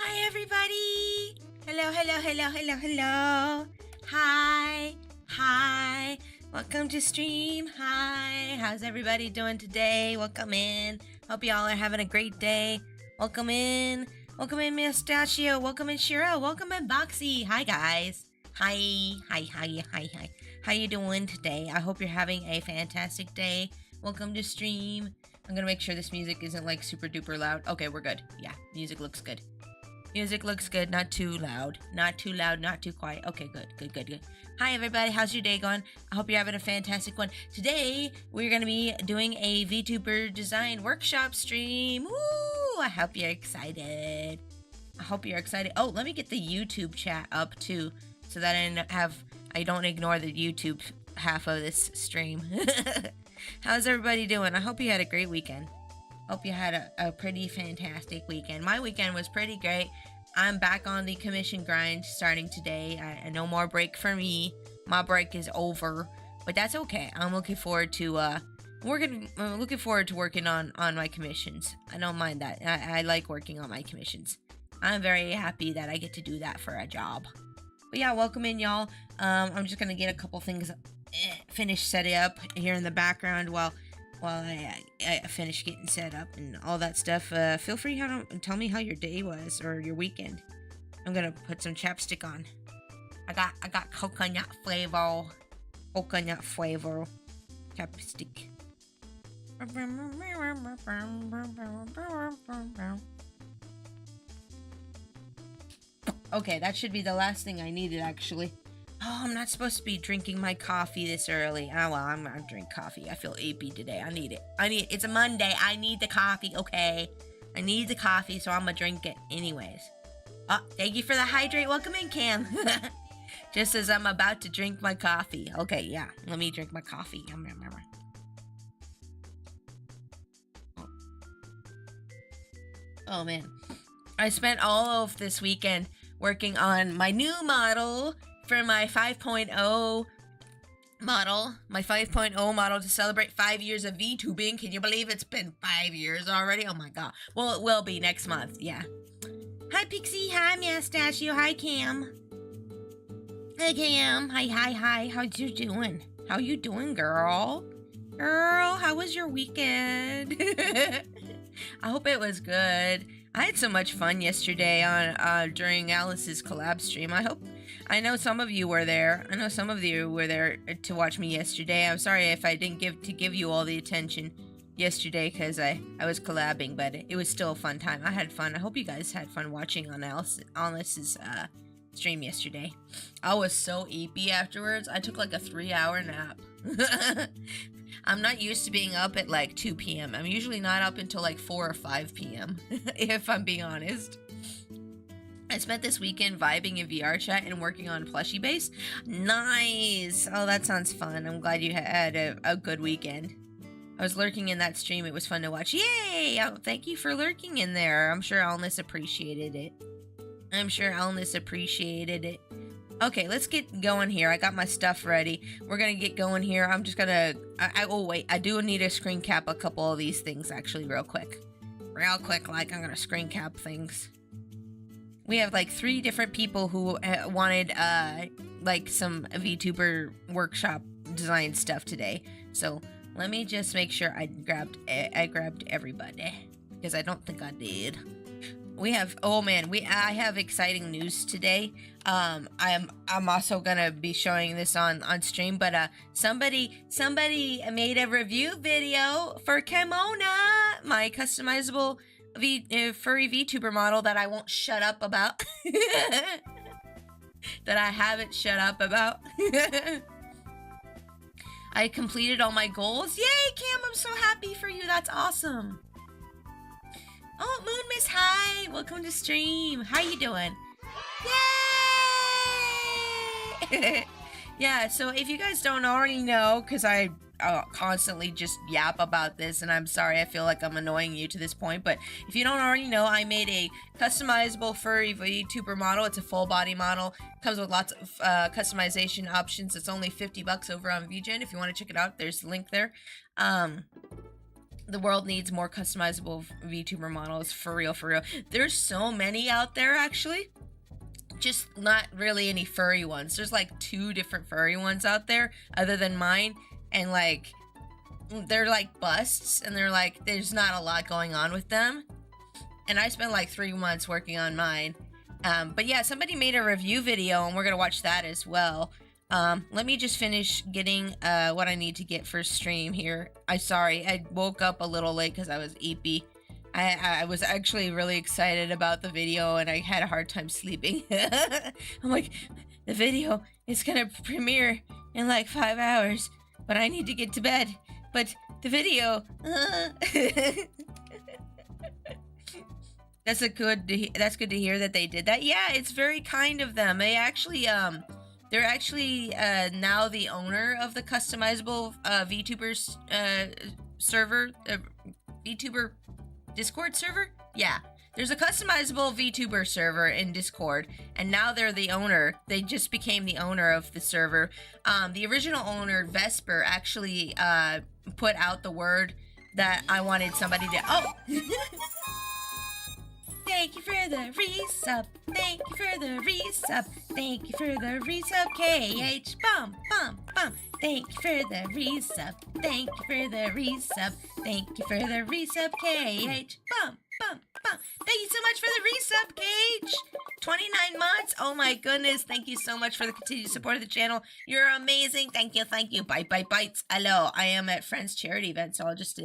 Hi, everybody. Hello. Hi. Welcome to stream. Hi. How's everybody doing today? Welcome in. Hope y'all are having a great day. Welcome in. Welcome in, Mustachio. Welcome in, Shiro. Welcome in, Boxy. Hi, guys. Hi. How you doing today? I hope you're having a fantastic day. Welcome to stream. I'm gonna make sure this music isn't like super duper loud. Okay, we're good. Yeah, music looks good. Music looks good, not too loud. Not too loud, not too quiet. Okay, good. Hi, everybody. How's your day going? I hope you're having a fantastic one. Today, we're going to be doing a VTuber design workshop stream. Woo! I hope you're excited. Oh, let me get the YouTube chat up, too, so that I don't ignore the YouTube half of this stream. How's everybody doing? I hope you had a great weekend. Hope you had a pretty fantastic weekend. My weekend was pretty great. I'm back on the commission grind starting today. No more break for me. My break is over, but that's okay. I'm looking forward to working on my commissions. I don't mind that. I like working on my commissions. I'm very happy that I get to do that for a job. But yeah, welcome in, y'all. I'm just gonna get a couple things finished setting up here in the background while I finish getting set up and all that stuff. Feel free to tell me how your day was or your weekend. I'm gonna put some chapstick on. I got coconut flavor chapstick. Okay, that should be the last thing I needed, actually. Oh, I'm not supposed to be drinking my coffee this early. Oh, well, I'm gonna drink coffee. I feel AP today. I need it. It's a Monday. I need the coffee, okay? I need the coffee, so I'm gonna drink it anyways. Oh, thank you for the hydrate. Welcome in, Cam. Just as I'm about to drink my coffee. Okay, yeah. Let me drink my coffee. Oh, man. I spent all of this weekend working on my new model for my 5.0 model. My 5.0 model to celebrate 5 years of VTubing. Can you believe it's been 5 years already? Oh my god. Well, it will be next month, yeah. Hi, Pixie. Hi, Mustachio. Hi, Cam. Hi, Cam. Hi. How you doing? How you doing, girl? Girl, how was your weekend? I hope it was good. I had so much fun yesterday during Alice's collab stream. I know some of you were there. To watch me yesterday. I'm sorry if I didn't give you all the attention yesterday because I was collabing, but it was still a fun time. I had fun. I hope you guys had fun watching on Alice's stream yesterday. I was so eepy afterwards. I took like a 3-hour nap. I'm not used to being up at like 2 p.m. I'm usually not up until like 4 or 5 p.m. if I'm being honest. I spent this weekend vibing in VR chat and working on plushie base. Nice! Oh, that sounds fun. I'm glad you had a good weekend. I was lurking in that stream. It was fun to watch. Yay! Oh, thank you for lurking in there. I'm sure Alnus appreciated it. Okay, let's get going here. I got my stuff ready. We're gonna get going here. I'm just gonna... oh, wait. I do need to screen cap a couple of these things, actually, real quick. Like, I'm gonna screen cap things. We have, like, 3 different people who wanted, like, some VTuber workshop design stuff today. So, let me just make sure I grabbed everybody. Because I don't think I did. We have... Oh, man. I have exciting news today. I'm also gonna be showing this on stream, but somebody made a review video for Kimona, my customizable furry VTuber model that I won't shut up about. That I haven't shut up about. I completed all my goals. Yay, Cam! I'm so happy for you. That's awesome. Oh, Moon Miss, hi! Welcome to stream. How you doing? Yay! Yeah, so if you guys don't already know, because I constantly just yap about this, and I'm sorry, I feel like I'm annoying you to this point, but if you don't already know, I made a customizable furry VTuber model. It's a full body model. Comes with lots of customization options. It's only $50 over on VGen. If you want to check it out, there's the link there. the world needs more customizable VTuber models, for real, for real. There's so many out there, actually. Just not really any furry ones. There's like 2 different furry ones out there other than mine, and like they're like busts, and they're like there's not a lot going on with them. And I spent like 3 months working on mine. But yeah, somebody made a review video, and we're gonna watch that as well. Let me just finish getting what I need to get for stream here. Sorry, I woke up a little late because I was eepy. I was actually really excited about the video, and I had a hard time sleeping. I'm like, the video is gonna premiere in like 5 hours, but I need to get to bed. But the video, that's good to hear that they did that. Yeah, it's very kind of them. They actually they're actually now the owner of the customizable VTuber server, VTuber Discord server. Yeah, there's a customizable VTuber server in Discord, and now they're the owner. They just became the owner of the server. The original owner, Vesper, actually put out the word that I wanted somebody to. Oh. Thank you for the resub. Thank you for the resub. Thank you for the resub. KH. Bum, bum, bum. Thank you for the resub. Thank you for the resub. Thank you for the resub. KH. Bum, bum, bum. Thank you so much for the resub, KH. 29 months. Oh my goodness. Thank you so much for the continued support of the channel. You're amazing. Thank you. Thank you. Bite, bite, bites. Hello. I am at Friends Charity event, so I'll just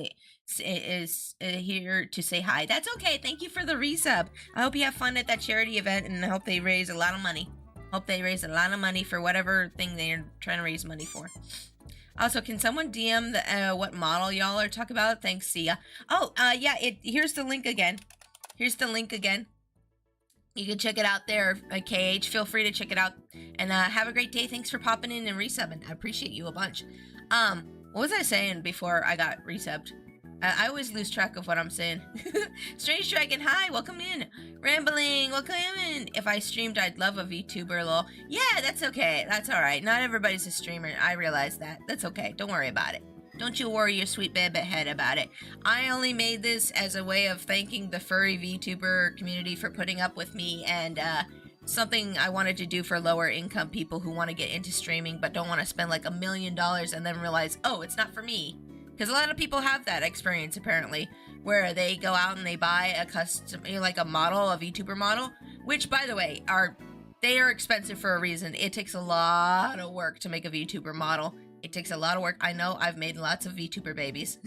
is here to say hi. That's okay. Thank you for the resub. I hope you have fun at that charity event, and I hope they raise a lot of money. Hope they raise a lot of money for whatever thing they're trying to raise money for. Also, can someone DM the what model y'all are talking about? Thanks, Sia. Oh, yeah. Here's the link again. Here's the link again. You can check it out there, KH. Feel free to check it out, and have a great day. Thanks for popping in and resubbing. I appreciate you a bunch. What was I saying before I got resubbed? I always lose track of what I'm saying. Strange Dragon, hi, welcome in. Rambling, welcome in. If I streamed, I'd love a VTuber, lol. Yeah, that's okay. That's alright. Not everybody's a streamer. I realize that. That's okay. Don't worry about it. Don't you worry your sweet baby head about it. I only made this as a way of thanking the furry VTuber community for putting up with me, and something I wanted to do for lower income people who want to get into streaming but don't want to spend like $1 million and then realize, oh, it's not for me. Because a lot of people have that experience, apparently, where they go out and they buy a custom, like a model, a VTuber model, which, by the way, they are expensive for a reason. It takes a lot of work to make a VTuber model. It takes a lot of work. I know I've made lots of VTuber babies.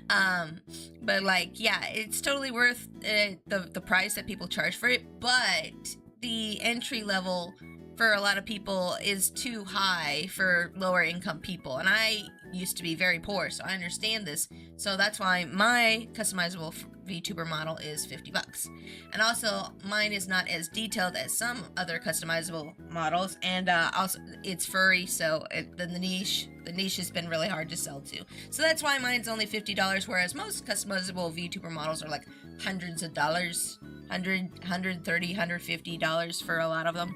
But, like, yeah, it's totally worth the price that people charge for it. But the entry level for a lot of people is too high for lower income people. And I used to be very poor, so I understand this. So that's why my customizable VTuber model is $50. And also, mine is not as detailed as some other customizable models. And also, it's furry, so the niche has been really hard to sell to. So that's why mine's only $50, whereas most customizable VTuber models are like hundreds of dollars, $130, $150 for a lot of them.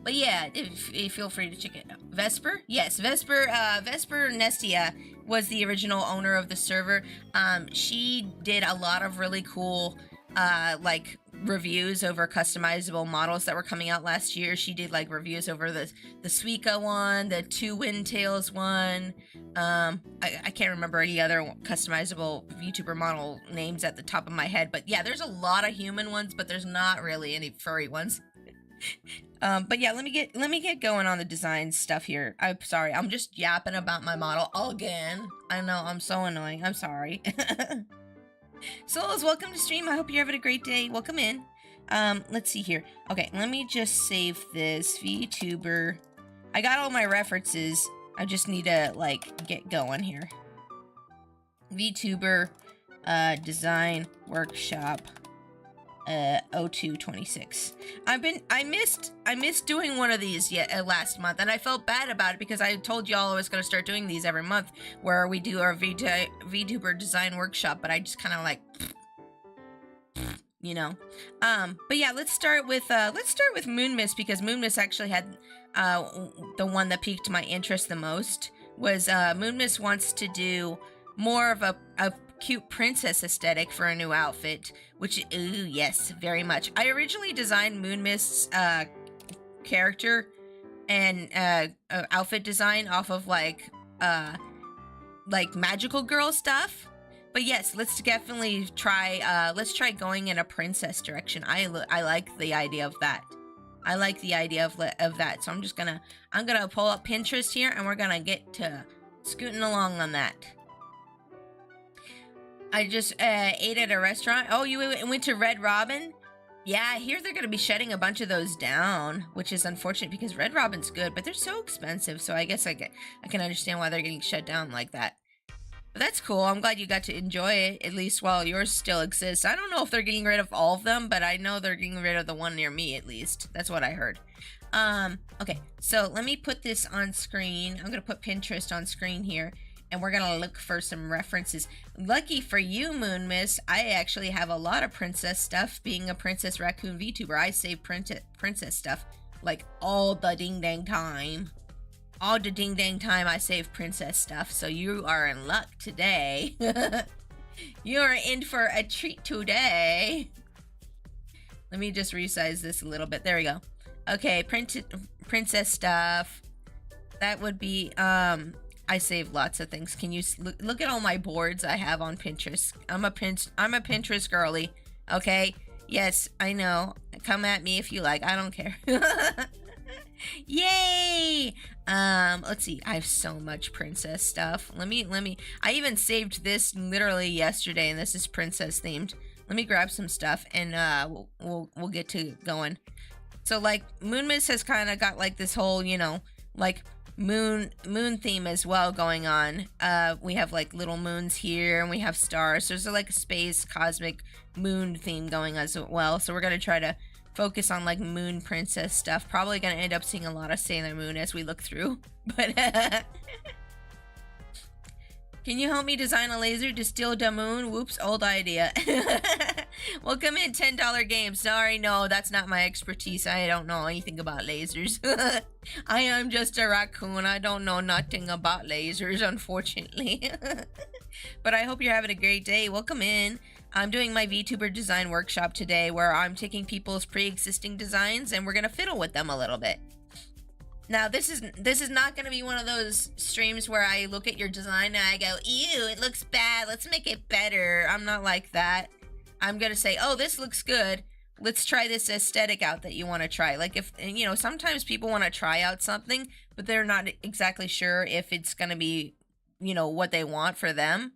But yeah, if feel free to check it out. Vesper? Yes, Vesper Nestia was the original owner of the server. She did a lot of really cool, like, reviews over customizable models that were coming out last year. She did, like, reviews over the Suica one, the 2 Windtails one. I can't remember any other customizable VTuber model names at the top of my head. But yeah, there's a lot of human ones, but there's not really any furry ones. But yeah, let me get going on the design stuff here. I'm sorry, I'm just yapping about my model again. I know, I'm so annoying. I'm sorry. Souls, welcome to stream. I hope you're having a great day. Welcome in. Let's see here. Okay, let me just save this VTuber. I got all my references. I just need to, like, get going here. VTuber, design workshop. 0226. I missed doing one of these last month, and I felt bad about it because I told y'all I was going to start doing these every month where we do our VTuber design workshop, but I just kind of like, you know. But yeah, let's start with Moonmiss, because Moonmiss actually had the one that piqued my interest the most. Was Moonmiss wants to do more of a cute princess aesthetic for a new outfit, which, ooh, yes, very much. I originally designed Moon Mist's character and outfit design off of like magical girl stuff. But yes, let's definitely try. Let's try going in a princess direction. I like the idea of that. I like the idea of that. So I'm gonna pull up Pinterest here, and we're gonna get to scooting along on that. I just ate at a restaurant. Oh, you went to Red Robin? Yeah, I hear they're gonna be shutting a bunch of those down, which is unfortunate because Red Robin's good, but they're so expensive. So I guess I can understand why they're getting shut down like that. But that's cool. I'm glad you got to enjoy it, at least while yours still exists. I don't know if they're getting rid of all of them, but I know they're getting rid of the one near me, at least. That's what I heard. Okay, so let me put this on screen. I'm gonna put Pinterest on screen here, and we're gonna look for some references. Lucky for you, Moon Miss, I actually have a lot of princess stuff. Being a Princess Raccoon VTuber, I save princess stuff like all the ding dang time. All the ding dang time I save princess stuff, so you are in luck today. You are in for a treat today. Let me just resize this a little bit. There we go. Okay, princess stuff. That would be, I save lots of things. Can you look at all my boards I have on Pinterest? I'm a Pinterest girly. Okay? Yes, I know. Come at me if you like. I don't care. Yay! Let's see. I have so much princess stuff. Let me. I even saved this literally yesterday, and this is princess themed. Let me grab some stuff, and we'll get to going. So like, Moon Miss has kind of got like this whole, you know, like moon theme as well going on. We have like little moons here, and we have stars. So there's like a space cosmic moon theme going as well. So we're gonna try to focus on like moon princess stuff. Probably gonna end up seeing a lot of Sailor Moon as we look through. But can you help me design a laser to steal the moon? Whoops, old idea. Welcome in, $10 game. Sorry, no, that's not my expertise. I don't know anything about lasers. I am just a raccoon. I don't know nothing about lasers, unfortunately. But I hope you're having a great day. Welcome in. I'm doing my VTuber design workshop today where I'm taking people's pre-existing designs and we're gonna fiddle with them a little bit. Now, this is not gonna be one of those streams where I look at your design and I go, ew, it looks bad, let's make it better. I'm not like that. I'm gonna say, oh, this looks good. Let's try this aesthetic out that you want to try. Like, if, you know, sometimes people want to try out something, but they're not exactly sure if it's gonna be, you know, what they want for them.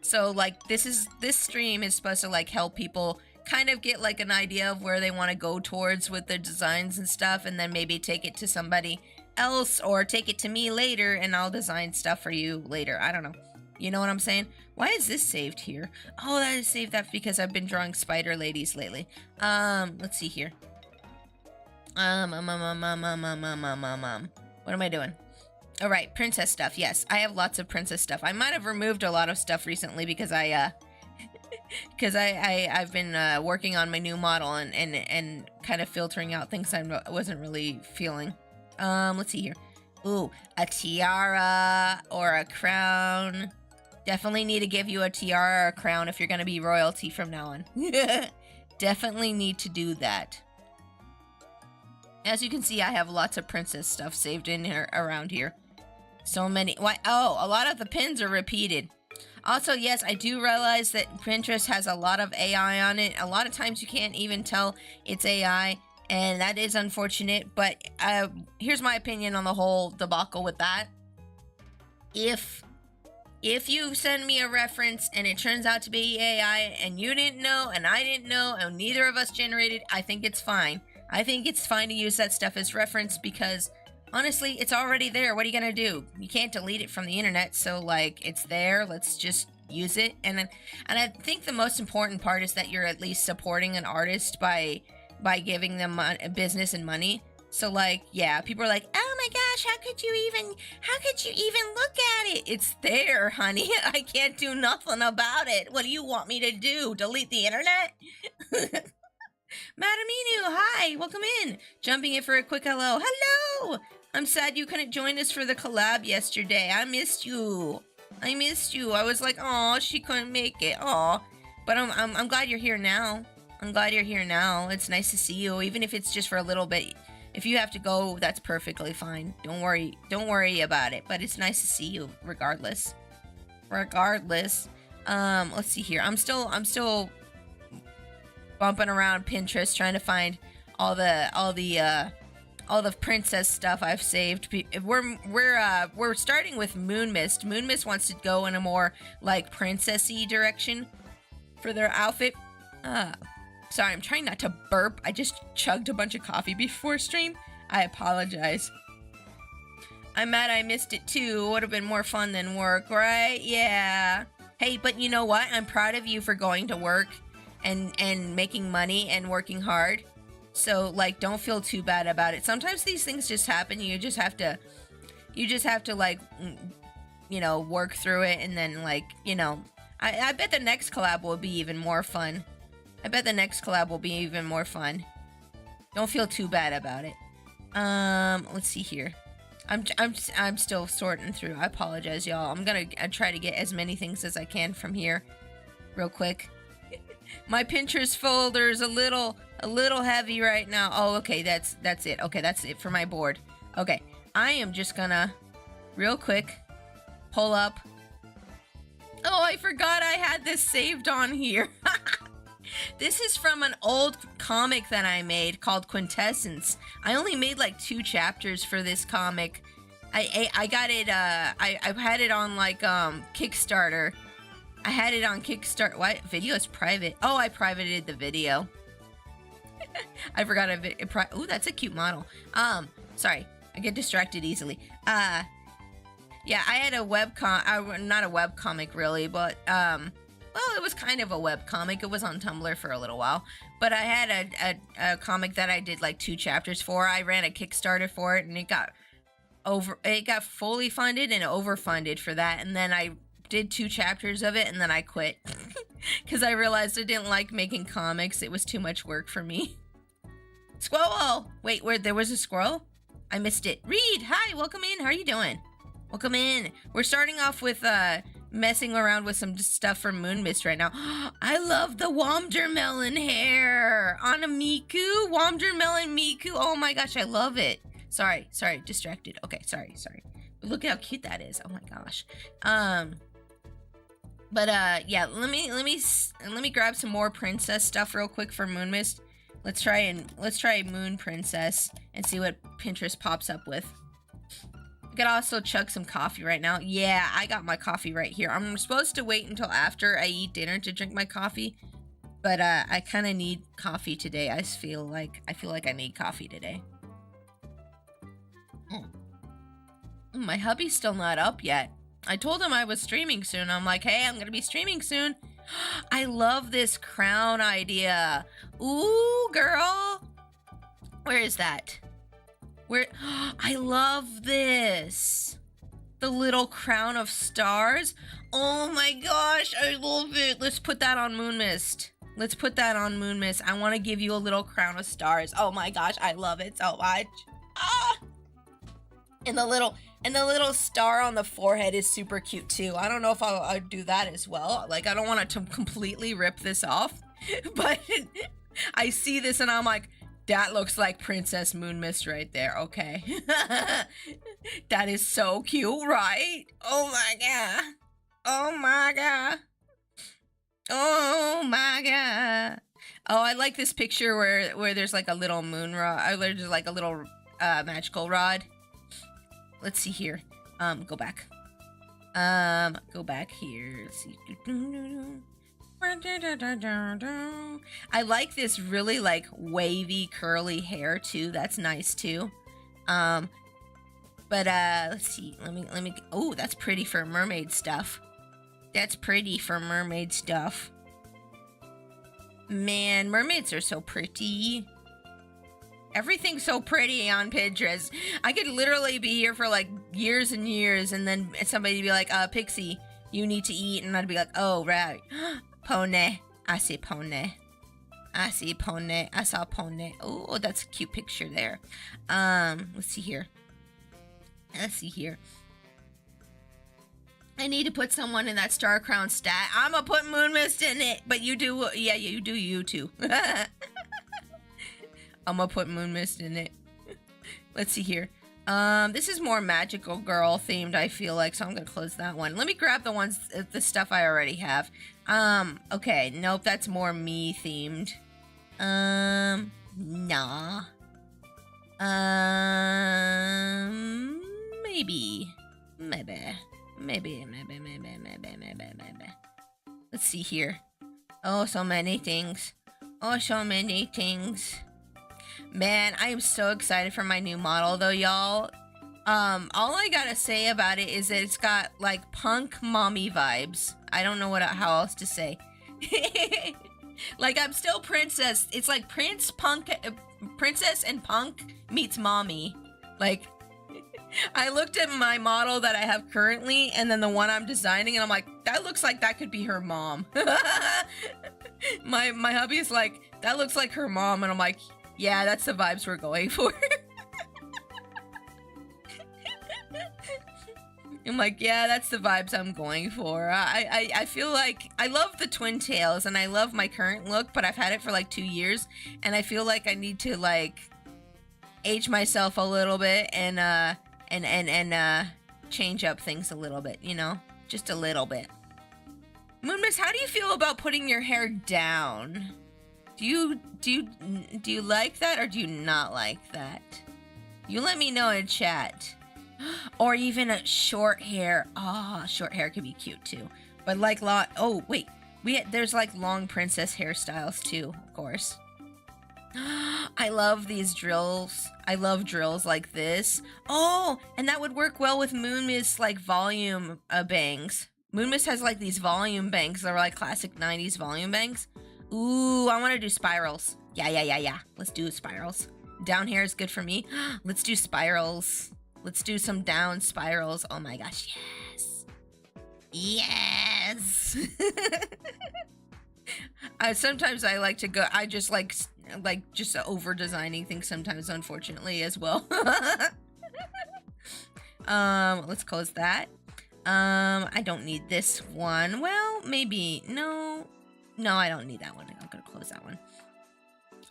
So like, this stream is supposed to like help people kind of get like an idea of where they want to go towards with their designs and stuff, and then maybe take it to somebody else or take it to me later and I'll design stuff for you later. I don't know. You know what I'm saying? Why is this saved here? Oh, that is saved. That's because I've been drawing spider ladies lately. Let's see here. What am I doing? All right, princess stuff. Yes, I have lots of princess stuff. I might have removed a lot of stuff recently because I've been working on my new model and kind of filtering out things I wasn't really feeling. Let's see here. Ooh, a tiara or a crown. Definitely need to give you a tiara or a crown if you're going to be royalty from now on. Definitely need to do that. As you can see, I have lots of princess stuff saved in here around here. So many. Why? Oh, a lot of the pins are repeated. Also, yes, I do realize that Pinterest has a lot of AI on it. A lot of times you can't even tell it's AI, and that is unfortunate. But here's my opinion on the whole debacle with that. If you send me a reference and it turns out to be AI and you didn't know and I didn't know and neither of us generated, I think it's fine. I think it's fine to use that stuff as reference because honestly, it's already there. What are you gonna do? You can't delete it from the internet, so like it's there. Let's just use it. And I think the most important part is that you're at least supporting an artist by giving them business and money. So like, yeah, people are like, oh my gosh, how could you even look at it? It's there, honey. I can't do nothing about it. What do you want me to do? Delete the internet? Madaminu, hi, welcome in. Jumping in for a quick hello. Hello! I'm sad you couldn't join us for the collab yesterday. I missed you. I missed you. I was like, oh, she couldn't make it. Oh, but I'm glad you're here now. I'm glad you're here now. It's nice to see you, even if it's just for a little bit. If you have to go, that's perfectly fine. Don't worry about it. But it's nice to see you, regardless. Regardless. Let's see here. I'm still bumping around Pinterest trying to find all the princess stuff I've saved. We're starting with Moon Mist. Moon Mist wants to go in a more like princessy direction for their outfit. Sorry, I'm trying not to burp. I just chugged a bunch of coffee before stream. I apologize. I'm mad I missed it too. Would have been more fun than work, right? Yeah. Hey, but you know what? I'm proud of you for going to work and making money and working hard. So like, don't feel too bad about it. Sometimes these things just happen. You just have to like, you know, work through it, and then like, you know, I bet the next collab will be even more fun. Don't feel too bad about it. Let's see here. I'm still sorting through. I apologize, y'all. I'm gonna try to get as many things as I can from here, real quick. My Pinterest folder is a little heavy right now. Oh, okay, that's it. Okay, that's it for my board. Okay, I am just gonna real quick pull up. Oh, I forgot I had this saved on here. This is from an old comic that I made called Quintessence. I only made like 2 chapters for this comic. I got it, I've had it on like Kickstarter. I had it on Kickstarter. What? Video is private. Oh, I privated the video. I forgot ooh, that's a cute model. Sorry, I get distracted easily. Yeah, I had a not a webcomic really, but well, it was kind of a webcomic. It was on Tumblr for a little while, but I had a comic that I did like 2 chapters for. I ran a Kickstarter for it, and it got fully funded and overfunded for that, and then I did 2 chapters of it, and then I quit because I realized I didn't like making comics. It was too much work for me. Squirrel! Wait, there was a squirrel? I missed it. Reed, hi, welcome in. How are you doing? Welcome in. We're starting off with messing around with some stuff from Moon Mist right now. I love the Womdermelon hair on a Miku. Womdermelon Miku. Oh my gosh, I love it. Sorry, distracted. Okay, sorry. Look at how cute that is. Oh my gosh. Yeah, let me grab some more princess stuff real quick for Moon Mist. Let's try Moon Princess and see what Pinterest pops up with. I could also chug some coffee right now. Yeah, I got my coffee right here. I'm supposed to wait until after I eat dinner to drink my coffee, but I kind of need coffee today. I feel like I need coffee today. My hubby's still not up yet. I told him I was streaming soon. I'm like, hey, I'm gonna be streaming soon. I love this crown idea. Ooh, girl. Where is that? I love this. The little crown of stars. Oh my gosh, I love it. Let's put that on Moon Mist. I want to give you a little crown of stars. Oh my gosh, I love it so much. Ah! And the little star on the forehead is super cute too. I don't know if I'll do that as well. Like, I don't want it to completely rip this off, but I see this and I'm like, that looks like Princess Moon Mist right there. Okay. That is so cute, right? Oh my god. Oh my god. Oh my god. Oh, I like this picture where there's like a little moon rod, or there's like a little magical rod. Let's see here. Go back. Go back here. Let's see. I like this really like wavy curly hair too. That's nice too. Let's see. Let me. Oh, that's pretty for mermaid stuff. Man, mermaids are so pretty. Everything's so pretty on Pinterest. I could literally be here for like years and years, and then somebody be like, Pixie, you need to eat, and I'd be like, oh, right. Pony. I see pony. I saw pony. Oh, that's a cute picture there. Let's see here. I need to put someone in that star crown stat. I'm gonna put Moon Mist in it, but you do, yeah, you do you too. I'm gonna put Moon Mist in it. Let's see here. This is more magical girl themed, I feel like, so I'm gonna close that one. Let me grab the stuff I already have. Okay, nope, that's more me themed. Nah. Maybe. Let's see here. Oh, so many things. Oh, so many things. Man, I am so excited for my new model though, y'all. All I gotta say about it is that it's got like punk mommy vibes. I don't know how else to say. Like, I'm still princess. It's like princess and punk meets mommy. Like, I looked at my model that I have currently and then the one I'm designing and I'm like, that looks like that could be her mom. My hubby is like, that looks like her mom, and I'm like, yeah, that's the vibes we're going for. I'm like, yeah, that's the vibes I'm going for. I feel like I love the twin tails and I love my current look, but I've had it for like 2 years and I feel like I need to like age myself a little bit and change up things a little bit, you know? Just a little bit. Moon Mist, how do you feel about putting your hair down? Do you like that or do you not like that? You let me know in chat. Or even a short hair. Oh, short hair could be cute too. But like oh wait, there's like long princess hairstyles too, of course. I love these drills. I love drills like this. Oh, and that would work well with Moon Mist like volume bangs. Moon Mist has like these volume bangs. They're like classic 90s volume bangs. Ooh, I want to do spirals. Yeah. Let's do spirals. Down hair is good for me. Let's do spirals. Let's do some down spirals. Oh my gosh, yes. Yes. Sometimes I like to go, I just like just over designing things sometimes, unfortunately, as well. Let's close that. I don't need this one. Well, maybe, no, I don't need that one. I'm gonna close that one.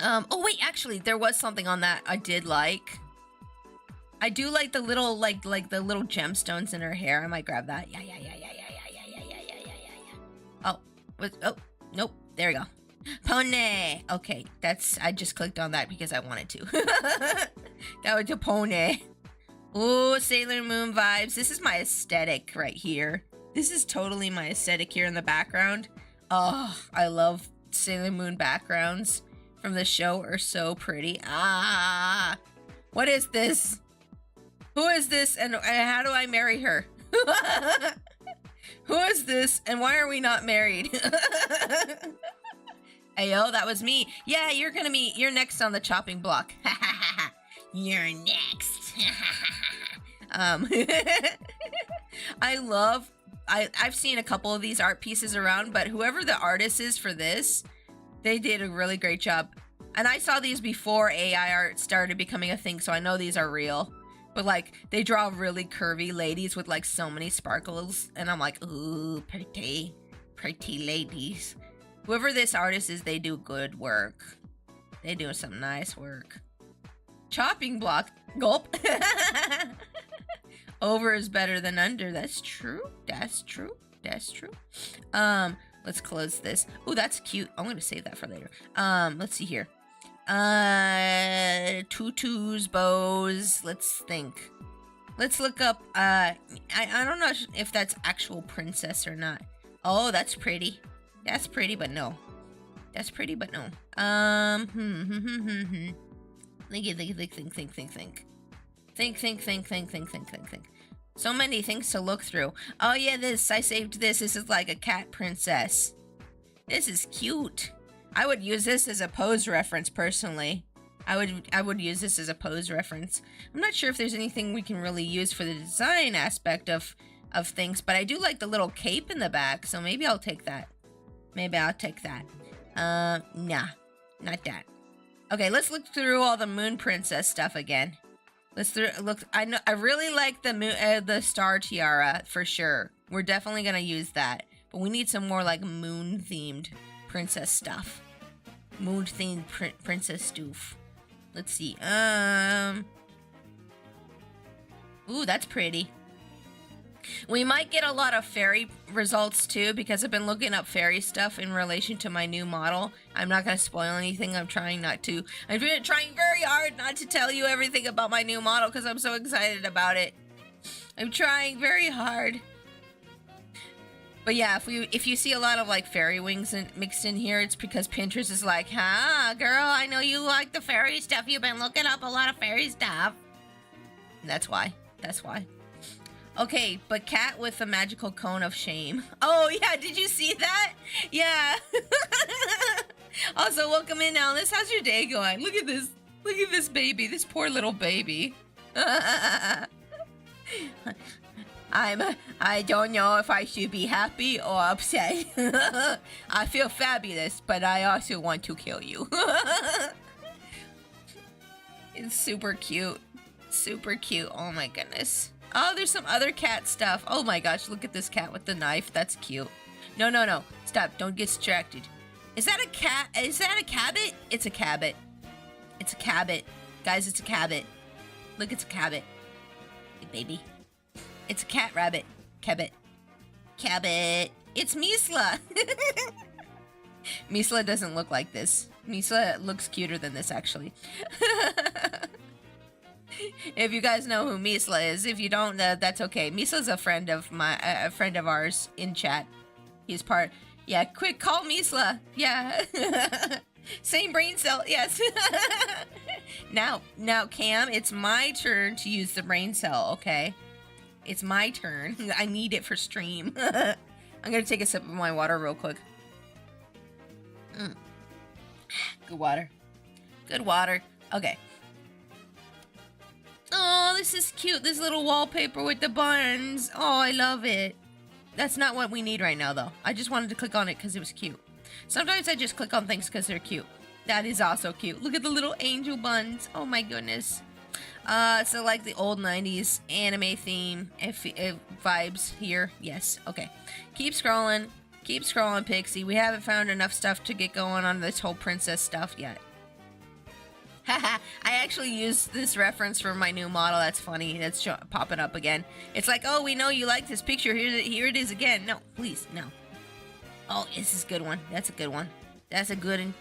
Oh wait, actually, there was something on that I did like. I do like the little, like the little gemstones in her hair. I might grab that. Yeah. Oh, nope. There we go. Pony. Okay, I just clicked on that because I wanted to. That was a pony. Ooh, Sailor Moon vibes. This is my aesthetic right here. This is totally my aesthetic here in the background. Oh, I love Sailor Moon backgrounds from the show are so pretty. Ah, what is this? Who is this and how do I marry her? Who is this and why are we not married? Ayo, that was me. Yeah, you're next on the chopping block. You're next. I've seen a couple of these art pieces around, but whoever the artist is for this, they did a really great job. And I saw these before AI art started becoming a thing, so I know these are real. But like, they draw really curvy ladies with like so many sparkles, and I'm like, ooh, pretty ladies. Whoever this artist is, they do good work. They do some nice work. Chopping block, gulp. Over is better than under. That's true. Let's close this. Oh, that's cute. I'm gonna save that for later. Let's see here. Tutus, bows. Let's think. Let's look up. I don't know if that's actual princess or not. Oh, that's pretty. That's pretty, but no. Think. Think. So many things to look through. Oh yeah, I saved this. This is like a cat princess. This is cute. I would use this as a pose reference personally. I would use this as a pose reference. I'm not sure if there's anything we can really use for the design aspect of things, but I do like the little cape in the back, so maybe I'll take that. Nah, not that. Okay, let's look through all the Moon Princess stuff again. I really like the star tiara for sure. We're definitely gonna use that. But we need some more like moon-themed princess stuff. Moon-themed princess stoof. Let's see. Ooh, that's pretty. We might get a lot of fairy results too, because I've been looking up fairy stuff in relation to my new model. I'm not going to spoil anything. I'm trying not to. I'm trying very hard not to tell you everything about my new model because I'm so excited about it. I'm trying very hard. But yeah, if you see a lot of like fairy wings mixed in here, it's because Pinterest is like, girl, I know you like the fairy stuff. You've been looking up a lot of fairy stuff. And that's why. That's why. Okay, but cat with a magical cone of shame. Oh, yeah, did you see that? Yeah. Also, welcome in, Alice. How's your day going? Look at this. Look at this baby. This poor little baby. I don't know if I should be happy or upset. I feel fabulous, but I also want to kill you. It's super cute. Super cute. Oh my goodness. Oh, there's some other cat stuff. Oh my gosh, look at this cat with the knife. That's cute. No, no, no. Stop. Don't get distracted. Is that a cat? Is that a cabot? It's a cabot. It's a cabot. Guys, it's a cabot. Look, it's a cabot. Hey, baby. It's a cat rabbit. Cabot. Cabot. It's Misla. Misla doesn't look like this. Misla looks cuter than this, actually. If you guys know who Misla is, if you don't, that's okay. Misla's a friend of a friend of ours in chat. He's part. Yeah, quick, call Misla. Yeah. Same brain cell. Yes. Now, Cam, it's my turn to use the brain cell. Okay, it's my turn. I need it for stream. I'm gonna take a sip of my water real quick. Good water. Good water. Okay. Oh, this is cute. This little wallpaper with the buns. Oh, I love it. That's not what we need right now, though. I just wanted to click on it because it was cute. Sometimes I just click on things because they're cute. That is also cute. Look at the little angel buns. Oh, my goodness. So like the old 90s anime theme if vibes here. Yes. Okay. Keep scrolling. Keep scrolling, Pixie. We haven't found enough stuff to get going on this whole princess stuff yet. Haha, I actually used this reference for my new model. That's funny. That's popping up again. It's like, oh, we know you like this picture. Here it is again. No, please, no. Oh, this is a good one. That's a good one. That's a good one.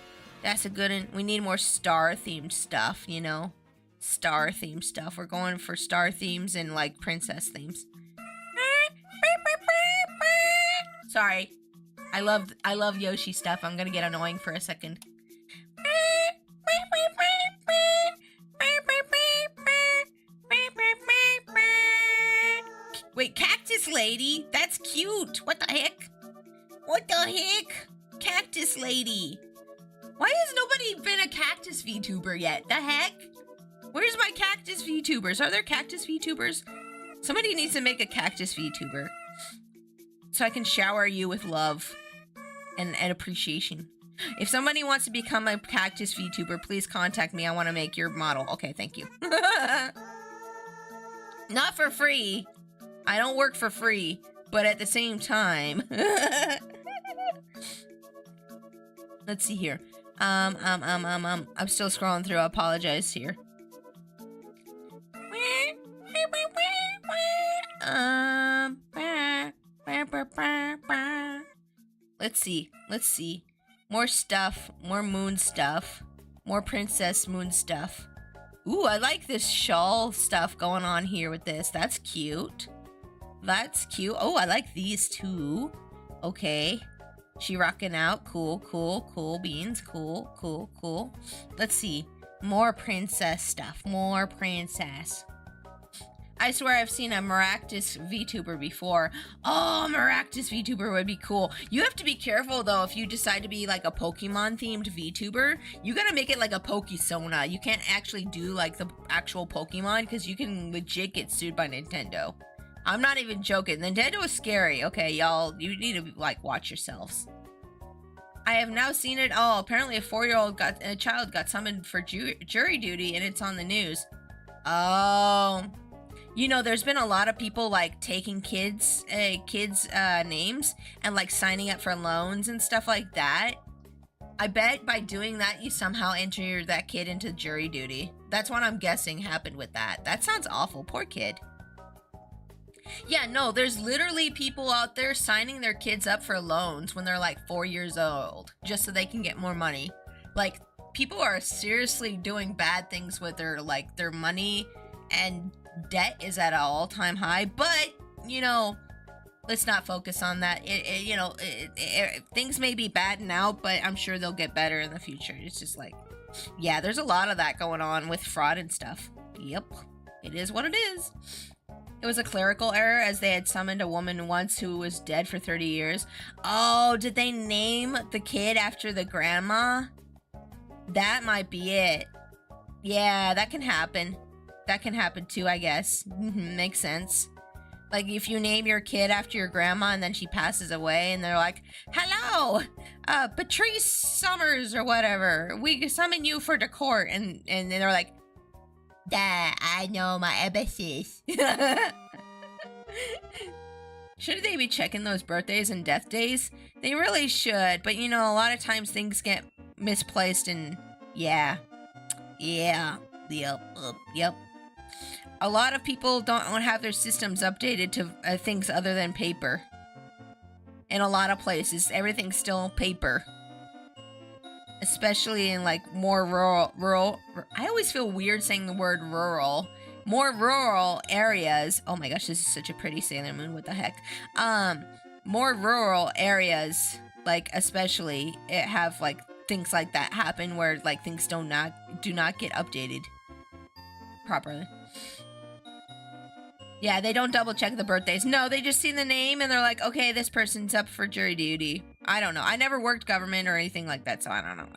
That's a good one. We need more star-themed stuff, you know? Star-themed stuff. We're going for star themes and, like, princess themes. Sorry. I love Yoshi stuff. I'm gonna get annoying for a second. Wait, Cactus Lady? That's cute. What the heck? What the heck? Cactus Lady. Why has nobody been a Cactus VTuber yet? The heck? Where's my Cactus VTubers? Are there Cactus VTubers? Somebody needs to make a Cactus VTuber so I can shower you with love and appreciation. If somebody wants to become a Cactus VTuber, please contact me. I want to make your model. Okay, thank you. Not for free. I don't work for free, but at the same time. Let's see here. I'm still scrolling through. I apologize here. Let's see. More stuff, more moon stuff, more princess moon stuff. Ooh, I like this shawl stuff going on here with this. That's cute. That's cute. Oh, I like these too. Okay. She rocking out. Cool, cool, cool beans. Cool, cool, cool. Let's see. More princess stuff. More princess. I swear I've seen a Maractus VTuber before. Oh, Maractus VTuber would be cool. You have to be careful, though, if you decide to be, like, a Pokemon-themed VTuber. You gotta make it like a Pokesona. You can't actually do, like, the actual Pokemon, because you can legit get sued by Nintendo. I'm not even joking. Nintendo is scary. Okay, y'all, you need to, like, watch yourselves. I have now seen it all. Apparently a 4-year-old child got summoned for jury duty, and it's on the news. Oh... You know, there's been a lot of people like taking kids names and like signing up for loans and stuff like that. I bet by doing that you somehow enter that kid into jury duty. That's what I'm guessing happened with that. That sounds awful. Poor kid. Yeah, no, there's literally people out there signing their kids up for loans when they're like 4 years old just so they can get more money. Like, people are seriously doing bad things with their money, and debt is at an all-time high. But, you know, let's not focus on that. Things may be bad now, but I'm sure they'll get better in the future. It's just like, yeah, there's a lot of that going on with fraud and stuff. Yep, it is what it is. It was a clerical error, as they had summoned a woman once who was dead for 30 years. Oh, did they name the kid after the grandma? That might be it. Yeah, that can happen. That can happen too, I guess. Makes sense. Like, if you name your kid after your grandma and then she passes away and they're like, hello, Patrice Summers or whatever, we summon you for the court. And they're like, I know my abyss. Shouldn't they be checking those birthdays and death days? They really should, but you know, a lot of times things get misplaced and yep. A lot of people don't have their systems updated to things other than paper. In a lot of places, everything's still paper. Especially in like more rural. I always feel weird saying the word rural. More rural areas. Oh my gosh, this is such a pretty Sailor Moon. What the heck? More rural areas, like especially, it have like things like that happen where like things do not get updated properly. Yeah, they don't double check the birthdays. No, they just see the name and they're like, okay, this person's up for jury duty. I don't know. I never worked government or anything like that, so I don't know.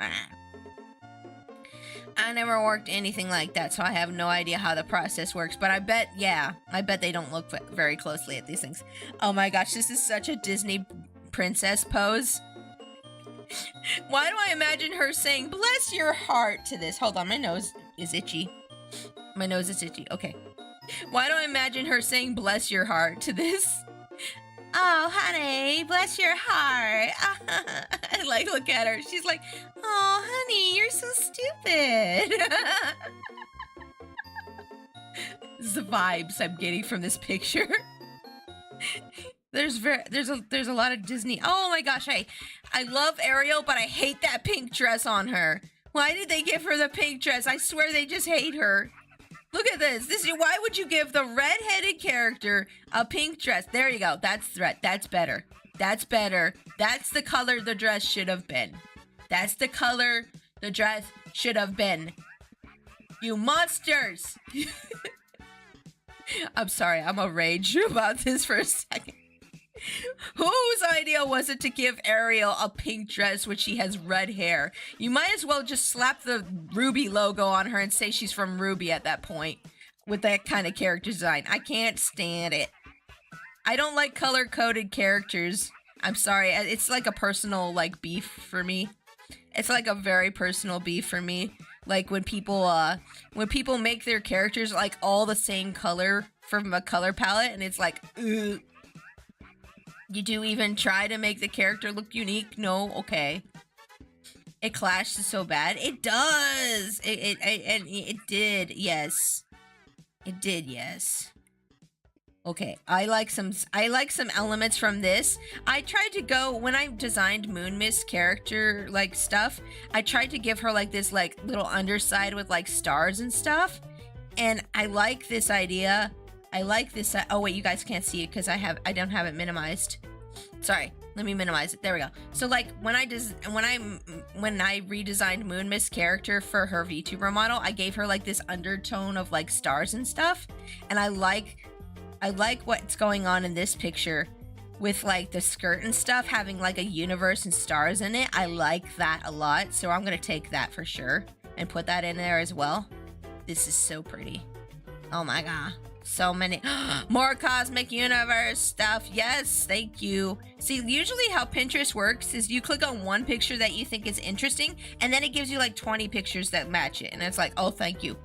I never worked anything like that, so I have no idea how the process works. But I bet they don't look very closely at these things. Oh my gosh, this is such a Disney princess pose. Why do I imagine her saying, bless your heart to this? Hold on, my nose is itchy. My nose is itchy. Okay. Why do I imagine her saying, bless your heart to this? Oh, honey, bless your heart. Like, look at her. She's like, oh, honey, you're so stupid. This is the vibes I'm getting from this picture. There's a lot of Disney. Oh my gosh, I love Ariel, but I hate that pink dress on her. Why did they give her the pink dress? I swear they just hate her. Look at this. Why would you give the red-headed character a pink dress? There you go. That's better. That's better. That's the color the dress should have been. That's the color the dress should have been. You monsters! I'm sorry. I'm a rage about this for a second. Whose idea was it to give Ariel a pink dress when she has red hair? You might as well just slap the Ruby logo on her and say she's from Ruby at that point with that kind of character design. I can't stand it. I don't like color-coded characters. I'm sorry. It's like a personal beef for me. It's like a very personal beef for me. Like when people make their characters like all the same color from a color palette, and it's like, ugh. You do even try to make the character look unique? No? Okay. It clashes so bad. It does! It did, yes. It did, yes. Okay, I like some elements from this. I tried to go, when I designed Moon Mist character, stuff, I tried to give her, this, little underside with, stars and stuff. And I like this idea. I like this. Oh wait, you guys can't see it because I don't have it minimized. Sorry, let me minimize it. There we go. So when I redesigned Moon Mist character for her VTuber model, I gave her this undertone of stars and stuff, and I like what's going on in this picture with the skirt and stuff having a universe and stars in it. I like that a lot, so I'm gonna take that for sure and put that in there as well. This is so pretty. Oh my god. So many more cosmic universe stuff. Yes, thank you. See, usually how Pinterest works is you click on one picture that you think is interesting, and then it gives you 20 pictures that match it, and it's like, oh, thank you.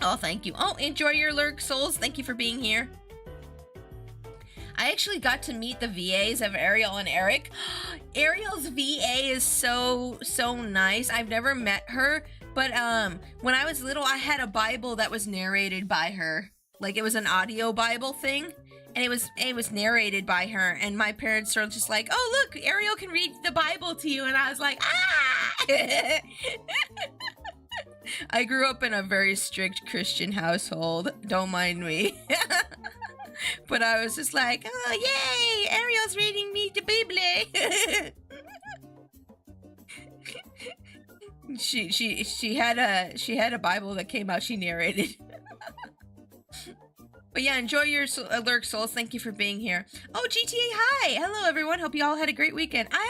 Oh, thank you. Oh, enjoy your lurk, souls. Thank you for being here. I actually got to meet the VAs of Ariel and Eric. Ariel's VA is so nice. I've never met her, but when I was little, I had a Bible that was narrated by her. Like, it was an audio Bible thing, and it was narrated by her, and my parents were just like, "Oh, look, Ariel can read the Bible to you," and I was like, "Ah!" I grew up in a very strict Christian household. Don't mind me. But I was just like, "Oh, yay! Ariel's reading me the Bible." She had a Bible that came out. She narrated. But yeah, enjoy your lurk, souls. Thank you for being here. Oh, GTA, hi! Hello, everyone. Hope you all had a great weekend. I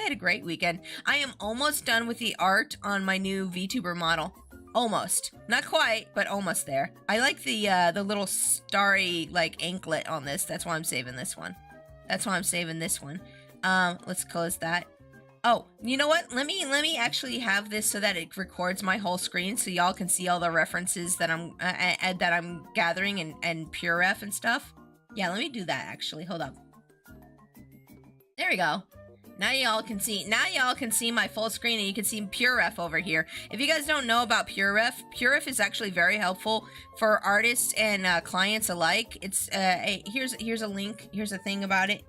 had a great weekend. I am almost done with the art on my new VTuber model. Almost. Not quite, but almost there. I like the little starry, like, anklet on this. That's why I'm saving this one. Let's close that. Oh, you know what? Let me actually have this so that it records my whole screen, so y'all can see all the references that I'm gathering and pure ref and stuff. Yeah, let me do that actually. Hold up. There we go. Now y'all can see my full screen, and you can see pure ref over here. If you guys don't know about pure ref is actually very helpful for artists and clients alike. It's here's a link. Here's a thing about it.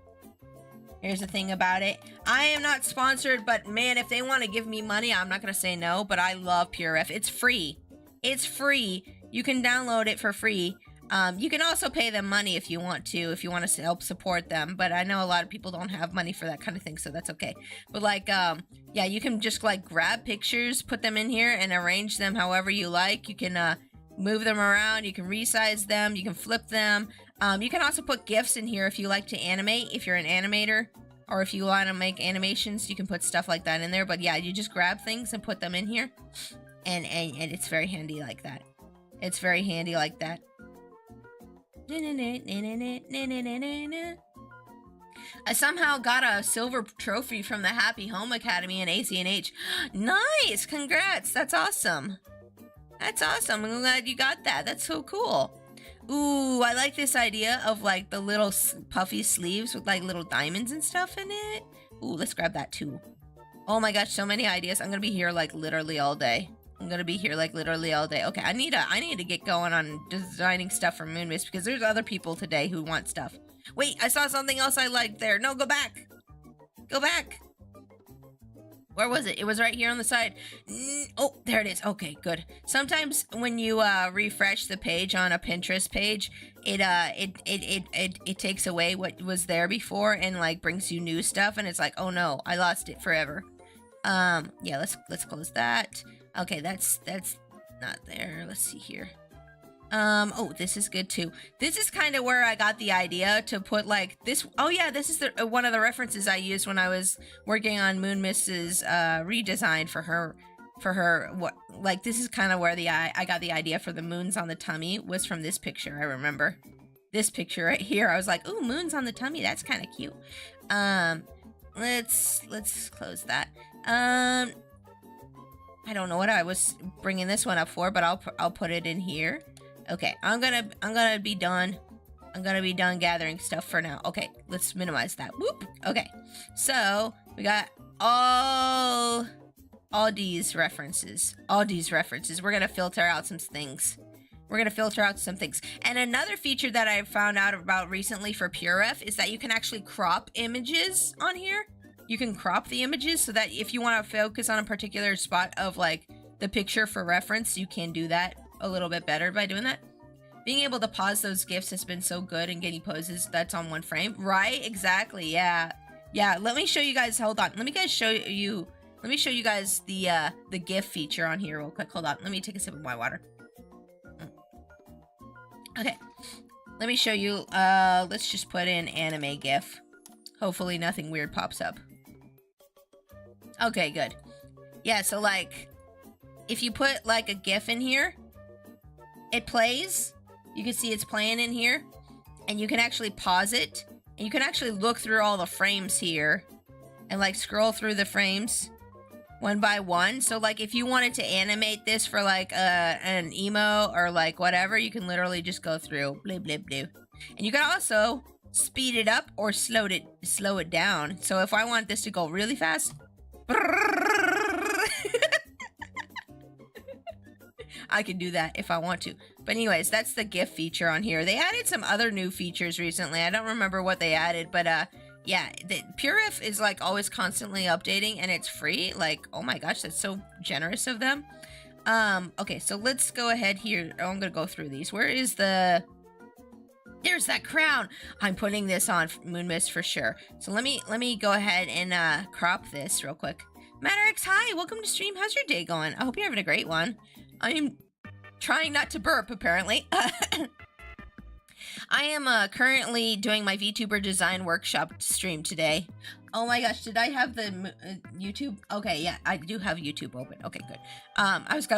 I am not sponsored, but man, if they want to give me money, I'm not going to say no, but I love PureRef. It's free. You can download it for free. You can also pay them money if you want to help support them, but I know a lot of people don't have money for that kind of thing, so that's okay. But like, yeah, you can just like grab pictures, put them in here, and arrange them however you like. You can move them around, you can resize them, you can flip them. You can also put GIFs in here if you like to animate, if you're an animator, or if you want to make animations, you can put stuff like that in there. But yeah, you just grab things and put them in here, and it's very handy like that. I somehow got a silver trophy from the Happy Home Academy in ACNH. Nice! Congrats! That's awesome. I'm glad you got that. That's so cool. Ooh, I like this idea of like the little puffy sleeves with like little diamonds and stuff in it. Ooh, let's grab that too. Oh my gosh, so many ideas. I'm gonna be here like literally all day. Okay, I need to get going on designing stuff for Moonmist because there's other people today who want stuff. Wait, I saw something else I liked there. No, go back. Where was it? It was right here on the side. Oh, there it is. Okay, good. Sometimes when you refresh the page on a Pinterest page, it takes away what was there before and like brings you new stuff, and it's like, oh no, I lost it forever. Yeah, let's close that. Okay, that's not there. Let's see here. Oh, this is good too. This is kind of where I got the idea to put like this. Oh yeah, this is one of the references I used when I was working on Moonmist's redesign for her. What, like, this is kind of where I got the idea for the moons on the tummy was from this picture. I remember this picture right here. I was like, ooh, moons on the tummy. That's kind of cute. Let's close that. I don't know what I was bringing this one up for, but I'll put it in here. Okay, I'm gonna be done. I'm gonna be done gathering stuff for now. Okay, let's minimize that. Whoop. Okay, so we got all these references. We're gonna filter out some things. And another feature that I found out about recently for PureRef is that you can actually crop images on here. You can crop the images so that if you want to focus on a particular spot of like the picture for reference, you can do that a little bit better by doing that. Being able to pause those GIFs has been so good in getting poses that's on one frame. Right? Exactly. Yeah. Let me show you guys. Hold on. Let me show you guys the GIF feature on here real quick. Hold on. Let me take a sip of my water. Okay. Let me show you. Let's just put in anime GIF. Hopefully nothing weird pops up. Okay, good. Yeah, so like if you put like a GIF in here, it plays. You can see it's playing in here, and you can actually pause it, and you can actually look through all the frames here and like scroll through the frames one by one. So like if you wanted to animate this for like an emo or like whatever, you can literally just go through blah blah blah. And you can also speed it up or slow it down. So if I want this to go really fast, I can do that if I want to. But anyways, that's the GIF feature on here. They added some other new features recently. I don't remember what they added, but yeah, the PureIF is like always constantly updating and it's free. Like, oh my gosh, that's so generous of them. Okay, so let's go ahead here. Oh, I'm gonna go through these. Where is the... There's that crown. I'm putting this on Moon Mist for sure. So let me go ahead and crop this real quick. Matterx, hi, welcome to stream. How's your day going? I hope you're having a great one. I'm trying not to burp, apparently. I am currently doing my VTuber design workshop stream today. Oh my gosh, did I have the YouTube? Okay, yeah, I do have YouTube open. Okay, good. I was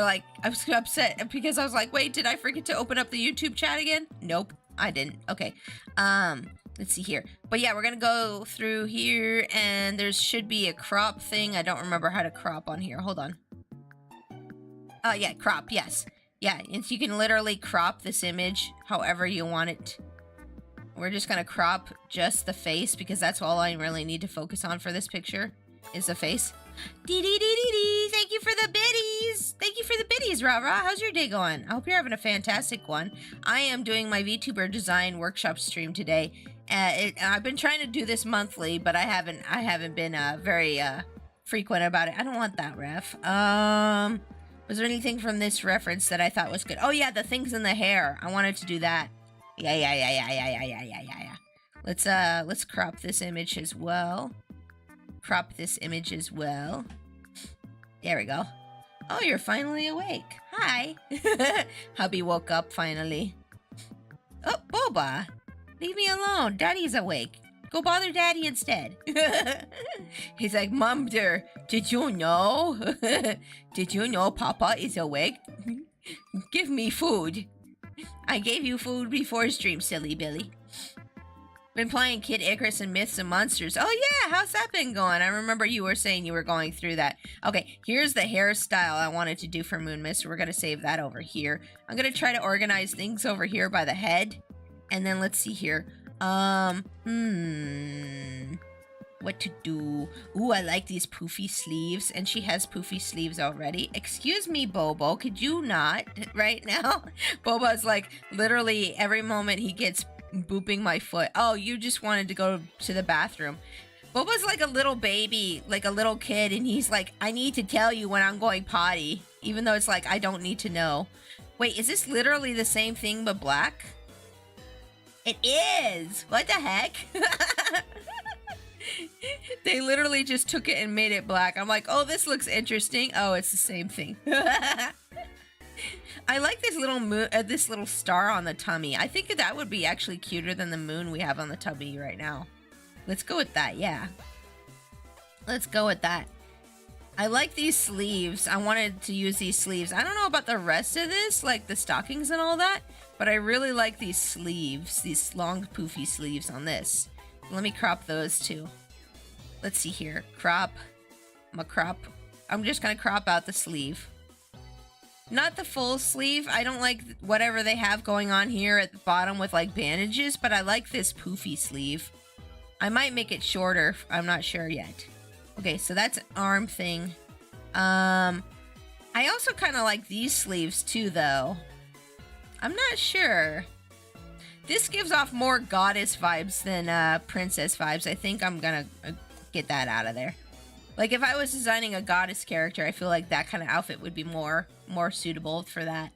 upset because I was like, wait, did I forget to open up the YouTube chat again? Nope, I didn't. Okay, let's see here. But yeah, we're gonna go through here and there should be a crop thing. I don't remember how to crop on here. Hold on. Yeah, crop, yes. Yeah, and you can literally crop this image however you want it. We're just gonna crop just the face because that's all I really need to focus on for this picture is the face. Dee. Thank you for the biddies. Thank you for the biddies, Rara. How's your day going? I hope you're having a fantastic one. I am doing my VTuber design workshop stream today. I've been trying to do this monthly, but I haven't been very frequent about it. I don't want that ref. Was there anything from this reference that I thought was good? Oh yeah, the things in the hair. I wanted to do that. Yeah. Let's crop this image as well. Crop this image as well. There we go. Oh, you're finally awake. Hi. Hubby woke up finally. Oh, Boba. Leave me alone. Daddy's awake. Go bother Daddy instead. He's like, Mom, dear, did you know? Did you know Papa is awake? Give me food. I gave you food before stream, silly Billy. Been playing Kid Icarus and Myths and Monsters. Oh yeah, how's that been going? I remember you were saying you were going through that. Okay, here's the hairstyle I wanted to do for Moon Mist. We're gonna save that over here. I'm gonna try to organize things over here by the head. And then let's see here. What to do? Ooh, I like these poofy sleeves, and she has poofy sleeves already. Excuse me, Bobo, could you not right now? Boba's like, literally every moment he gets booping my foot. Oh, you just wanted to go to the bathroom. Boba's like a little baby, like a little kid, and he's like, I need to tell you when I'm going potty, even though it's like, I don't need to know. Wait, is this literally the same thing but black? It is! What the heck? They literally just took it and made it black. I'm like, oh, this looks interesting. Oh, it's the same thing. I like this little moon, this little star on the tummy. I think that would be actually cuter than the moon we have on the tummy right now. Let's go with that, yeah. Let's go with that. I like these sleeves. I wanted to use these sleeves. I don't know about the rest of this, like the stockings and all that, but I really like these sleeves, these long poofy sleeves on this. Let me crop those too. Let's see here. Crop. I'm just gonna crop out the sleeve. Not the full sleeve. I don't like whatever they have going on here at the bottom with like bandages, but I like this poofy sleeve. I might make it shorter. I'm not sure yet. Okay, so that's an arm thing. I also kind of like these sleeves too, though. I'm not sure. This gives off more goddess vibes than princess vibes. I think I'm gonna get that out of there. Like if I was designing a goddess character, I feel like that kind of outfit would be more suitable for that.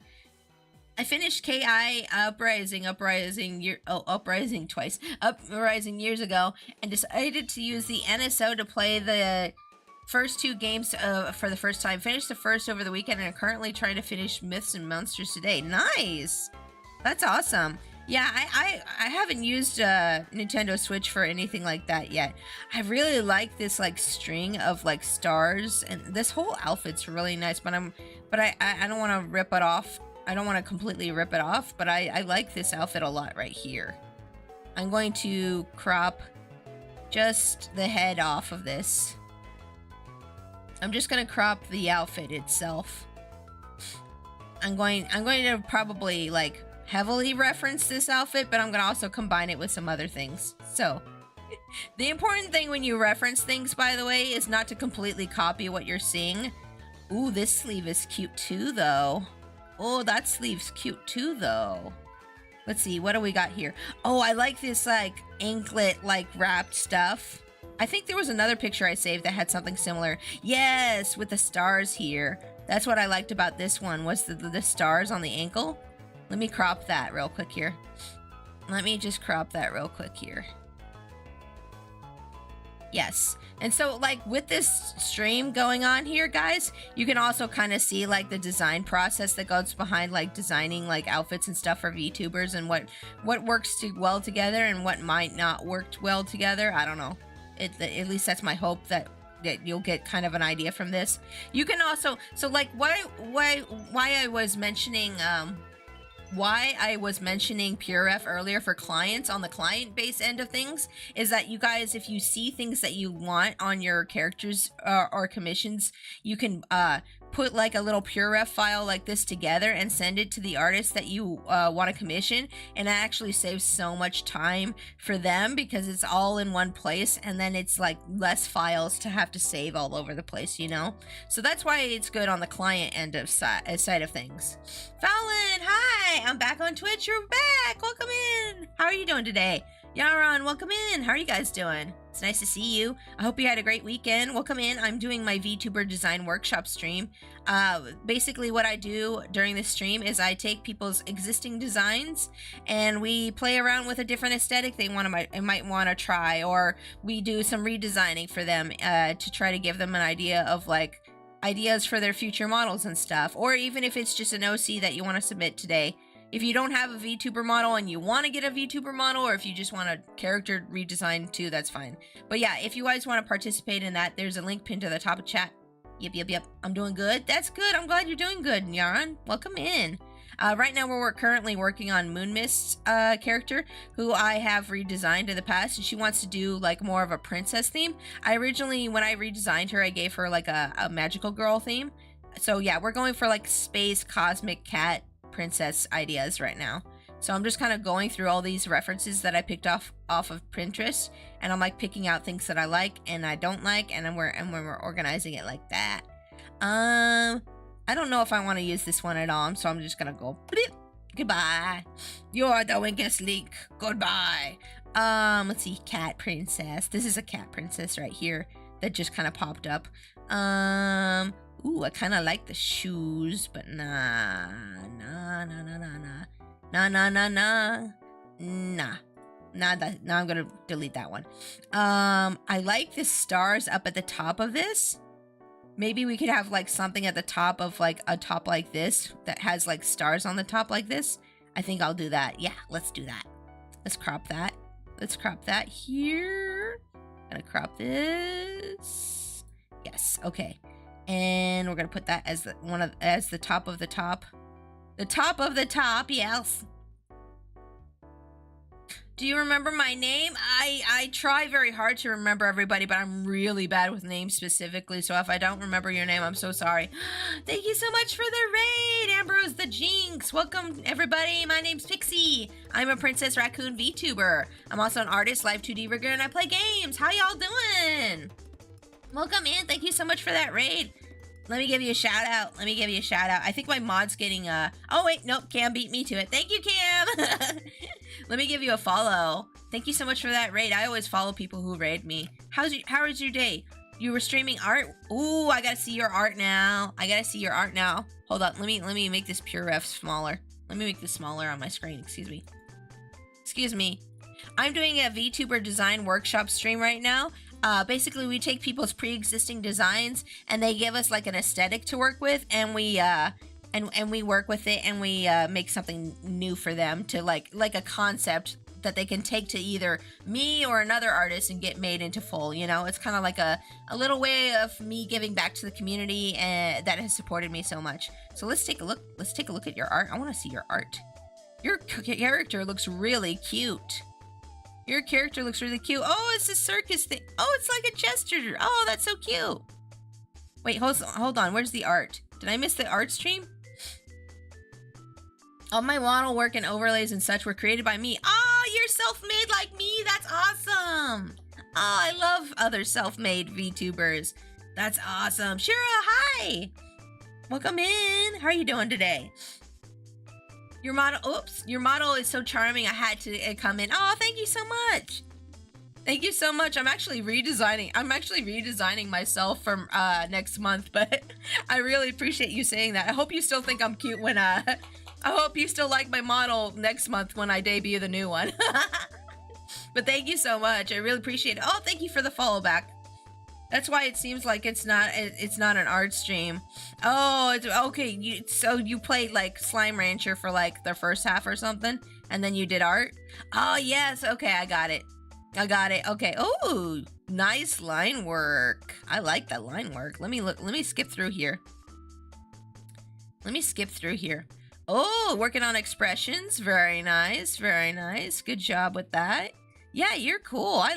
I finished KI Uprising years ago and decided to use the NSO to play the first two games for the first time. Finished the first over the weekend and I'm currently trying to finish Myths and Monsters today. Nice! That's awesome. Yeah, I haven't used Nintendo Switch for anything like that yet. I really like this like string of like stars, and this whole outfit's really nice, but I don't want to rip it off. I don't want to completely rip it off, but I like this outfit a lot right here. I'm going to crop just the head off of this. I'm just gonna crop the outfit itself. I'm going to probably like heavily reference this outfit, but I'm gonna also combine it with some other things. So the important thing when you reference things, by the way, is not to completely copy what you're seeing. Ooh, this sleeve is cute too, though. Oh, that sleeve's cute too, though. Let's see, what do we got here? Oh, I like this like anklet like wrapped stuff. I think there was another picture I saved that had something similar. Yes, with the stars here. That's what I liked about this one, was the stars on the ankle. Let me crop that real quick here. Let me just crop that real quick here. Yes. And so like with this stream going on here, guys, you can also kind of see like the design process that goes behind like designing like outfits and stuff for VTubers, and what works well together and what might not work well together. I don't know. At least that's my hope, that you'll get kind of an idea from this. You can also, so like why I was mentioning PureRef earlier for clients on the client base end of things is that you guys, if you see things that you want on your characters or commissions, you can put like a little PureRef file like this together and send it to the artist that you want to commission, and that actually saves so much time for them because it's all in one place, and then it's like less files to have to save all over the place, you know? So that's why it's good on the client end of side of things. Fallon, hi! I'm back on Twitch. You're back! Welcome in! How are you doing today? Yaron, welcome in. How are you guys doing? It's nice to see you. I hope you had a great weekend. Welcome in. I'm doing my VTuber design workshop stream. Basically what I do during this stream is I take people's existing designs and we play around with a different aesthetic they might want to try, or we do some redesigning for them to try to give them an idea of like ideas for their future models and stuff, or even if it's just an OC that you want to submit today. If you don't have a VTuber model and you want to get a VTuber model, or if you just want a character redesign too, that's fine. But yeah, if you guys want to participate in that, there's a link pinned to the top of chat. Yep. I'm doing good. That's good. I'm glad you're doing good, Yaron. Welcome in. Right now, we're currently working on Moonmist's character, who I have redesigned in the past, and she wants to do like more of a princess theme. I originally, when I redesigned her, I gave her like a magical girl theme. So yeah, we're going for like space, cosmic cat, princess ideas right now. So I'm just kind of going through all these references that I picked off of Pinterest, and I'm like picking out things that I like and I don't like, and we're organizing it like that. I don't know if I want to use this one at all, so I'm just gonna go bleep. Goodbye. You're the weakest link. Goodbye. Let's see, cat princess. This is a cat princess right here that just kind of popped up. Ooh, I kind of like the shoes, but nah. Now I'm gonna delete that one. I like the stars up at the top of this. Maybe we could have like something at the top of like a top like this that has like stars on the top like this. I think I'll do that. Yeah, let's do that. Let's crop that. Let's crop that here. Gonna crop this. Yes, okay. And we're gonna put that as the top of the top. The top of the top, yes. Do you remember my name? I try very hard to remember everybody, but I'm really bad with names specifically, so if I don't remember your name, I'm so sorry. Thank you so much for the raid, Ambrose the Jinx. Welcome, everybody. My name's Pixie. I'm a Princess Raccoon VTuber. I'm also an artist, live 2D rigger, and I play games. How y'all doing? Welcome in. Thank you so much for that raid. Let me give you a shout out. I think my mod's getting oh wait, nope, Cam beat me to it. Thank you, Cam. Let me give you a follow. Thank you so much for that raid. I always follow people who raid me. How was your day? You were streaming art? Ooh, I gotta see your art now. Hold on, let me make this PureRef smaller. Let me make this smaller on my screen, excuse me. I'm doing a VTuber design workshop stream right now. Basically, we take people's pre-existing designs and they give us like an aesthetic to work with, and we work with it, and we make something new for them to like a concept that they can take to either me or another artist and get made into full. You know, it's kind of like a little way of me giving back to the community that has supported me so much. So let's take a look. Let's take a look at your art. I want to see your art. Your character looks really cute. Your character looks really cute. Oh, it's a circus thing. Oh, it's like a gesture. Oh, that's so cute. Wait, hold on. Where's the art? Did I miss the art stream? All my model work and overlays and such were created by me. Oh, you're self-made like me. That's awesome. Oh, I love other self-made VTubers. That's awesome. Shira, hi. Welcome in. How are you doing today? Your model is so charming. I had to come in. Oh, thank you so much. Thank you so much. I'm actually redesigning myself for next month, but I really appreciate you saying that. I hope you still think I'm cute when I hope you still like my model next month when I debut the new one. But thank you so much. I really appreciate it. Oh, thank you for the follow back. That's why it seems like it's not an art stream. Oh, it's okay. So you played like Slime Rancher for like the first half or something, and then you did art? Oh, yes. Okay, I got it. Okay. Oh, nice line work. I like that line work. Let me skip through here. Oh, working on expressions. Very nice. Good job with that. Yeah, you're cool. I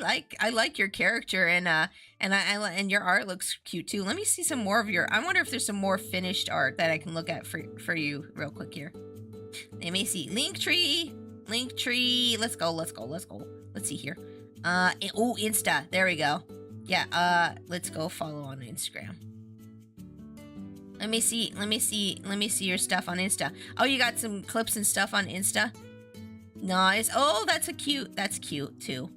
like your character, and your art looks cute too. Let me see some more of your. I wonder if there's some more finished art that I can look at for you real quick here. Let me see. Linktree. Let's go. Let's see here. Oh, Insta. There we go. Yeah. Let's go follow on Instagram. Let me see your stuff on Insta. Oh, you got some clips and stuff on Insta? Nice. Oh, that's cute too.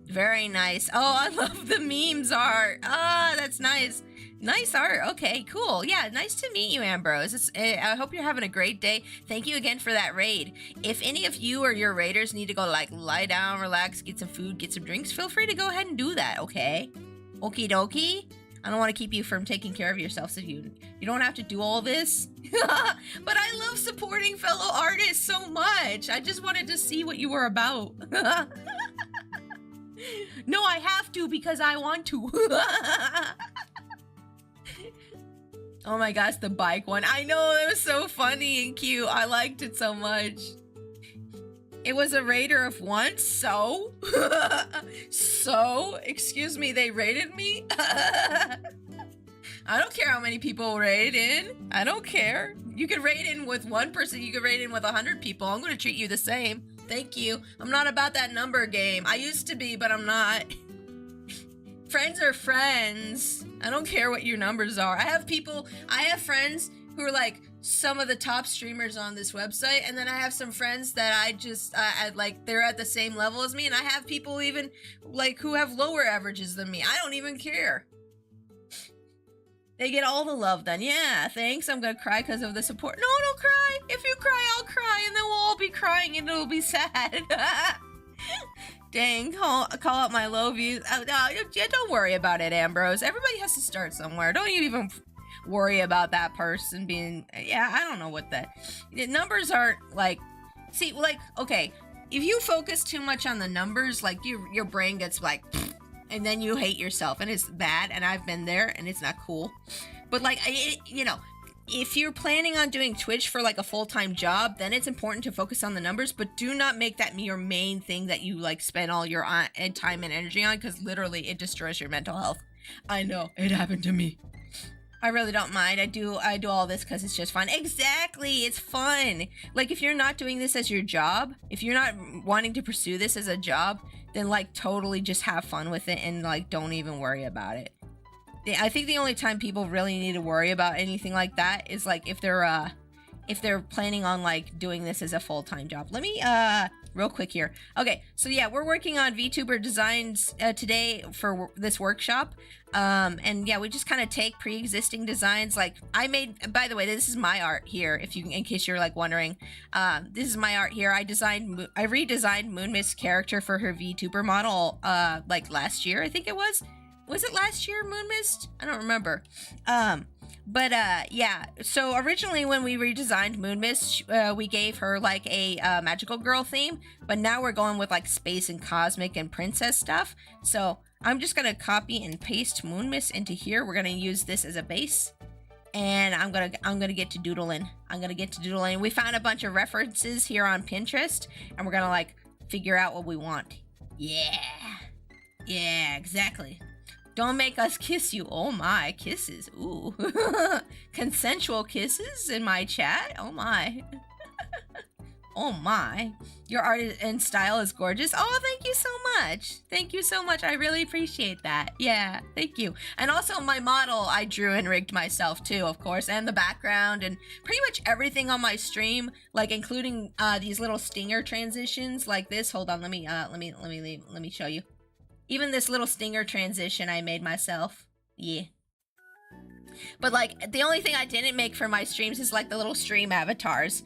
Very nice. Oh, I love the memes art. Ah, that's nice. Nice art. Okay, cool. Yeah, nice to meet you, Ambrose. I hope you're having a great day. Thank you again for that raid. If any of you or your raiders need to go like lie down, relax, get some food, get some drinks, feel free to go ahead and do that, okay? Okie dokie. I don't want to keep you from taking care of yourself, so you don't have to do all this. But I love supporting fellow artists so much. I just wanted to see what you were about. No, I have to because I want to. Oh my gosh, the bike one. I know, it was so funny and cute. I liked it so much. It was a raider of once, so? So? Excuse me, they raided me? I don't care how many people raid in. I don't care. You could raid in with one person, you could raid in with 100 people. I'm gonna treat you the same. Thank you. I'm not about that number game. I used to be, but I'm not. Friends are friends. I don't care what your numbers are. I have friends who are like some of the top streamers on this website, and then I have some friends that I just like they're at the same level as me, and I have people even like who have lower averages than me. I don't even care. They get all the love then. Yeah, thanks. I'm gonna cry because of the support. No, don't cry. If you cry, I'll cry, and then we'll all be crying, and it'll be sad. Dang, call out my low views. Yeah, don't worry about it, Ambrose. Everybody has to start somewhere. Don't you even worry about that person being. Yeah, I don't know what the numbers aren't like. See, like, okay, if you focus too much on the numbers, like your brain gets like. And then you hate yourself, and it's bad, and I've been there, and it's not cool. But like, if you're planning on doing Twitch for like a full-time job, then it's important to focus on the numbers, but do not make that your main thing that you like spend all your time and energy on, because literally it destroys your mental health. I know, it happened to me. I really don't mind. I do all this because it's just fun. Exactly, it's fun. Like, if you're not doing this as your job, if you're not wanting to pursue this as a job, then like totally just have fun with it and like don't even worry about it. I think the only time people really need to worry about anything like that is like if they're planning on like doing this as a full-time job. Let me real quick here. Okay, so yeah, we're working on VTuber designs today for this workshop. And yeah, we just kind of take pre-existing designs. Like I made, by the way, this is my art here. In case you're like wondering, this is my art here. I redesigned Moonmist's character for her VTuber model, like last year, I think it was. Was it last year, Moonmist? I don't remember. But yeah, so originally when we redesigned Moonmist, we gave her like a magical girl theme, but now we're going with like space and cosmic and princess stuff. So I'm just gonna copy and paste Moonmist into here. We're gonna use this as a base, and I'm gonna get to doodling. We found a bunch of references here on Pinterest, and we're gonna like figure out what we want. Yeah, exactly. Don't make us kiss you. Oh my, kisses. Ooh. Consensual kisses in my chat? Oh my. Oh my. Your art and style is gorgeous. Oh, thank you so much. Thank you so much. I really appreciate that. Yeah, thank you. And also my model I drew and rigged myself too, of course, and the background and pretty much everything on my stream, like including these little stinger transitions like this. Hold on, let me show you. Even this little stinger transition I made myself. Yeah. But like the only thing I didn't make for my streams is like the little stream avatars,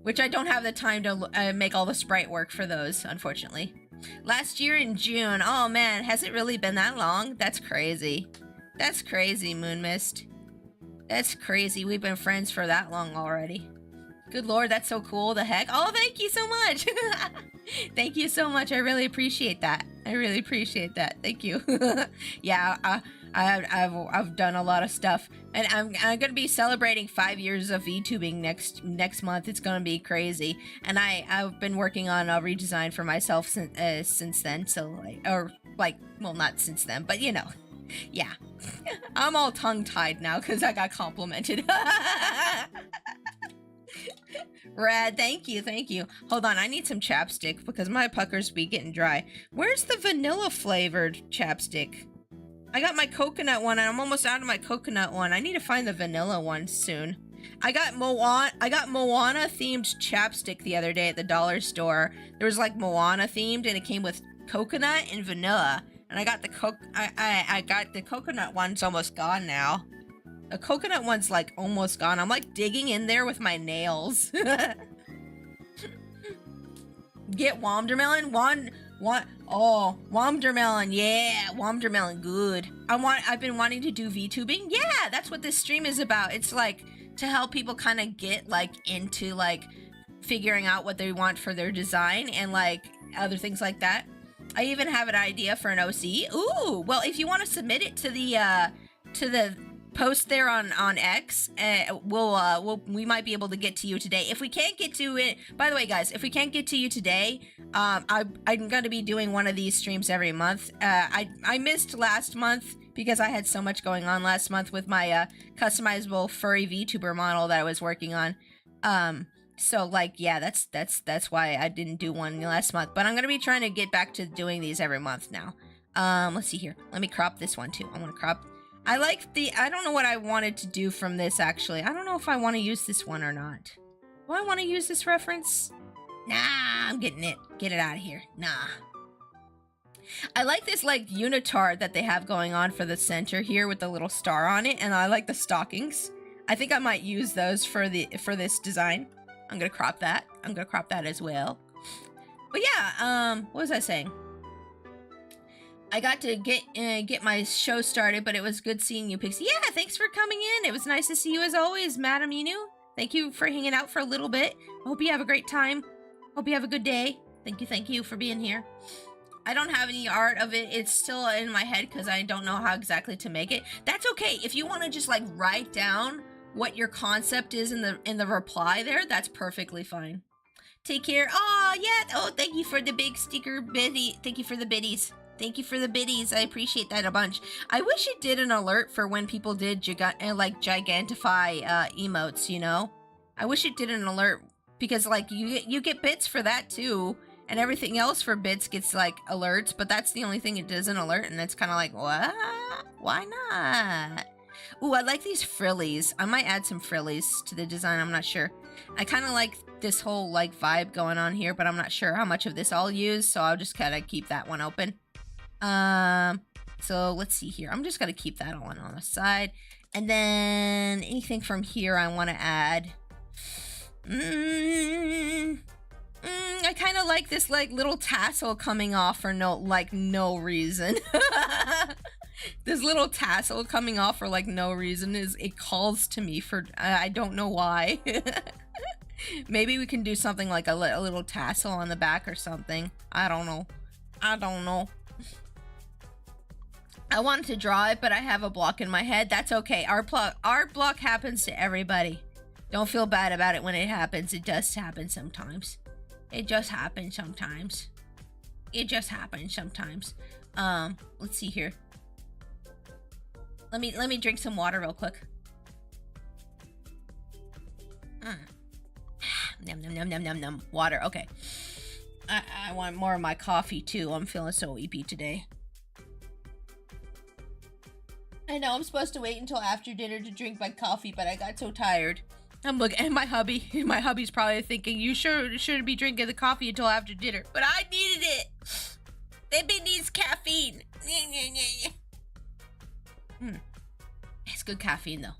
which I don't have the time to make all the sprite work for those, unfortunately. Last year in June. Oh man, has it really been that long? That's crazy. That's crazy, Moonmist. That's crazy. We've been friends for that long already. Good lord, that's so cool. The heck? Oh, thank you so much. Thank you so much. I really appreciate that. I really appreciate that. Thank you. Yeah, I've done a lot of stuff, and I'm gonna be celebrating 5 years of VTubing next month. It's gonna be crazy, and I've been working on a redesign for myself since then. So well, not since then, but you know, yeah. I'm all tongue-tied now because I got complimented. Rad, thank you. Hold on, I need some chapstick because my puckers be getting dry. Where's the vanilla flavored chapstick? I got my coconut one and I'm almost out of my coconut one. I need to find the vanilla one soon. I got Moana themed chapstick the other day at the dollar store. There was like Moana themed and it came with coconut and vanilla. And I got the coconut one's almost gone now. The coconut one's like almost gone. I'm like digging in there with my nails. Get Womdermelon. Womdermelon. Yeah, Womdermelon. Good. I've been wanting to do VTubing. Yeah, that's what this stream is about. It's like to help people kind of get like into like figuring out what they want for their design and like other things like that. I even have an idea for an OC. Ooh, well, if you want to submit it to the post there on X, we might be able to get to you today. If we can't get to it, by the way, guys, if we can't get to you today, I'm going to be doing one of these streams every month. I missed last month because I had so much going on last month with my customizable furry VTuber model that I was working on. So like, yeah, that's why I didn't do one last month. But I'm going to be trying to get back to doing these every month now. Let's see here. Let me crop this one too. I want to crop. I don't know what I wanted to do from this, actually. I don't know if I want to use this one or not. Do I want to use this reference? Nah, I'm getting it. Get it out of here. Nah. I like this, like, unitard that they have going on for the center here with the little star on it, and I like the stockings. I think I might use those for this design. I'm gonna crop that. I'm gonna crop that as well. But yeah, what was I saying? I got to get my show started, but it was good seeing you, Pixie. Yeah, thanks for coming in. It was nice to see you as always, Madam Inu. Thank you for hanging out for a little bit. I hope you have a great time. Hope you have a good day. Thank you for being here. I don't have any art of it. It's still in my head because I don't know how exactly to make it. That's okay. If you want to just like write down what your concept is in the reply there, that's perfectly fine. Take care. Oh, yeah. Oh, thank you for the big sticker biddy. Thank you for the biddies. Thank you for the biddies. I appreciate that a bunch. I wish it did an alert for when people did gigantify emotes, you know? I wish it did an alert because like you get bits for that too, and everything else for bits gets like alerts, but that's the only thing it doesn't alert, and it's kind of like, what? Why not? Ooh, I like these frillies. I might add some frillies to the design. I'm not sure. I kind of like this whole like vibe going on here, but I'm not sure how much of this I'll use, so I'll just kind of keep that one open. So let's see here. I'm just gonna keep that one on the side, and then anything from here I want to add. I kind of like this like little tassel coming off for no reason. This little tassel coming off for like no reason it calls to me for I don't know why. Maybe we can do something like a little tassel on the back or something. I don't know. I wanted to draw it, but I have a block in my head. That's okay. Art block happens to everybody. Don't feel bad about it when it happens. It does happen sometimes. It just happens sometimes. Let's see here. Let me drink some water real quick. Num num num num num num. Water. Okay. I want more of my coffee too. I'm feeling so weepy today. I know I'm supposed to wait until after dinner to drink my coffee, but I got so tired. I'm looking at my hubby. My hubby's probably thinking, you sure shouldn't be drinking the coffee until after dinner. But I needed it. Baby needs caffeine. It's good caffeine though.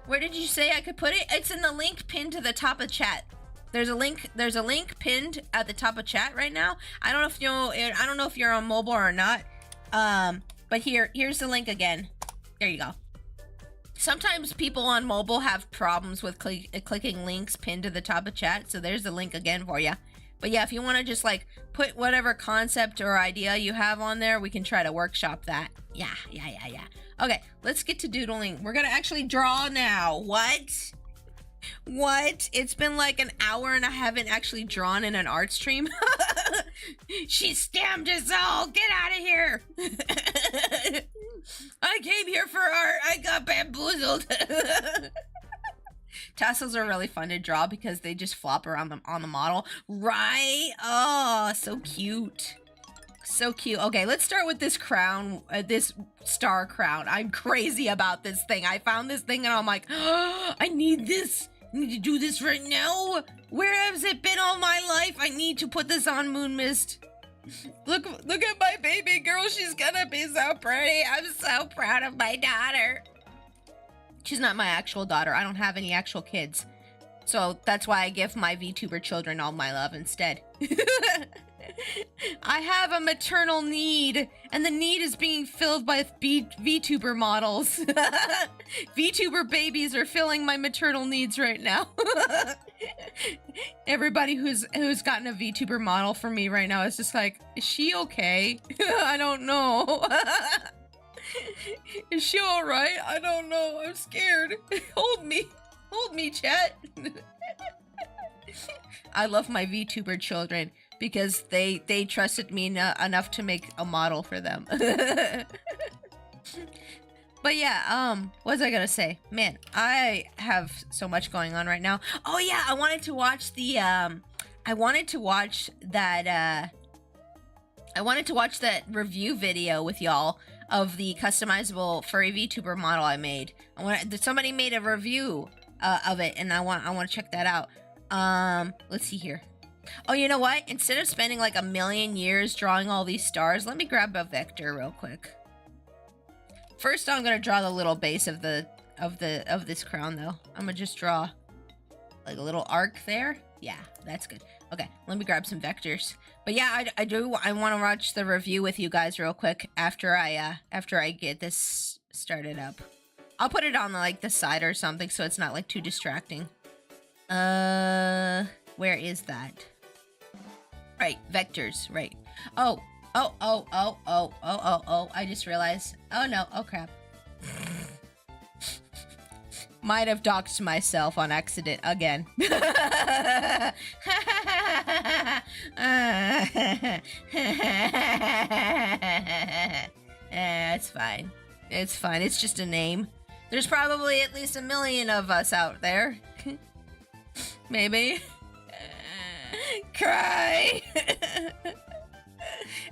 Where did you say I could put it? It's in the link pinned to the top of chat. There's a link pinned at the top of chat right now. I don't know if you're on mobile or not. But here's the link again. There you go. Sometimes people on mobile have problems with clicking links pinned to the top of chat, so there's the link again for you. But yeah, if you want to just like put whatever concept or idea you have on there, we can try to workshop that. Yeah. Okay, let's get to doodling. We're gonna actually draw now. What? It's been like an hour and I haven't actually drawn in an art stream. She scammed us all. Get out of here. I came here for art. I got bamboozled. Tassels are really fun to draw because they just flop around on the model. Right? Oh, so cute. So cute. Okay, let's start with this crown, this star crown. I'm crazy about this thing. I found this thing and I'm like, oh, I need this. I need to do this right now. Where has it been all my life? I need to put this on Moon Mist. Look at my baby girl. She's gonna be so pretty. I'm so proud of my daughter. She's not my actual daughter. I don't have any actual kids. So that's why I give my VTuber children all my love instead. I have a maternal need, and the need is being filled by VTuber models. VTuber babies are filling my maternal needs right now. Everybody who's gotten a VTuber model for me right now is just like, is she okay? I don't know. Is she alright? I don't know. I'm scared. Hold me, chat. I love my VTuber children because they trusted me enough to make a model for them. But yeah, what was I gonna say? Man, I have so much going on right now. Oh yeah, I wanted to watch that review video with y'all of the customizable furry VTuber model I made. Somebody made a review of it, and I want to check that out. Let's see here. Oh, you know what? Instead of spending like 1,000,000 years drawing all these stars, let me grab a vector real quick. First, I'm gonna draw the little base of this crown, though. I'm gonna just draw like a little arc there. Yeah, that's good. Okay, let me grab some vectors. But yeah, I want to watch the review with you guys real quick after I get this started up. I'll put it on like the side or something so it's not like too distracting. Where is that? Right, vectors, right. Oh, I just realized. Oh no, oh crap. Might have doxed myself on accident again. It's fine. It's fine. It's just a name. There's probably at least 1,000,000 of us out there. Maybe. Cry.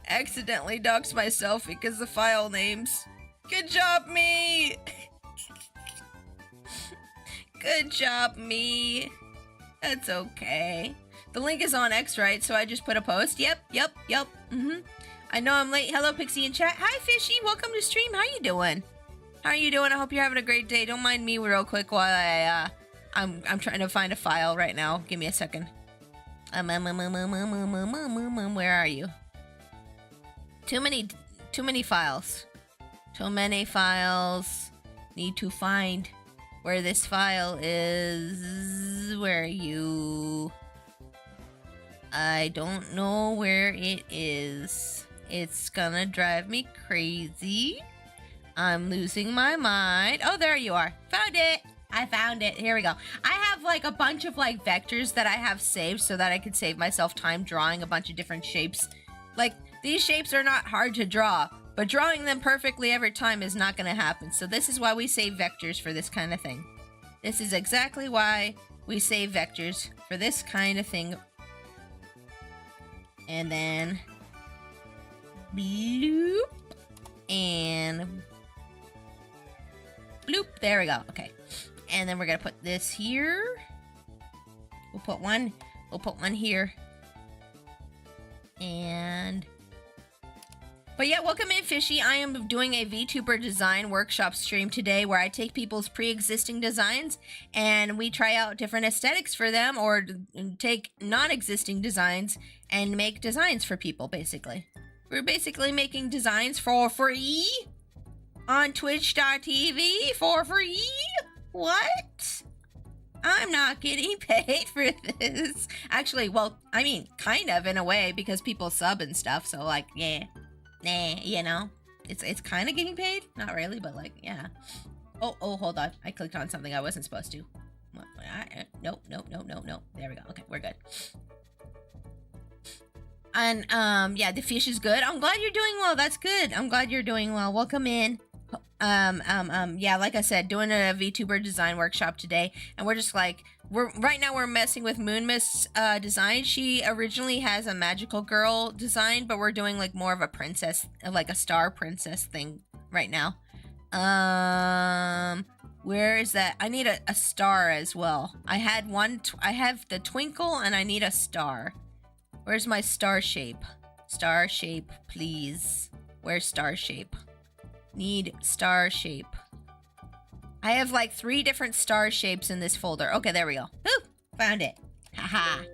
Accidentally doxed myself because the file names. Good job, me. Good job, me. That's okay. The link is on X, right? So I just put a post. Yep. I know I'm late. Hello, Pixie in chat. Hi, Fishy. Welcome to stream. How you doing? How are you doing? I hope you're having a great day. Don't mind me real quick while I'm trying to find a file right now. Give me a second. Where are you? Too many files. Too many files. Need to find where this file is. Where are you? I don't know where it is. It's gonna drive me crazy. I'm losing my mind. Oh, there you are. Found it. I found it. Here we go. I have like a bunch of like vectors that I have saved so that I could save myself time drawing a bunch of different shapes. Like, these shapes are not hard to draw, But drawing them perfectly every time is not going to happen. So this is why we save vectors for this kind of thing. This is exactly why we save vectors for this kind of thing. And then bloop and bloop. There we go. Okay. And then we're going to put this here. We'll put one here. And but yeah, welcome in, Fishy. I am doing a VTuber design workshop stream today where I take people's pre-existing designs and we try out different aesthetics for them, or take non-existing designs and make designs for people, basically. We're basically making designs for free on twitch.tv for free. What? I'm not getting paid for this. Actually, well, I mean, kind of in a way, because people sub and stuff, so like, yeah. Nah, you know, it's kind of getting paid. Not really, but like, yeah. Oh, hold on. I clicked on something I wasn't supposed to. Nope. There we go. Okay, we're good. And, yeah, the fish is good. I'm glad you're doing well. That's good. I'm glad you're doing well. Welcome in. Yeah, like I said, doing a VTuber design workshop today, and we're just like, right now we're messing with Moon Mist's design. She originally has a magical girl design, but we're doing like more of a princess, like a star princess thing right now. Where is that? I need a star as well. I had one, I have the twinkle, and I need a star. Where's my star shape? Star shape, please. Where's star shape? Need star shape. I have like 3 different star shapes in this folder. Okay, there we go. Woo! Found it. Haha.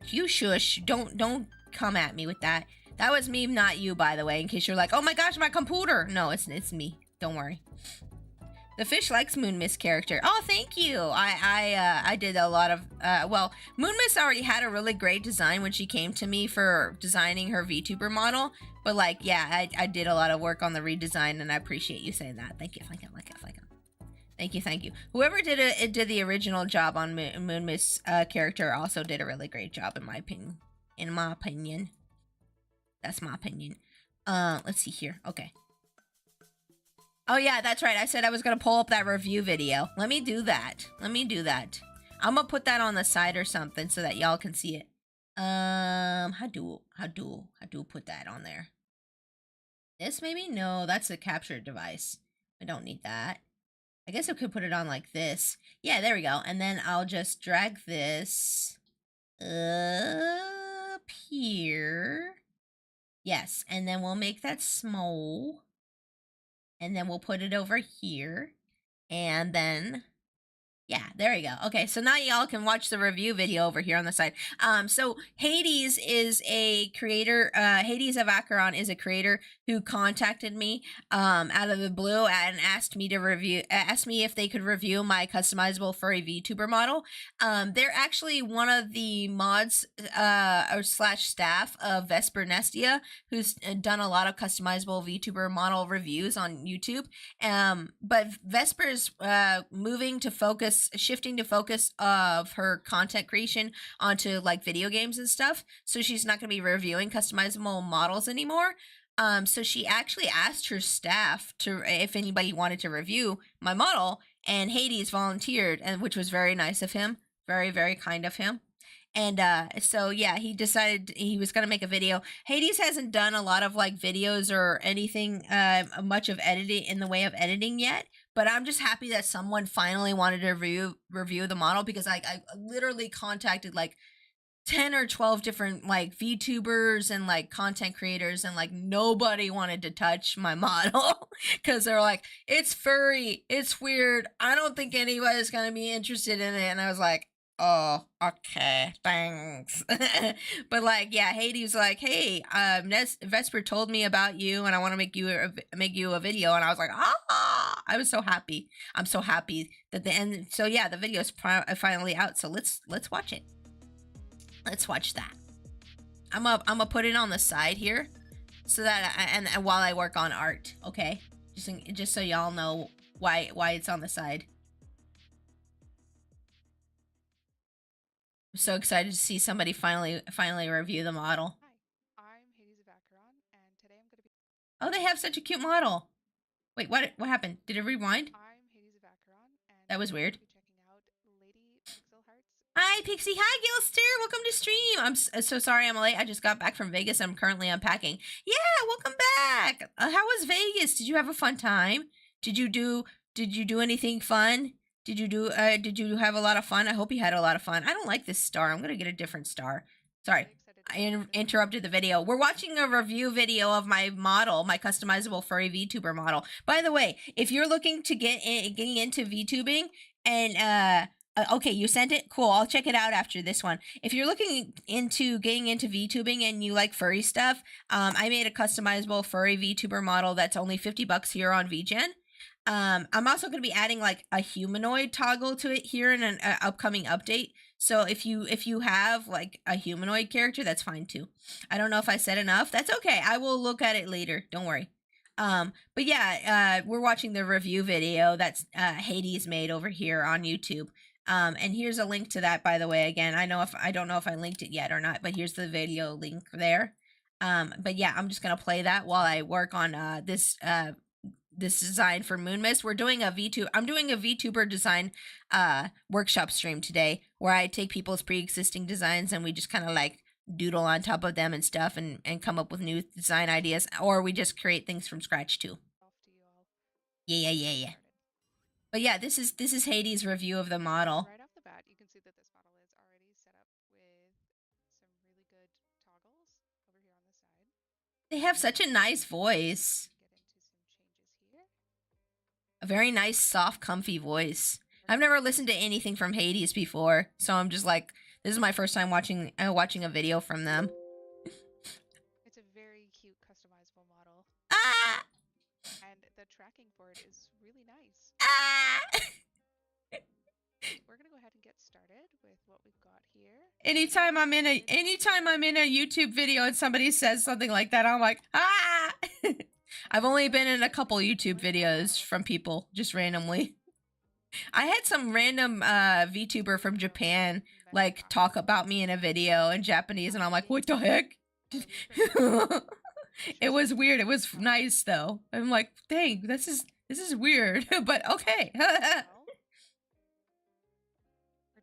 You shush. Don't come at me with that. That was me, not you, by the way, in case you're like, oh my gosh, my computer. No, it's me. Don't worry. The fish likes Moon Mist character. Oh, thank you. I did a lot of, well, Moon Mist already had a really great design when she came to me for designing her VTuber model. But like, yeah, I did a lot of work on the redesign, and I appreciate you saying that. Thank you. Thank you. Whoever did the original job on Moon Mist's character also did a really great job, in my opinion. That's my opinion. Let's see here. Okay. Oh yeah, that's right. I said I was gonna pull up that review video. Let me do that. I'm gonna put that on the side or something so that y'all can see it. How do put that on there? This maybe? No, that's a capture device. I don't need that. I guess I could put it on like this. Yeah, there we go. And then I'll just drag this up here. Yes, and then we'll make that small. And then we'll put it over here. And then, yeah, there we go. Okay, so now y'all can watch the review video over here on the side. So Hades is a creator. Hades of Acheron is a creator who contacted me out of the blue and asked me if they could review my customizable furry VTuber model. They're actually one of the mods or slash staff of Vesper Nestia, who's done a lot of customizable VTuber model reviews on YouTube. But Vesper's shifting to focus of her content creation onto like video games and stuff. So she's not going to be reviewing customizable models anymore. So she actually asked her staff if anybody wanted to review my model, and Hades volunteered, and which was very nice of him. Very, very kind of him. And so yeah, he decided he was gonna make a video. Hades hasn't done a lot of like videos or anything much of editing in the way of editing yet, but I'm just happy that someone finally wanted to review the model, because I literally contacted like 10 or 12 different like VTubers and like content creators, and like nobody wanted to touch my model because they're like, it's furry, it's weird, I don't think anybody's gonna be interested in it. And I was like, oh, okay, thanks. But like, yeah, Hades was like, hey, Vesper told me about you, and I want to make you a video. And I was like, ah, I was so happy. I'm so happy that the end. So yeah, the video is finally out. So let's watch it. Let's watch that. I'm gonna put it on the side here, so that and while I work on art, okay, just so y'all know why it's on the side. I'm so excited to see somebody finally review the model. Hi, I'm Hades of Acheron, and today I'm going to be... Oh, they have such a cute model. Wait, what happened? Did it rewind? I'm Hades of Acheron, and That was weird. be checking out Lady Pixel Hearts. Hi, Pixie. Hi, Gilster. Welcome to stream. I'm so sorry I'm late. I just got back from Vegas. I'm currently unpacking. Yeah, welcome back. How was Vegas? Did you have a fun time? Did you do anything fun? Did you have a lot of fun? I hope you had a lot of fun. I don't like this star. I'm going to get a different star. Sorry. I interrupted the video. We're watching a review video of my model, my customizable furry VTuber model. By the way, if you're looking to getting into VTubing and okay, you sent it? Cool, I'll check it out after this one. If you're looking into getting into VTubing and you like furry stuff, I made a customizable furry VTuber model that's only $50 here on VGen. I'm also going to be adding like a humanoid toggle to it here in an upcoming update. So if you have like a humanoid character, that's fine too. I don't know if I said enough. That's okay. I will look at it later. Don't worry. But yeah, we're watching the review video that's Hades made over here on YouTube. And here's a link to that, by the way. Again, I don't know if I linked it yet or not, but here's the video link there. But yeah, I'm just gonna play that while I work on this design for Moon Mist. I'm doing a VTuber design workshop stream today where I take people's pre-existing designs and we just kind of like doodle on top of them and stuff and come up with new design ideas, or we just create things from scratch too. Yeah. But yeah, this is Hades' review of the model. Right off the bat, you can see that this model is already set up with some really good toggles over here on the side. They have such a nice voice. Get into some changes here. A very nice, soft, comfy voice. I've never listened to anything from Hades before, so I'm just like, this is my first time watching a video from them. It's a very cute customizable model. Ah! And the tracking for it is really nice. Ah! We're gonna go ahead and get started with what we've got here. Anytime I'm in a YouTube video and somebody says something like that, I'm like, ah! I've only been in a couple YouTube videos from people, just randomly. I had some random VTuber from Japan like talk about me in a video in Japanese, and I'm like, what the heck? It was weird. It was nice though. I'm like, dang, this is weird, but okay. Where'd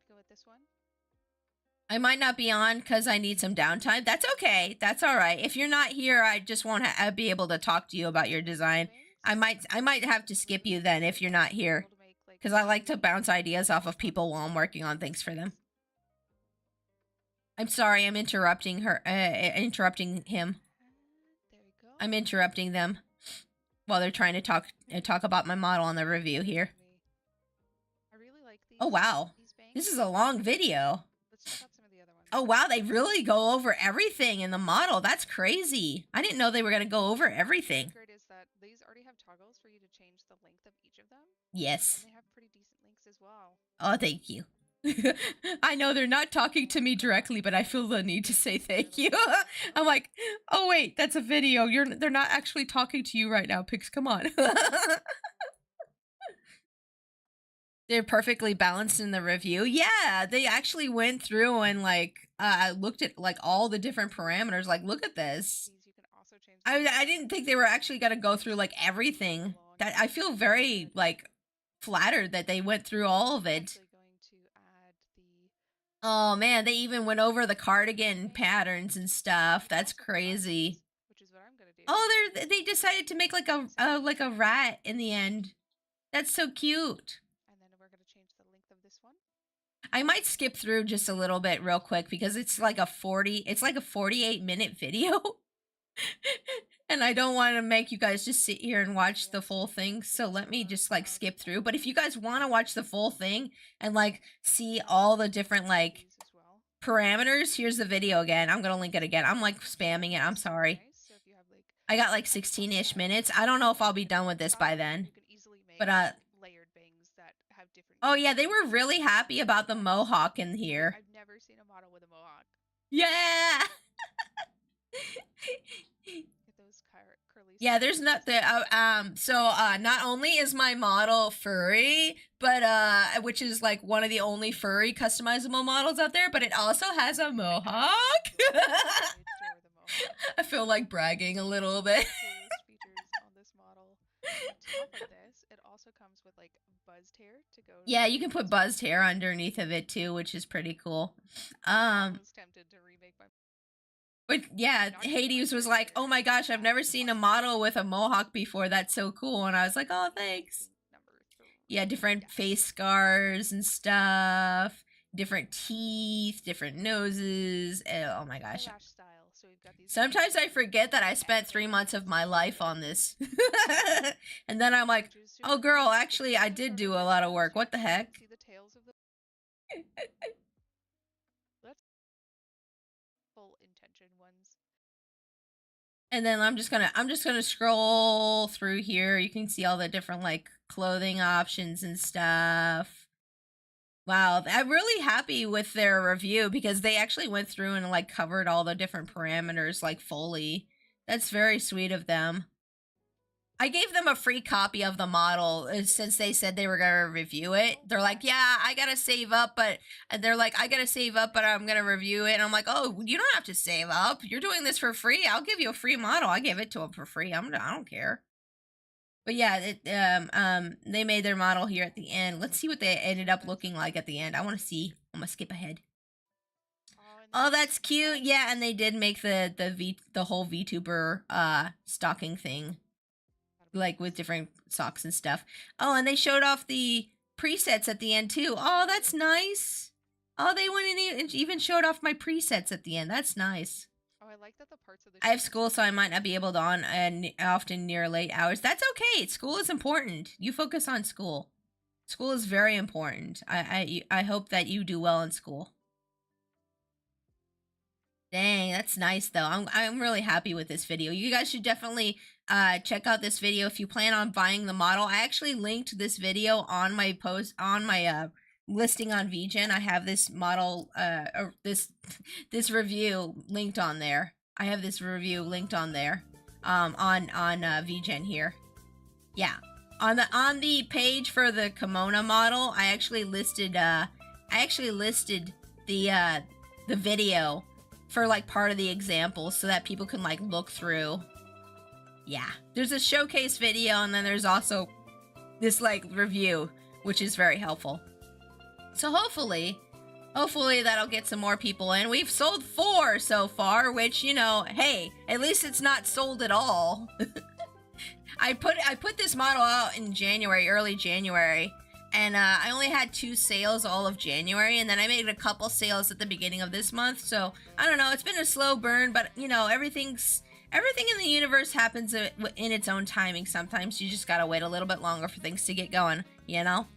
go with this one? I might not be on because I need some downtime. That's okay. That's all right. If you're not here, I just won't be able to talk to you about your design. I might have to skip you then if you're not here, because I like to bounce ideas off of people while I'm working on things for them. I'm sorry, I'm interrupting him. There we go. I'm interrupting them while they're trying to talk about my model on the review here. I really like these. Oh wow, this is a long video. Let's check out some of the other ones. Oh wow, they really go over everything in the model. That's crazy. I didn't know they were gonna go over everything. The secret is that these already have toggles for you to change the length of each of them. Yes. And they have pretty decent lengths as well. Oh, thank you. I know they're not talking to me directly, but I feel the need to say thank you. I'm like, oh wait, that's a video. They're not actually talking to you right now, Pix. Come on. They're perfectly balanced in the review. Yeah, they actually went through and like looked at like all the different parameters. Like, look at this. You can also change I didn't think they were actually gonna go through like everything. That I feel very like flattered that they went through all of it. Oh man, they even went over the cardigan patterns and stuff. That's crazy. Which is what I'm gonna do. Oh, they decided to make like a rat in the end. That's so cute. And then we're gonna change the length of this one. I might skip through just a little bit real quick because it's like a 48-minute video. And I don't want to make you guys just sit here and watch the full thing, so let me just like skip through. But if you guys want to watch the full thing and like see all the different like parameters, here's the video again. I'm gonna link it again. I'm like spamming it. I'm sorry. I got like 16-ish minutes. I don't know if I'll be done with this by then. But layered bangs that have different. Oh yeah, they were really happy about the mohawk in here. I've never seen a model with a mohawk. Yeah. Yeah, there's not the not only is my model furry, but which is like one of the only furry customizable models out there, but it also has a mohawk. I feel like bragging a little bit. Yeah, you can put buzzed hair underneath of it too, which is pretty cool. I was tempted to remake my. But yeah, Not just Hades my was like, character, "Oh my gosh, I've but never the seen a cosplay. model with a mohawk before. That's so cool." And I was like, "Oh, thanks." Number 3. Yeah, different face Yes. scars and stuff, different teeth, different noses. Oh my gosh. Eyelash style. So we've got these. Sometimes I forget that I spent 3 months of my life on this. And then I'm like, "Oh girl, actually I did do a lot of work. What the heck?" See the tails of the. That's full intention ones. And then I'm just gonna scroll through here. You can see all the different like clothing options and stuff. Wow, I'm really happy with their review because they actually went through and like covered all the different parameters like fully. That's very sweet of them. I gave them a free copy of the model since they said they were gonna review it. They're like, "Yeah, I gotta save up, but," and they're like, "I gotta save up, but I'm gonna review it." And I'm like, "Oh, you don't have to save up. You're doing this for free. I'll give you a free model. I gave it to them for free. I don't care." But yeah, they made their model here at the end. Let's see what they ended up looking like at the end. I want to see. I'm gonna skip ahead. Oh, that's cute. Yeah, and they did make the whole VTuber stocking thing, like with different socks and stuff. Oh, and they showed off the presets at the end too. Oh, that's nice. Oh, they went in and even showed off my presets at the end. That's nice. Oh, I like that the parts of the. I have school, so I might not be able to on and often near late hours. That's okay. School is important. You focus on school. School is very important. I hope that you do well in school. Dang, that's nice though. I'm really happy with this video. You guys should definitely check out this video if you plan on buying the model. I actually linked this video on my post on my listing on VGen. I have this model this this review linked on there. I have this review linked on there on VGen here. Yeah. On the page for the kimono model, I actually listed the video for like part of the example so that people can like look through. Yeah, there's a showcase video and then there's also this like review, which is very helpful. So hopefully that'll get some more people in. We've sold 4 so far, which, you know, hey, at least it's not sold at all. I put this model out in January, early January, and I only had 2 sales all of January, and then I made a couple sales at the beginning of this month. So I don't know, it's been a slow burn, but you know, everything in the universe happens in its own timing. Sometimes you just gotta wait a little bit longer for things to get going, you know.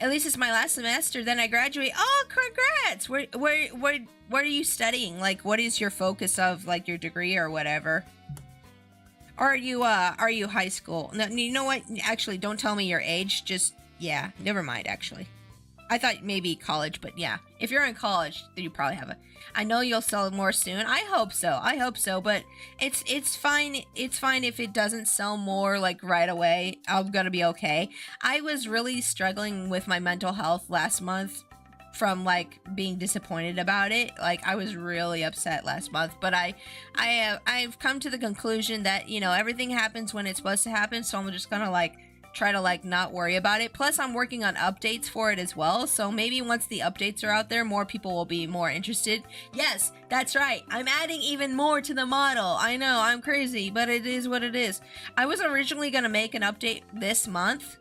At least it's my last semester, then I graduate. Oh, congrats! What are you studying? Like, what is your focus of like your degree or whatever? Are you high school? No, you know what? Actually, don't tell me your age. Just, yeah, never mind, actually. I thought maybe college, but yeah. If you're in college, then you probably have a... I know you'll sell more soon. I hope so, but it's fine. It's fine if it doesn't sell more, like, right away. I'm gonna be okay. I was really struggling with my mental health last month from like being disappointed about it. Like I was really upset last month, but I've come to the conclusion that, you know, everything happens when it's supposed to happen, so I'm just gonna like try to like not worry about it. Plus I'm working on updates for it as well, so maybe once the updates are out there, more people will be more interested. Yes, that's right, I'm adding even more to the model. I know, I'm crazy, but it is what it is. I was originally gonna make an update this month,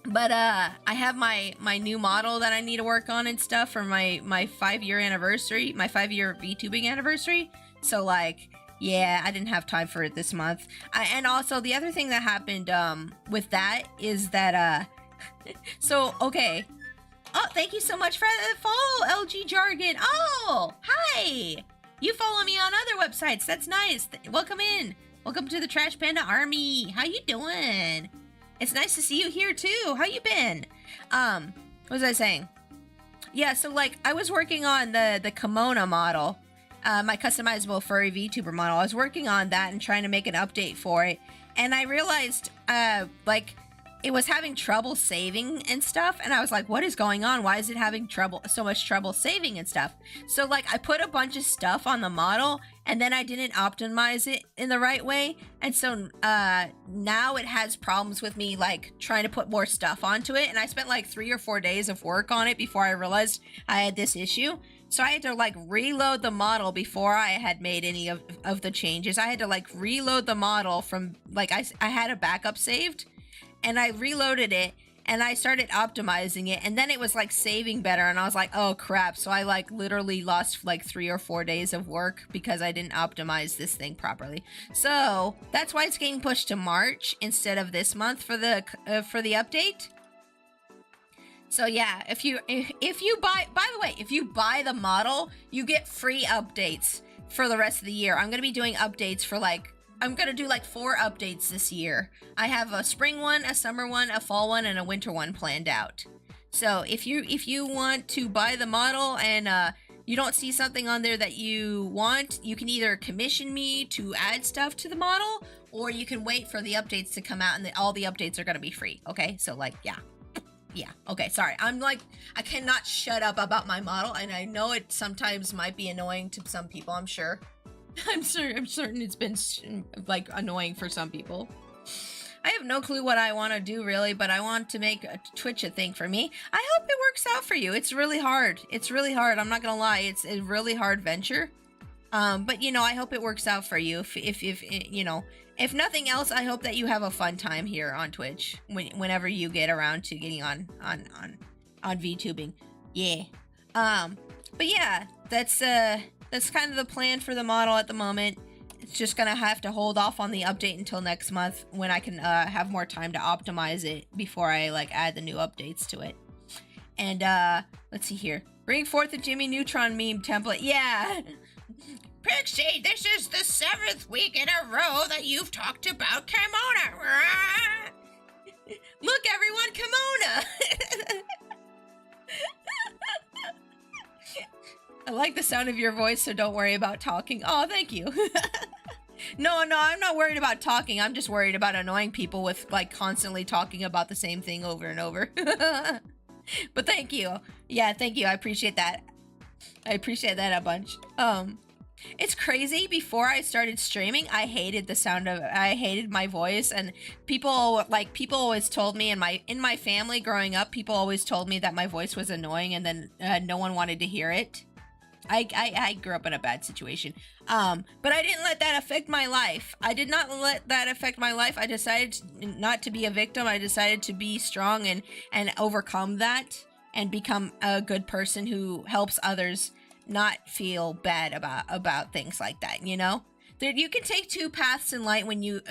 but I have my new model that I need to work on and stuff for my 5-year anniversary, my 5-year VTubing anniversary. So like, yeah, I didn't have time for it this month. And also the other thing that happened with that is that so okay. Oh, thank you so much for the follow, LG Jargon. Oh, hi. You follow me on other websites. That's nice. Welcome in. Welcome to the Trash Panda Army. How you doing? It's nice to see you here too. How you been? What was I saying? Yeah, so like I was working on the kimono model, my customizable furry VTuber model. I was working on that and trying to make an update for it, and I realized like it was having trouble saving and stuff, and I was like, what is going on? Why is it having so much trouble saving and stuff? So like I put a bunch of stuff on the model, and then I didn't optimize it in the right way, and so now it has problems with me like trying to put more stuff onto it, and I spent like 3 or 4 days of work on it before I realized I had this issue. So I had to like reload the model before I had made any of the changes. I had to like reload the model from like I had a backup saved, and I reloaded it and I started optimizing it, and then it was like saving better, and I was like, oh crap. So I like literally lost like 3 or 4 days of work because I didn't optimize this thing properly. So that's why it's getting pushed to March instead of this month for the update. So yeah, if you buy, by the way, if you buy the model, you get free updates for the rest of the year. I'm going to be doing updates for like, I'm going to do like 4 updates this year. I have a spring one, a summer one, a fall one, and a winter one planned out. So if you want to buy the model and you don't see something on there that you want, you can either commission me to add stuff to the model, or you can wait for the updates to come out, and all the updates are going to be free. Okay, so like, yeah. Yeah, okay, sorry. I'm like, I cannot shut up about my model, and I know it sometimes might be annoying to some people, I'm sure. I'm certain it's been like annoying for some people. I have no clue what I want to do really, but I want to make Twitch a thing for me. I hope it works out for you. It's really hard. It's really hard. I'm not gonna lie. It's a really hard venture. But you know, I hope it works out for you. If you know, if nothing else, I hope that you have a fun time here on Twitch whenever you get around to getting on VTubing. Yeah. But yeah, that's kind of the plan for the model at the moment. It's just gonna have to hold off on the update until next month when I can have more time to optimize it before I like add the new updates to it. And let's see here. Bring forth the Jimmy Neutron meme template. Yeah. Pixie, this is the 7th week in a row that you've talked about Kimona. Look, everyone, Kimona. I like the sound of your voice, so don't worry about talking. Oh, thank you. No, I'm not worried about talking. I'm just worried about annoying people with like constantly talking about the same thing over and over. But thank you. Yeah, thank you. I appreciate that. I appreciate that a bunch. It's crazy. Before I started streaming, I hated my voice, and people always told me in my family growing up, people always told me that my voice was annoying, and then no one wanted to hear it. I grew up in a bad situation. But I didn't let that affect my life. I did not let that affect my life. I decided not to be a victim. I decided to be strong and overcome that and become a good person who helps others not feel bad about things like that, you know? You can take 2 paths in life when you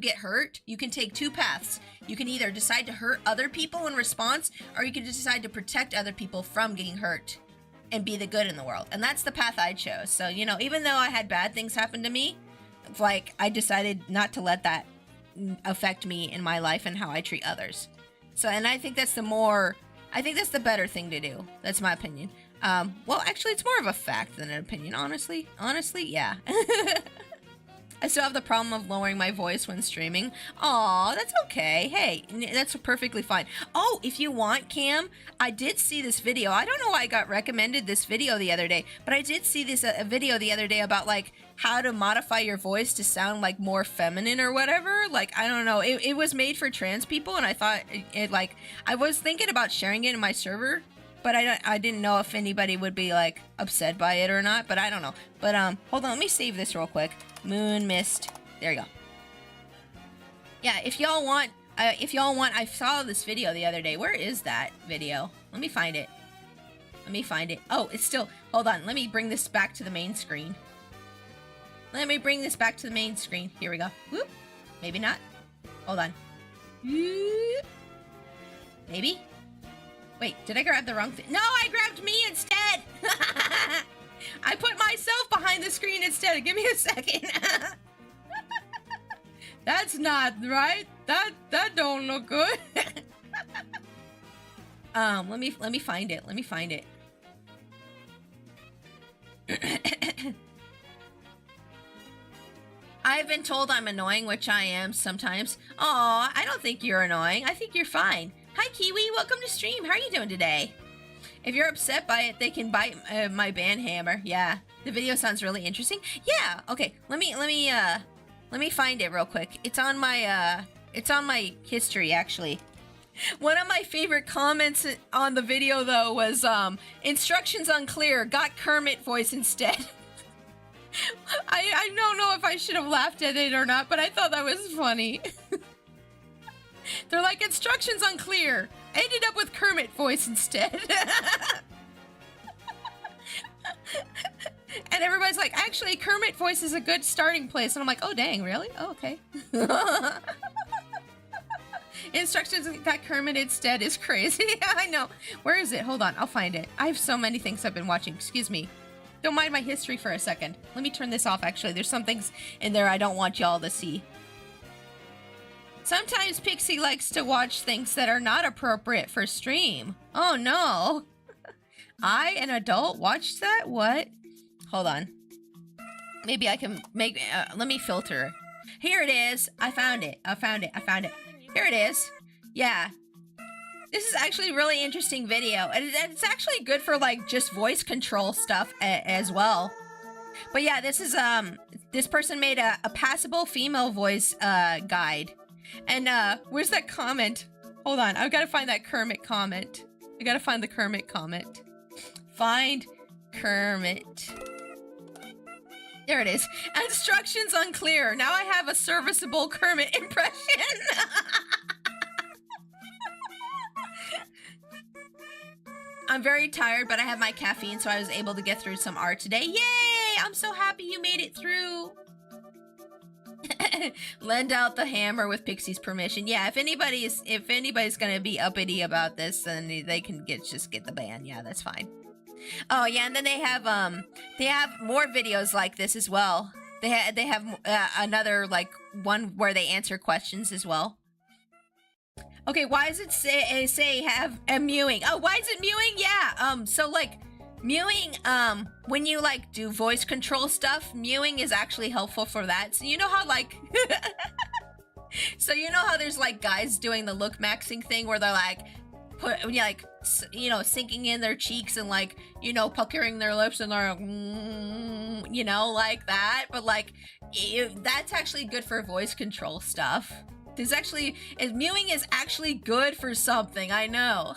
get hurt. You can take 2 paths. You can either decide to hurt other people in response, or you can decide to protect other people from getting hurt and be the good in the world. And that's the path I chose. So, you know, even though I had bad things happen to me, like I decided not to let that affect me in my life and how I treat others. So, and I think that's the better thing to do. That's my opinion. Well, actually, it's more of a fact than an opinion, honestly. Honestly, yeah. I still have the problem of lowering my voice when streaming. Aw, that's okay. Hey, that's perfectly fine. Oh, if you want, Cam, I did see this video. I don't know why I got recommended this video the other day, but I did see this a video the other day about, like, how to modify your voice to sound, like, more feminine or whatever. Like, I don't know. It was made for trans people, and I thought I was thinking about sharing it in my server, but I didn't know if anybody would be, like, upset by it or not, but I don't know. But, hold on, let me save this real quick. Moon Mist. There you go. Yeah, if y'all want, I saw this video the other day. Where is that video? Let me find it. Oh, it's still, hold on. Let me bring this back to the main screen. Here we go. Whoop. Maybe not. Hold on. Whoop. Maybe? Wait, did I grab the wrong thing? No, I grabbed me instead! I put myself behind the screen instead. Give me a second. That's not right. That don't look good. Let me find it. I've been told I'm annoying, which I am sometimes. Aw, I don't think you're annoying. I think you're fine. Hi, Kiwi. Welcome to stream. How are you doing today? If you're upset by it, they can bite my band hammer. Yeah, the video sounds really interesting. Yeah. Okay. Let me find it real quick. It's on my history actually. One of my favorite comments on the video though was instructions unclear. Got Kermit voice instead. I don't know if I should have laughed at it or not, but I thought that was funny. They're like, instructions unclear. Ended up with Kermit voice instead. And everybody's like, actually, Kermit voice is a good starting place. And I'm like, oh, dang, really? Oh, okay. Instructions that Kermit instead is crazy. I know. Where is it? Hold on. I'll find it. I have so many things I've been watching. Excuse me. Don't mind my history for a second. Let me turn this off, actually. There's some things in there I don't want y'all to see. Sometimes Pixie likes to watch things that are not appropriate for stream. Oh, no. I, an adult, watched that? What? Hold on. Maybe I can make... let me filter. Here it is. I found it. Here it is. Yeah. This is actually a really interesting video. And it's actually good for, like, just voice control stuff as well. But yeah, this is, this person made a passable female voice, guide. And, where's that comment? Hold on, I've got to find that Kermit comment. I gotta find the Kermit comment. Find Kermit. There it is. Instructions unclear. Now I have a serviceable Kermit impression. I'm very tired, but I have my caffeine, so I was able to get through some art today. Yay! I'm so happy you made it through. Lend out the hammer with Pixie's permission. Yeah, if anybody's gonna be uppity about this, then they can just get the ban. Yeah, that's fine. Oh yeah, and then they have more videos like this as well. They have another like one where they answer questions as well. Okay, why does it say have a mewing? Oh, why is it mewing? Yeah, so like mewing, when you like do voice control stuff, mewing is actually helpful for that. So you know how like, so you know how there's like guys doing the look maxing thing where they're like, sinking in their cheeks and like, puckering their lips and they're like, like that. But like, that's actually good for voice control stuff. Mewing is actually good for something, I know.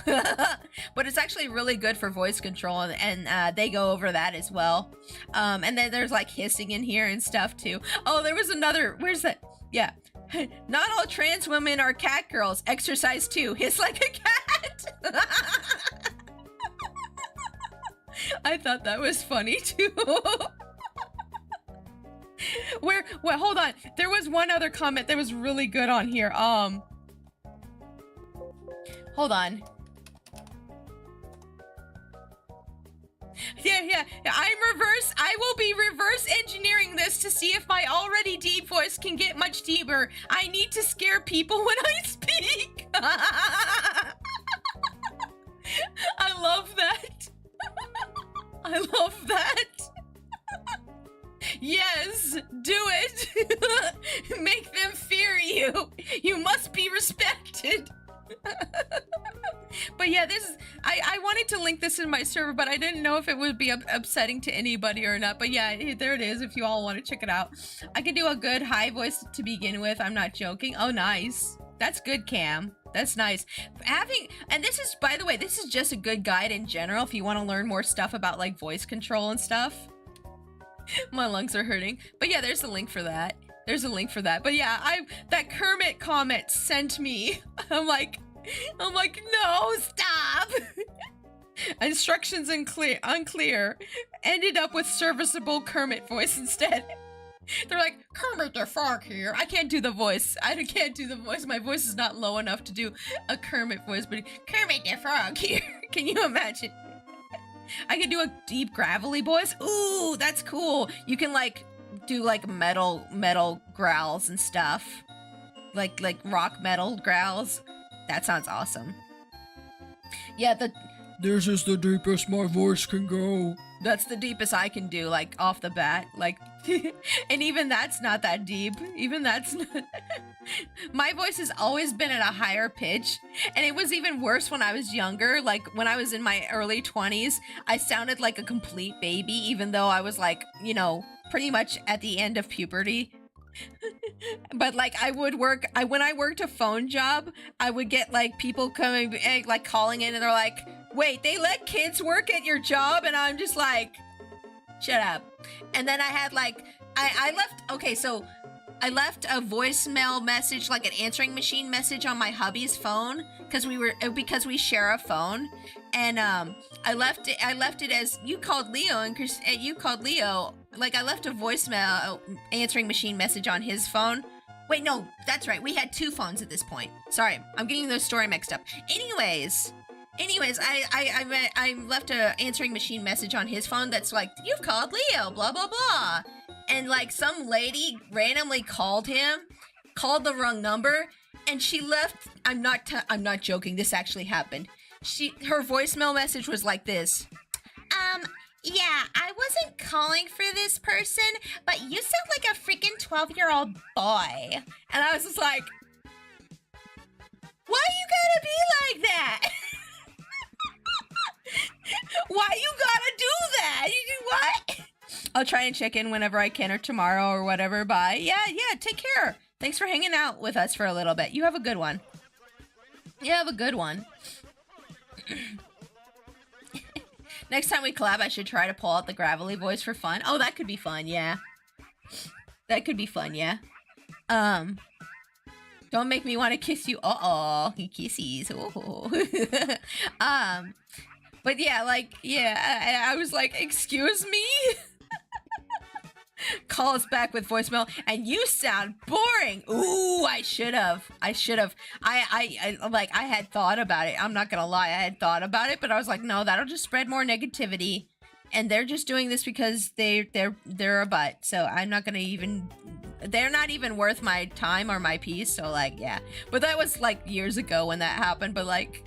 But it's actually really good for voice control, and they go over that as well. And then there's like hissing in here and stuff too. Oh, there was another, where's that? Yeah. Not all trans women are cat girls. Exercise 2. Hiss like a cat. I thought that was funny too. Well, hold on. There was one other comment that was really good on here. Hold on. Yeah. I will be reverse engineering this to see if my already deep voice can get much deeper. I need to scare people when I speak. I love that. I love that. Yes, do it. Make them fear you. You must be respected. But yeah, I wanted to link this in my server, but I didn't know if it would be upsetting to anybody or not. But yeah, there it is if you all want to check it out. I can do a good high voice to begin with. I'm not joking. Oh, nice. That's good, Cam. That's nice. And this is, by the way, this is just a good guide in general if you want to learn more stuff about like voice control and stuff. My lungs are hurting. But yeah, there's a link for that. But yeah, that Kermit comment sent me. I'm like, no, stop. Instructions unclear. Ended up with serviceable Kermit voice instead. They're like, Kermit the Frog here. I can't do the voice. My voice is not low enough to do a Kermit voice, but Kermit the Frog here. Can you imagine? I can do a deep gravelly voice. Ooh, that's cool. You can like do like metal growls and stuff. Like rock metal growls. That sounds awesome. Yeah, This is the deepest my voice can go. That's the deepest I can do, like, off the bat. Like, and even that's not that deep. Even that's not... My voice has always been at a higher pitch, and it was even worse when I was younger. Like, when I was in my early 20s, I sounded like a complete baby, even though I was, like, you know, pretty much at the end of puberty. But like when I worked a phone job, I would get like people coming, like calling in, and they're like, wait, they let kids work at your job? And I'm just like, shut up. And then I had like, I left a voicemail message, like an answering machine message on my hubby's phone, because we share a phone. And I left it as you called Leo, and you called Leo. Like, I left a voicemail answering machine message on his phone. Wait, no, that's right. We had two phones at this point. Sorry, I'm getting those story mixed up. Anyways, I left a answering machine message on his phone that's like, you've called Leo, blah, blah, blah. And like some lady randomly called the wrong number, and she left. I'm not joking. This actually happened. Her voicemail message was like this. Yeah, I wasn't calling for this person, but you sound like a freaking 12-year-old boy. And I was just like, why you gotta be like that? Why you gotta do that? You do what? I'll try and check in whenever I can, or tomorrow or whatever. Bye. Yeah, take care. Thanks for hanging out with us for a little bit. You have a good one. You have a good one. Next time we collab, I should try to pull out the gravelly voice for fun. Oh, that could be fun, yeah. That could be fun, yeah. Don't make me want to kiss you. Uh-oh, he kisses. Oh. But yeah, like, yeah, I was like, excuse me? Call us back with voicemail, and you sound boring. Ooh, I should have. I had thought about it. I'm not gonna lie, I had thought about it, but I was like, no, that'll just spread more negativity, and they're just doing this because they're a butt. So I'm not gonna even. They're not even worth my time or my peace. So like, yeah. But that was like years ago when that happened. But like.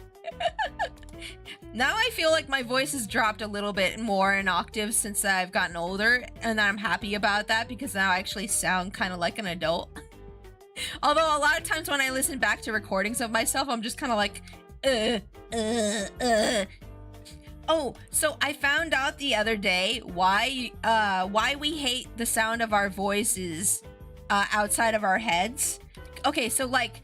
Now I feel like my voice has dropped a little bit more in octaves since I've gotten older, and I'm happy about that because now I actually sound kind of like an adult. Although a lot of times when I listen back to recordings of myself, I'm just kind of like, Oh, so I found out the other day why we hate the sound of our voices outside of our heads. Okay, so like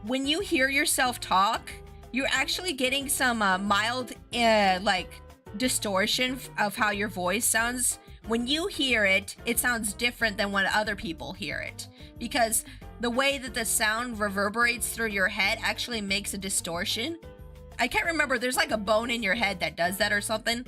when you hear yourself talk, you're actually getting some mild like distortion of how your voice sounds. When you hear it, it sounds different than when other people hear it, because the way that the sound reverberates through your head actually makes a distortion. I can't remember, there's like a bone in your head that does that or something.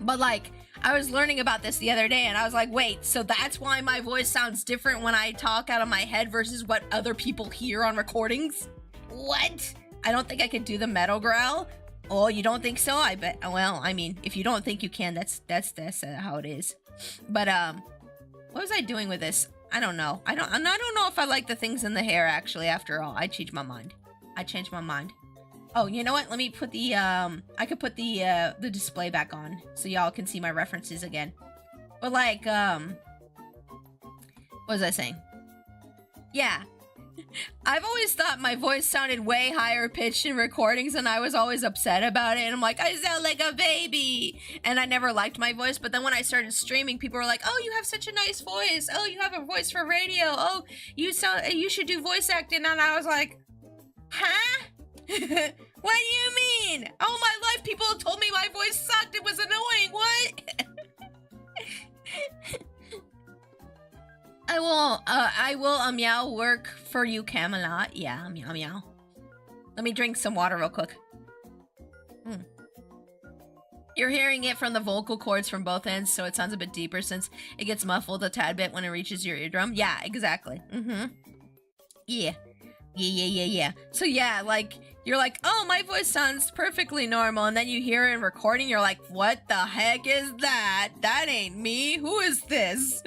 But like, I was learning about this the other day, and I was like, wait, so that's why my voice sounds different when I talk out of my head versus what other people hear on recordings? What? I don't think I could do the metal growl. Oh, you don't think so? I bet. Well, I mean, if you don't think you can, that's how it is. But what was I doing with this? I don't know. I don't know if I like the things in the hair. Actually, after all, I changed my mind. Oh, you know what? Let me put the I could put the display back on so y'all can see my references again. But like what was I saying? Yeah. I've always thought my voice sounded way higher pitched in recordings, and I was always upset about it. And I'm like, I sound like a baby. And I never liked my voice. But then when I started streaming, people were like, oh, you have such a nice voice. Oh, you have a voice for radio. Oh, you should do voice acting. And I was like, huh? What do you mean? All my life, people have told me my voice sucked. It was annoying. What? I will meow work for you, Camelot. Yeah, meow meow. Let me drink some water real quick. You're hearing it from the vocal cords from both ends, so it sounds a bit deeper since it gets muffled a tad bit when it reaches your eardrum. Yeah, exactly. Yeah. So yeah, like, you're like, oh, my voice sounds perfectly normal, and then you hear it in recording, you're like, what the heck is that? That ain't me. Who is this?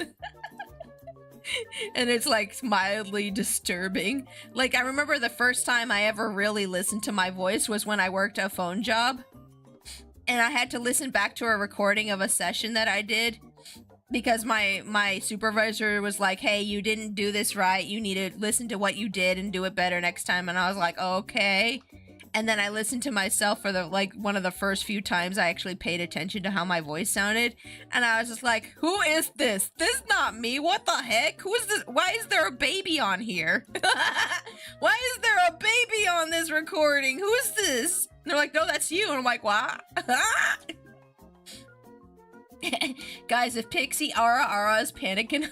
And it's like mildly disturbing. Like, I remember the first time I ever really listened to my voice was when I worked a phone job. and I had to listen back to a recording of a session that I did because my supervisor was like, "Hey, you didn't do this right. You need to listen to what you did and do it better next time." And I was like, "Okay." And then I listened to myself for the one of the first few times I actually paid attention to how my voice sounded, and I was just like, "Who is this? This is not me. What the heck? Who is this? Why is there a baby on here? Why is there a baby on this recording? Who is this?" And they're like, "No, that's you." And I'm like, "What?" Guys, if Pixie Ara is panicking.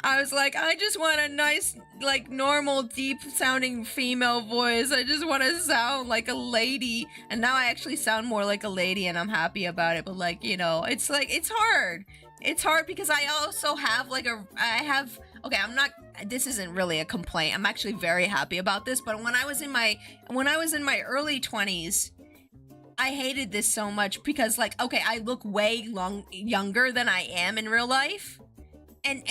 I was like, I just want a nice, like, normal, deep-sounding female voice. I just want to sound like a lady. And now I actually sound more like a lady, and I'm happy about it. But, like, you know, it's, like, it's hard. It's hard because I also have, like, okay, I'm not, this isn't really a complaint. I'm actually very happy about this. But when I was in my early 20s, I hated this so much because, like, okay, I look way younger than I am in real life. And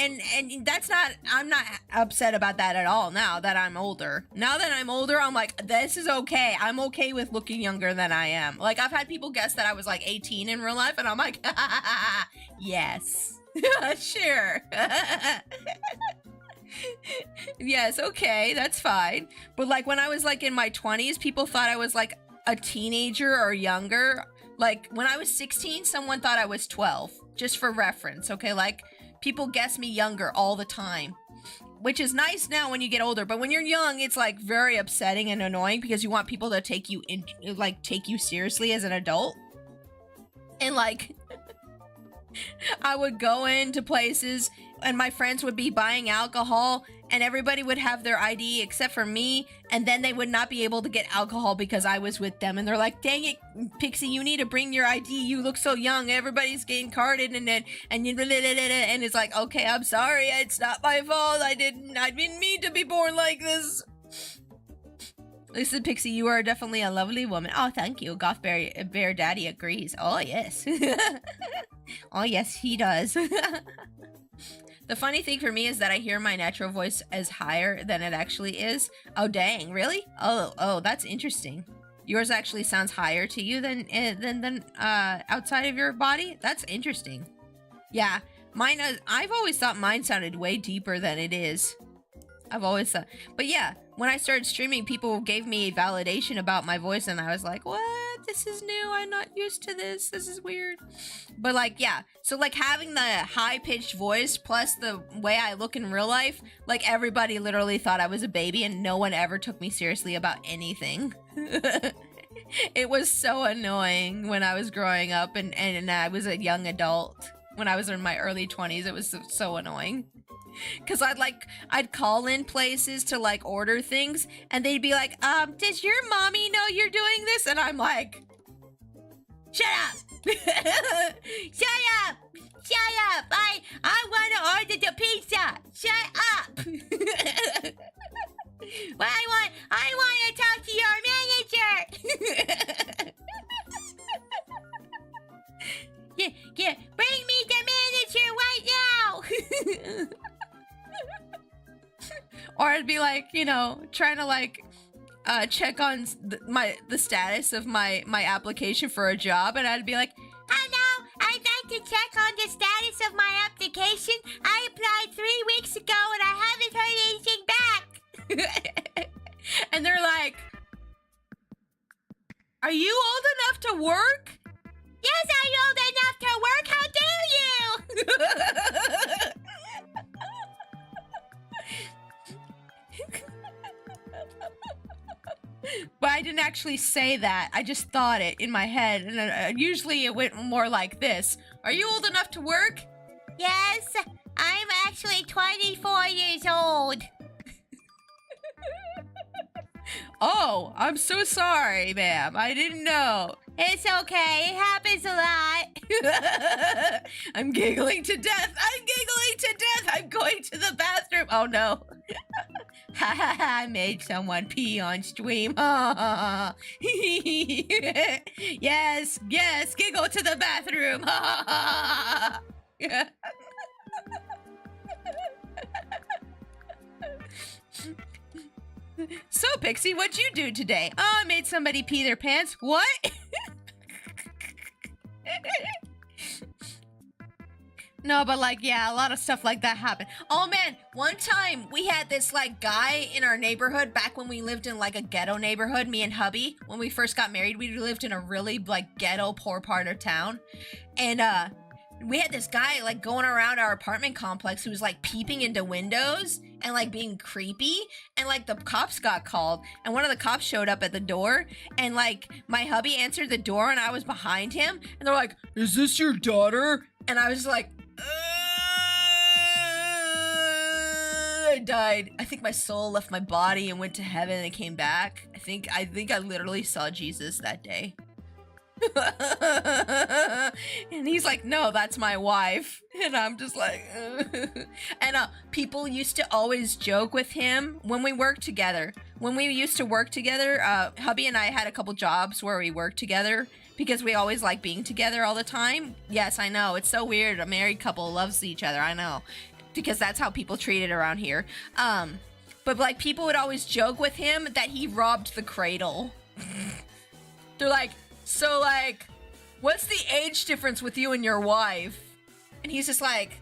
that's not, I'm not upset about that at all now that I'm older. Now that I'm older, I'm like, this is okay. I'm okay with looking younger than I am. Like, I've had people guess that I was like 18 in real life, and I'm like, yes, sure. Yes, okay, that's fine. But like when I was like in my 20s, people thought I was like a teenager or younger. Like when I was 16, someone thought I was 12, just for reference, okay? Like, people guess me younger all the time, which is nice now when you get older. But when you're young, it's like very upsetting and annoying because you want people to take you seriously as an adult. And like, I would go into places and my friends would be buying alcohol and everybody would have their ID except for me, and then they would not be able to get alcohol because I was with them. And they're like, "Dang it, Pixie, you need to bring your ID. You look so young. Everybody's getting carded." And it's like, "Okay, I'm sorry. It's not my fault. I didn't mean to be born like this." Listen, Pixie, you are definitely a lovely woman. Oh, thank you. Goth Bear Daddy agrees. Oh, yes. Oh, yes, he does. The funny thing for me is that I hear my natural voice as higher than it actually is. Oh, dang, really? Oh, that's interesting. Yours actually sounds higher to you than outside of your body? That's interesting. Yeah, mine, I've always thought mine sounded way deeper than it is. I've always thought. But yeah, when I started streaming, people gave me validation about my voice, and I was like, what? This is new. I'm not used to this. This is weird. But like, yeah. So like having the high-pitched voice plus the way I look in real life, like everybody literally thought I was a baby, and no one ever took me seriously about anything. It was so annoying when I was growing up and I was a young adult. When I was in my early 20s, it was so annoying. Cause I'd call in places to like order things, and they'd be like, does your mommy know you're doing this? And I'm like, shut up! Shut up! Shut up! I want to order the pizza! Shut up! Well, I want to talk to your manager! Yeah, bring me the manager right now! Or I'd be like, you know, trying to like check on the status of my application for a job, and I'd be like, hello, I'd like to check on the status of my application. I applied 3 weeks ago and I haven't heard anything back. And they're like, are you old enough to work? Yes, I'm old enough to work. How dare you? But I didn't actually say that. I just thought it in my head. And usually it went more like this. Are you old enough to work? Yes, I'm actually 24 years old. Oh, I'm so sorry, ma'am. I didn't know. It's okay. It happens a lot. I'm giggling to death. I'm giggling to death. I'm going to the bathroom. Oh, no. I made someone pee on stream. Yes, giggle to the bathroom. So, Pixie, what'd you do today? Oh, I made somebody pee their pants. What? No, but like, yeah, a lot of stuff like that happened. Oh man, one time we had this like guy in our neighborhood back when we lived in like a ghetto neighborhood, me and hubby. When we first got married, we lived in a really like ghetto, poor part of town. And we had this guy like going around our apartment complex who was like peeping into windows and like being creepy, and like the cops got called, and one of the cops showed up at the door, and like my hubby answered the door and I was behind him, and they're like, Is this your daughter? and I was like, I died. I think my soul left my body and went to heaven and came back. I think I literally saw Jesus that day. And he's like, no, that's my wife. And I'm just like, and people used to always joke with him when we worked together. When we used to work together, hubby and I had a couple jobs where we worked together because we always like being together all the time. Yes, I know, it's so weird. A married couple loves each other, I know, because that's how people treat it around here. But like people would always joke with him that he robbed the cradle. They're like, so like, what's the age difference with you and your wife? And he's just like,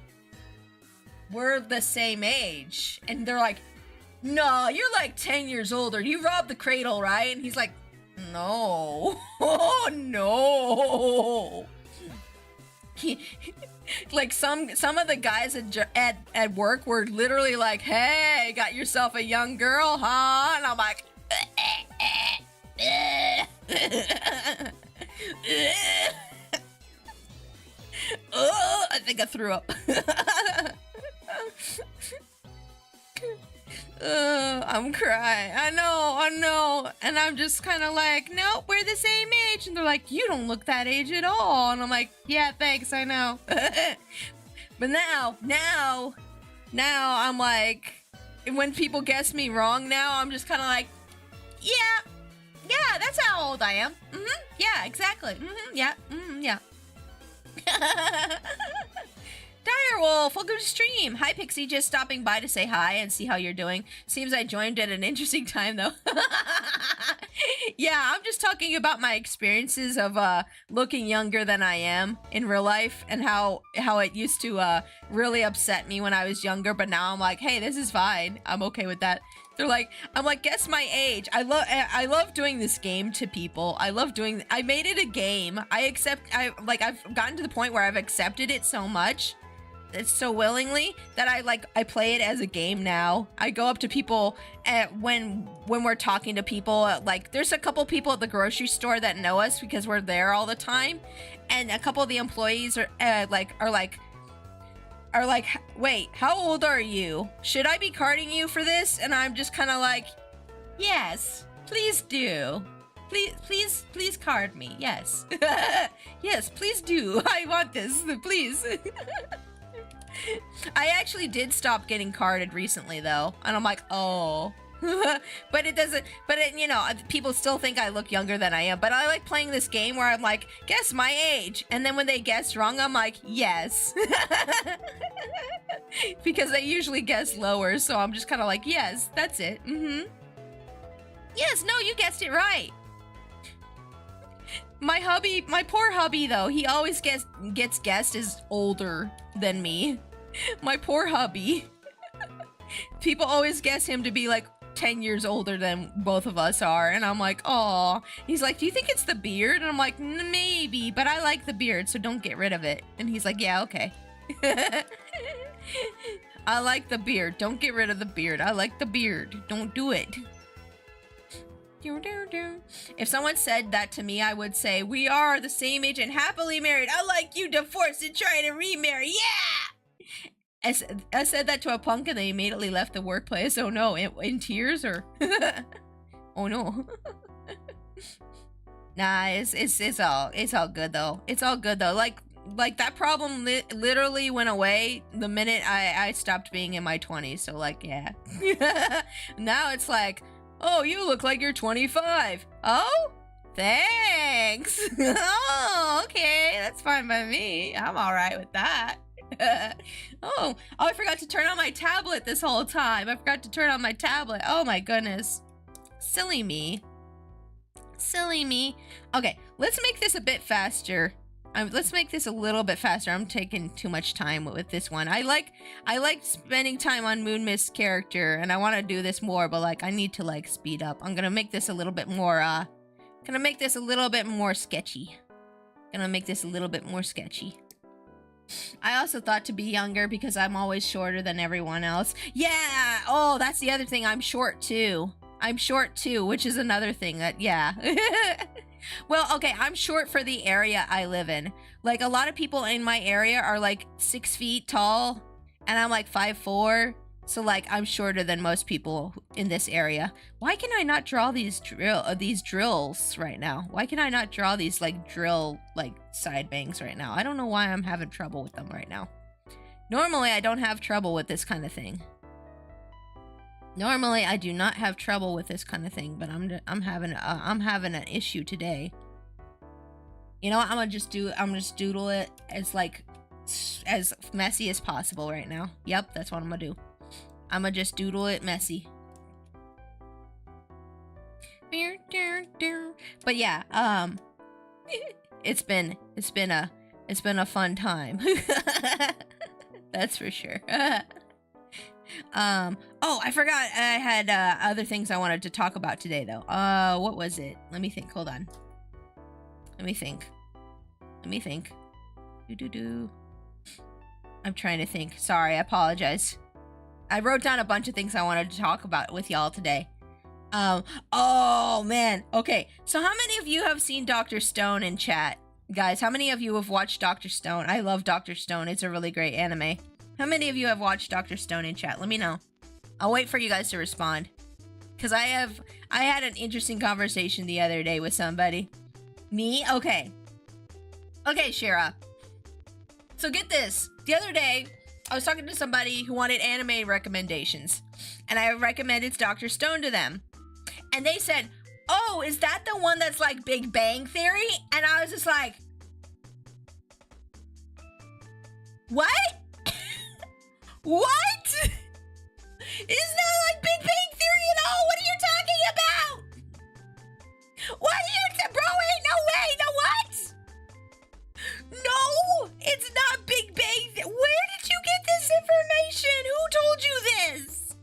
we're the same age. And they're like, no, you're like 10 years older. You robbed the cradle, right? And he's like, no. Oh, no. Like some of the guys at work were literally like, hey, got yourself a young girl, huh? And I'm like, oh, I think I threw up. I'm crying. I know. And I'm just kind of like, nope, we're the same age. And they're like, you don't look that age at all. And I'm like, yeah, thanks, I know. But now I'm like, when people guess me wrong now, I'm just kind of like, yeah, that's how old I am. Yeah, exactly. Yeah. Direwolf, welcome to stream. Hi, Pixie, just stopping by to say hi and see how you're doing. Seems I joined at an interesting time, though. Yeah, I'm just talking about my experiences of looking younger than I am in real life, and how it used to really upset me when I was younger, but now I'm like, hey, this is fine. I'm okay with that. They're like, I'm like, guess my age. I love doing this game to people. I made it a game. I've gotten to the point where I've accepted it so much, it's so willingly, that I play it as a game now. I go up to people when we're talking to people, like there's a couple people at the grocery store that know us because we're there all the time, and a couple of the employees are like, wait, how old are you? Should I be carding you for this? And I'm just kind of like, yes, please do. Please card me. Yes. Yes, please do. I want this, please. I actually did stop getting carded recently though. And I'm like, oh. But you know, people still think I look younger than I am. But I like playing this game where I'm like, guess my age. And then when they guess wrong, I'm like, yes. Because they usually guess lower. So I'm just kind of like, yes, that's it. Yes, no, you guessed it right. My poor hubby though, he always gets guessed as older than me. My poor hubby. People always guess him to be like 10 years older than both of us are, and I'm like, oh. He's like, do you think it's the beard? And I'm like, maybe, but I like the beard, so don't get rid of it. And he's like, yeah, okay. I like the beard. Don't get rid of the beard. I like the beard. Don't do it. If someone said that to me, I would say, we are the same age and happily married. I like you divorced and trying to remarry. Yeah! I said that to a punk and they immediately left the workplace. Oh no, in tears or? Oh no. Nah, it's all good though. It's all good though. Like that problem literally went away the minute I stopped being in my 20s. So like, yeah. Now it's like, oh, you look like you're 25. Oh, thanks. Oh, okay, that's fine by me. I'm all right with that. Oh, I forgot to turn on my tablet this whole time. I forgot to turn on my tablet. Oh my goodness. Silly me. Silly me. Okay, let's make this a bit faster. Let's make this a little bit faster. I'm taking too much time with this one. I like spending time on Moon Mist's character, and I want to do this more, but like I need to like speed up. I'm gonna make this a little bit more sketchy. I also thought to be younger because I'm always shorter than everyone else. Yeah. Oh, that's the other thing. I'm short too, which is another thing that, yeah. Well, okay, I'm short for the area I live in. Like, a lot of people in my area are like 6 feet tall, and I'm like 5'4". So like, I'm shorter than most people in this area. Why can I not draw these drills right now? Why can I not draw these like drill like side bangs right now? I don't know why I'm having trouble with them right now. Normally, I don't have trouble with this kind of thing. Normally, I do not have trouble with this kind of thing, but I'm having an issue today. You know what? I'm gonna just doodle it as messy as possible right now. Yep, that's what I'm gonna do. I'm gonna just doodle it messy. But yeah, it's been a fun time. That's for sure. Oh, I forgot I had other things I wanted to talk about today though. What was it? Let me think. Hold on. Let me think. I'm trying to think. Sorry, I apologize. I wrote down a bunch of things I wanted to talk about with y'all today. Oh man. Okay. So how many of you have seen Dr. Stone in chat? Guys, how many of you have watched Dr. Stone? I love Dr. Stone. It's a really great anime. How many of you have watched Dr. Stone in chat? Let me know. I'll wait for you guys to respond. Because I had an interesting conversation the other day with somebody. Me? Okay. Okay, Shira. So get this. The other day, I was talking to somebody who wanted anime recommendations. And I recommended Dr. Stone to them. And they said, oh, is that the one that's like Big Bang Theory? And I was just like, what? What? It's not like Big Bang Theory at all. What are you talking about? What are you, bro? Ain't no way. No what? No, it's not Big Bang. Where did you get this information? Who told you this?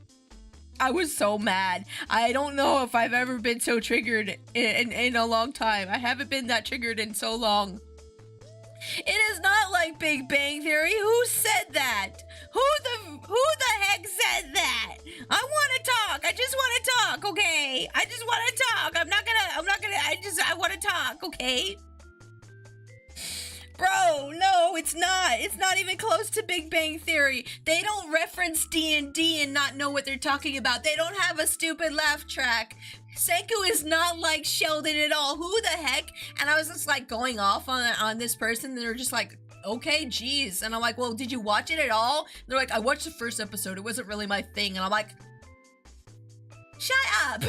I was so mad. I don't know if I've ever been so triggered in a long time. I haven't been that triggered in so long. It is not like Big Bang Theory. Who said that? Who the heck said that? I want to talk. I just want to talk, okay? I just want to talk. I want to talk, okay? Bro, no, it's not. It's not even close to Big Bang Theory. They don't reference D&D and not know what they're talking about. They don't have a stupid laugh track. Senku is not like Sheldon at all. Who the heck? And I was just like going off on this person. And they're just like, okay, geez. And I'm like, well, did you watch it at all? They're like, I watched the first episode. It wasn't really my thing. And I'm like, shut up.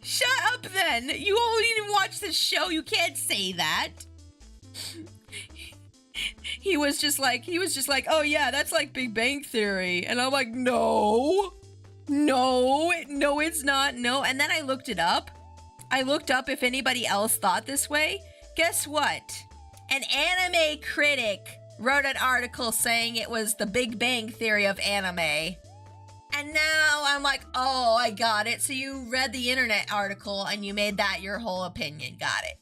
Shut up then. You only didn't watch the show. You can't say that. He was just like, oh yeah, that's like Big Bang Theory. And I'm like, no, it's not. No. And then I looked it up. I looked up if anybody else thought this way. Guess what? An anime critic wrote an article saying it was the Big Bang Theory of anime. And now I'm like, oh, I got it. So you read the internet article and you made that your whole opinion. Got it.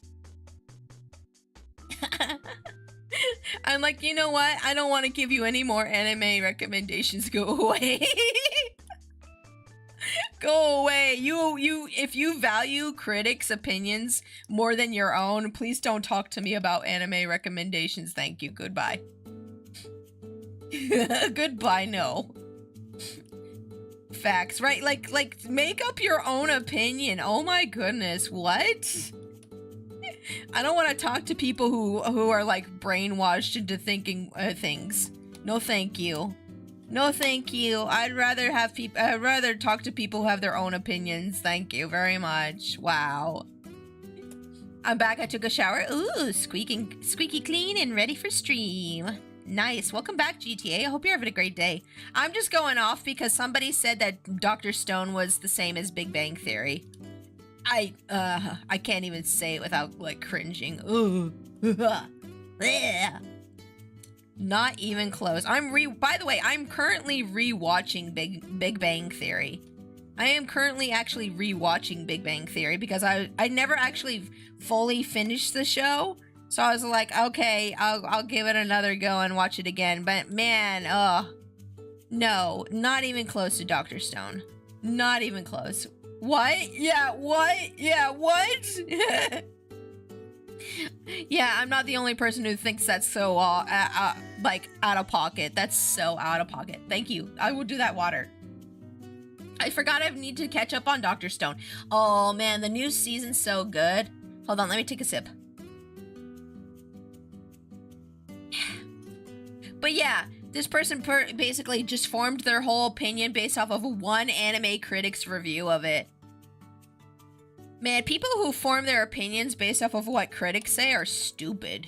I'm like, you know what? I don't want to give you any more anime recommendations. Go away. Go away. If you value critics' opinions more than your own, please don't talk to me about anime recommendations. Thank you. Goodbye. Goodbye, no. Facts, right? Like make up your own opinion. Oh my goodness, what? I don't want to talk to people who are like brainwashed into thinking things. No, thank you. No, thank you. I'd rather talk to people who have their own opinions. Thank you very much. Wow. I'm back. I took a shower. Ooh, squeaky clean and ready for stream. Nice. Welcome back, GTA. I hope you're having a great day. I'm just going off because somebody said that Dr. Stone was the same as Big Bang Theory. I can't even say it without, like, cringing. Ooh. Not even close. By the way, I'm currently rewatching Big Bang Theory. I am currently actually rewatching Big Bang Theory because I never actually fully finished the show. So I was like, okay, I'll give it another go and watch it again. But man, no, not even close to Dr. Stone. Not even close. What? Yeah, what? Yeah, what? Yeah, I'm not the only person who thinks that's so, like, out of pocket. That's so out of pocket. Thank you. I will do that water. I forgot I need to catch up on Dr. Stone. Oh, man, the new season's so good. Hold on, let me take a sip. But yeah, this person basically just formed their whole opinion based off of one anime critic's review of it. Man, people who form their opinions based off of what critics say are stupid.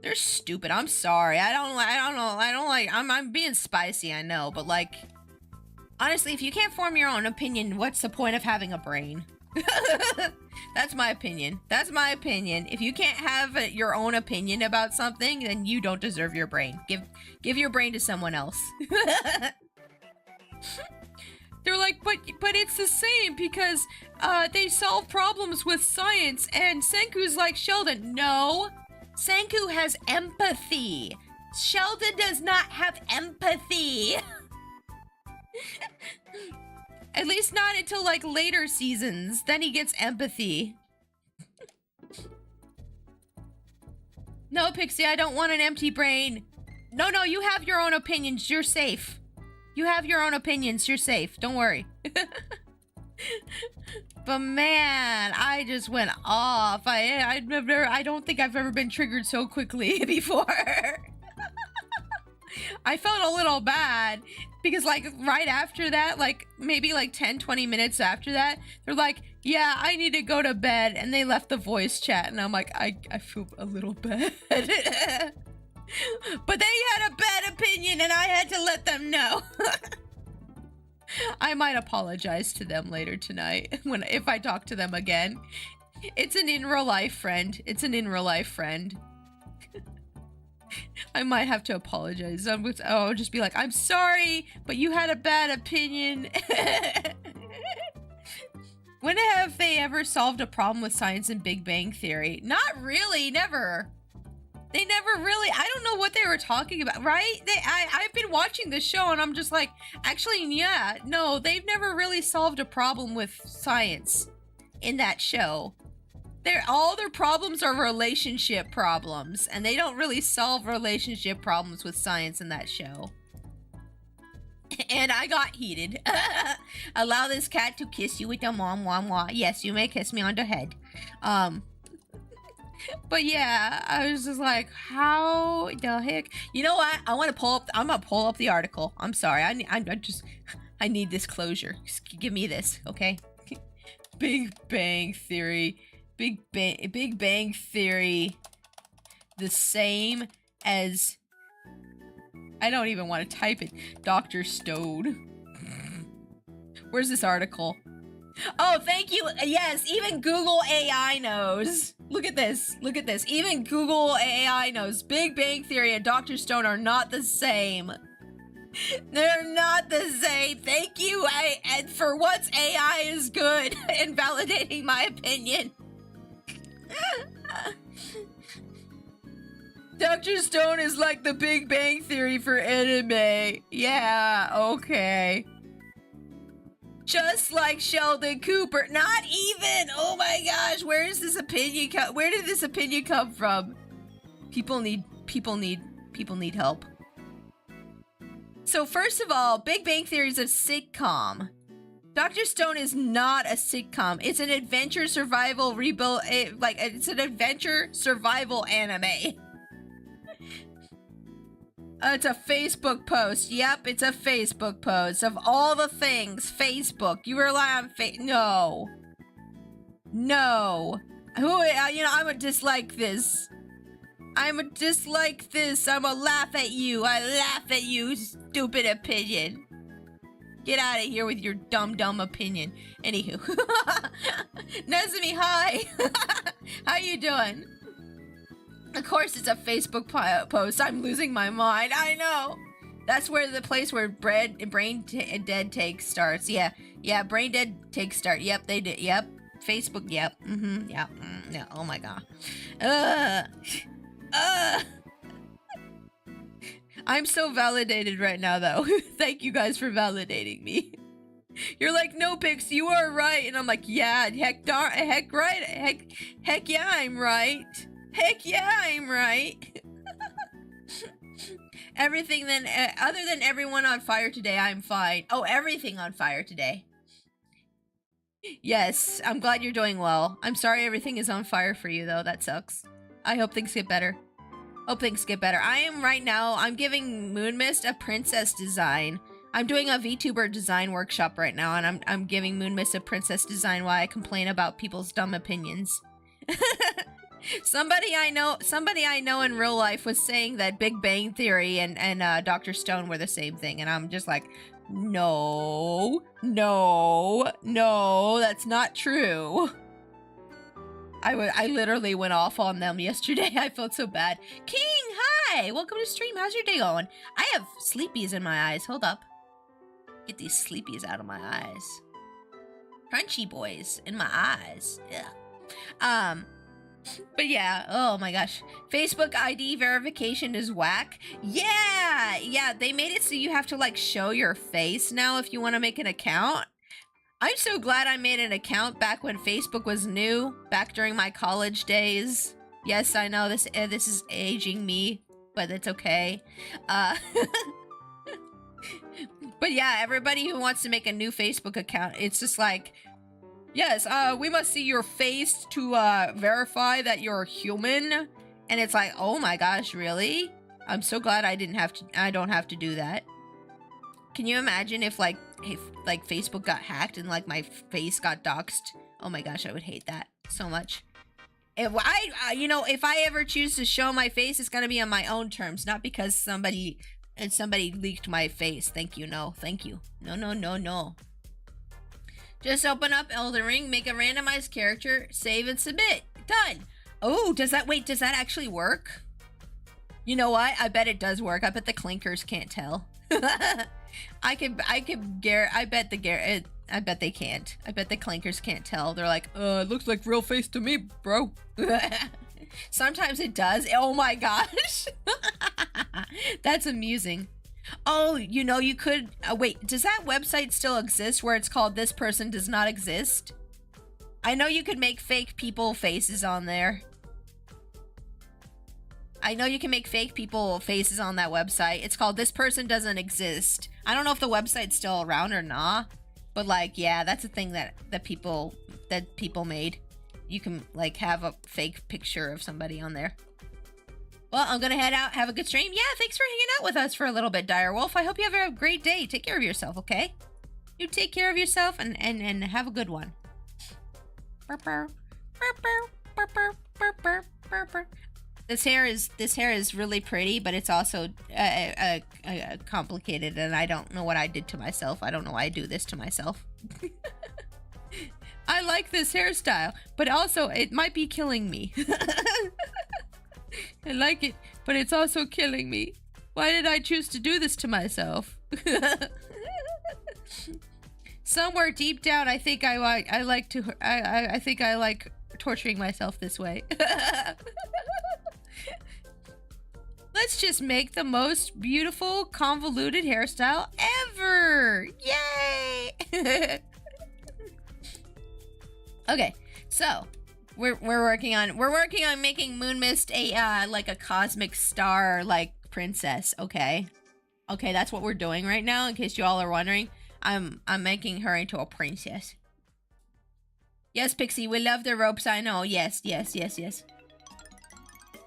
They're stupid. I'm sorry. I'm being spicy, I know, but like, honestly, if you can't form your own opinion, what's the point of having a brain? That's my opinion. That's my opinion. If you can't have your own opinion about something, then you don't deserve your brain. Give your brain to someone else. They're like, but it's the same because they solve problems with science, and Senku's like Sheldon. No, Senku has empathy. Sheldon does not have empathy. At least not until, like, later seasons. Then he gets empathy. No, Pixie, I don't want an empty brain. No, you have your own opinions. You're safe. You have your own opinions. You're safe. Don't worry. But man, I just went off. I don't think I've ever been triggered so quickly before. I felt a little bad because, like, right after that, like, maybe like 10-20 minutes after that, they're like, yeah, I need to go to bed, and they left the voice chat, and I'm like, I feel a little bad. But they had a bad opinion, and I had to let them know. I might apologize to them later tonight if I talk to them again. It's an in real life friend. It's an in real life friend. I might have to apologize. I'll just be like, I'm sorry, but you had a bad opinion. When have they ever solved a problem with science in Big Bang Theory? Not really, never. They never really, I don't know what they were talking about, right? I've been watching this show and I'm just like, actually, yeah, no, they've never really solved a problem with science in that show. All their problems are relationship problems, and they don't really solve relationship problems with science in that show. And I got heated. Allow this cat to kiss you with a mwah. Yes, you may kiss me on the head. But yeah, I was just like, how the heck? You know what? I'm gonna pull up the article. I'm sorry. I need this closure. Just give me this, okay? Big Bang Theory. Big Bang Theory. The same as, I don't even want to type it. Dr. Stone. Where's this article? Oh, thank you. Yes, even Google AI knows. Look at this. Look at this. Even Google AI knows Big Bang Theory and Dr. Stone are not the same. They're not the same. Thank you. And for once, AI is good in validating my opinion. Dr. Stone is like the Big Bang Theory for anime. Yeah, okay. Just like Sheldon Cooper. Not even. Oh my gosh, where is this opinion where did this opinion come from? People need help. So first of all, Big Bang Theory is a sitcom. Dr. Stone is not a sitcom. It's an adventure survival it's an adventure survival anime. It's a Facebook post. Yep, it's a Facebook post. Of all the things, Facebook. You rely on No. I'm a dislike this. I'm a dislike this. I'm a laugh at you. I laugh at you, stupid opinion. Get out of here with your dumb opinion. Anywho. Nezumi, hi. How you doing? Of course it's a Facebook post. I'm losing my mind. I know. That's where the place where brain dead takes starts. Yeah, brain dead takes start. Yep, they did. Yep. Facebook, yep. Yeah. Yeah. Oh my god. I'm so validated right now, though. Thank you guys for validating me. You're like, no, Pix, you are right. And I'm like, yeah, heck right. Heck yeah, I'm right. Heck yeah, I'm right. Everything then, other than everyone on fire today, I'm fine. Oh, everything on fire today. Yes, I'm glad you're doing well. I'm sorry everything is on fire for you, though. That sucks. I hope things get better. I am right now, I'm giving Moonmist a princess design. I'm doing a Vtuber design workshop right now, and I'm giving Moonmist a princess design while I complain about people's dumb opinions. Somebody I know in real life was saying that Big Bang Theory and Dr. Stone were the same thing, and I'm just like, no, that's not true. I literally went off on them yesterday. I felt so bad. King, hi! Welcome to stream. How's your day going? I have sleepies in my eyes. Hold up. Get these sleepies out of my eyes. Crunchy boys in my eyes. Yeah. But yeah, oh my gosh. Facebook ID verification is whack. Yeah, they made it so you have to like show your face now if you want to make an account. I'm so glad I made an account back when Facebook was new, back during my college days. Yes, I know this is aging me, but it's okay. But yeah, everybody who wants to make a new Facebook account, it's just like, yes, we must see your face to verify that you're human. And it's like, oh my gosh, really? I'm so glad I don't have to do that. Can you imagine if Facebook got hacked and like my face got doxxed? Oh my gosh, I would hate that so much. If if I ever choose to show my face, it's gonna be on my own terms, not because somebody leaked my face. Thank you, no, thank you. No. Just open up Elden Ring, make a randomized character, save and submit. Done. Oh, does that actually work? You know what? I bet it does work. I bet the clinkers can't tell. I bet they can't. I bet the clankers can't tell. They're like, It looks like real face to me, bro. Sometimes it does. Oh my gosh. That's amusing. Oh, you could... wait, does that website still exist where it's called This Person Does Not Exist? I know you could make fake people faces on there. I know you can make fake people faces on that website. It's called This Person Doesn't Exist. I don't know if the website's still around or not, but like, yeah, that's a thing that people made. You can like have a fake picture of somebody on there. Well, I'm gonna head out. Have a good stream. Yeah, thanks for hanging out with us for a little bit, Direwolf. I hope you have a great day. Take care of yourself, okay? You take care of yourself and have a good one. This hair is really pretty, but it's also complicated, and I don't know what I did to myself. I don't know why I do this to myself. I like this hairstyle, but also it might be killing me. I like it, but it's also killing me. Why did I choose to do this to myself? Somewhere deep down, I think I like torturing myself this way. Let's just make the most beautiful convoluted hairstyle ever! Yay! Okay, so we're working on making Moonmist a like a cosmic star like princess. Okay, that's what we're doing right now. In case you all are wondering, I'm making her into a princess. Yes, Pixie, we love the ropes. I know. Yes.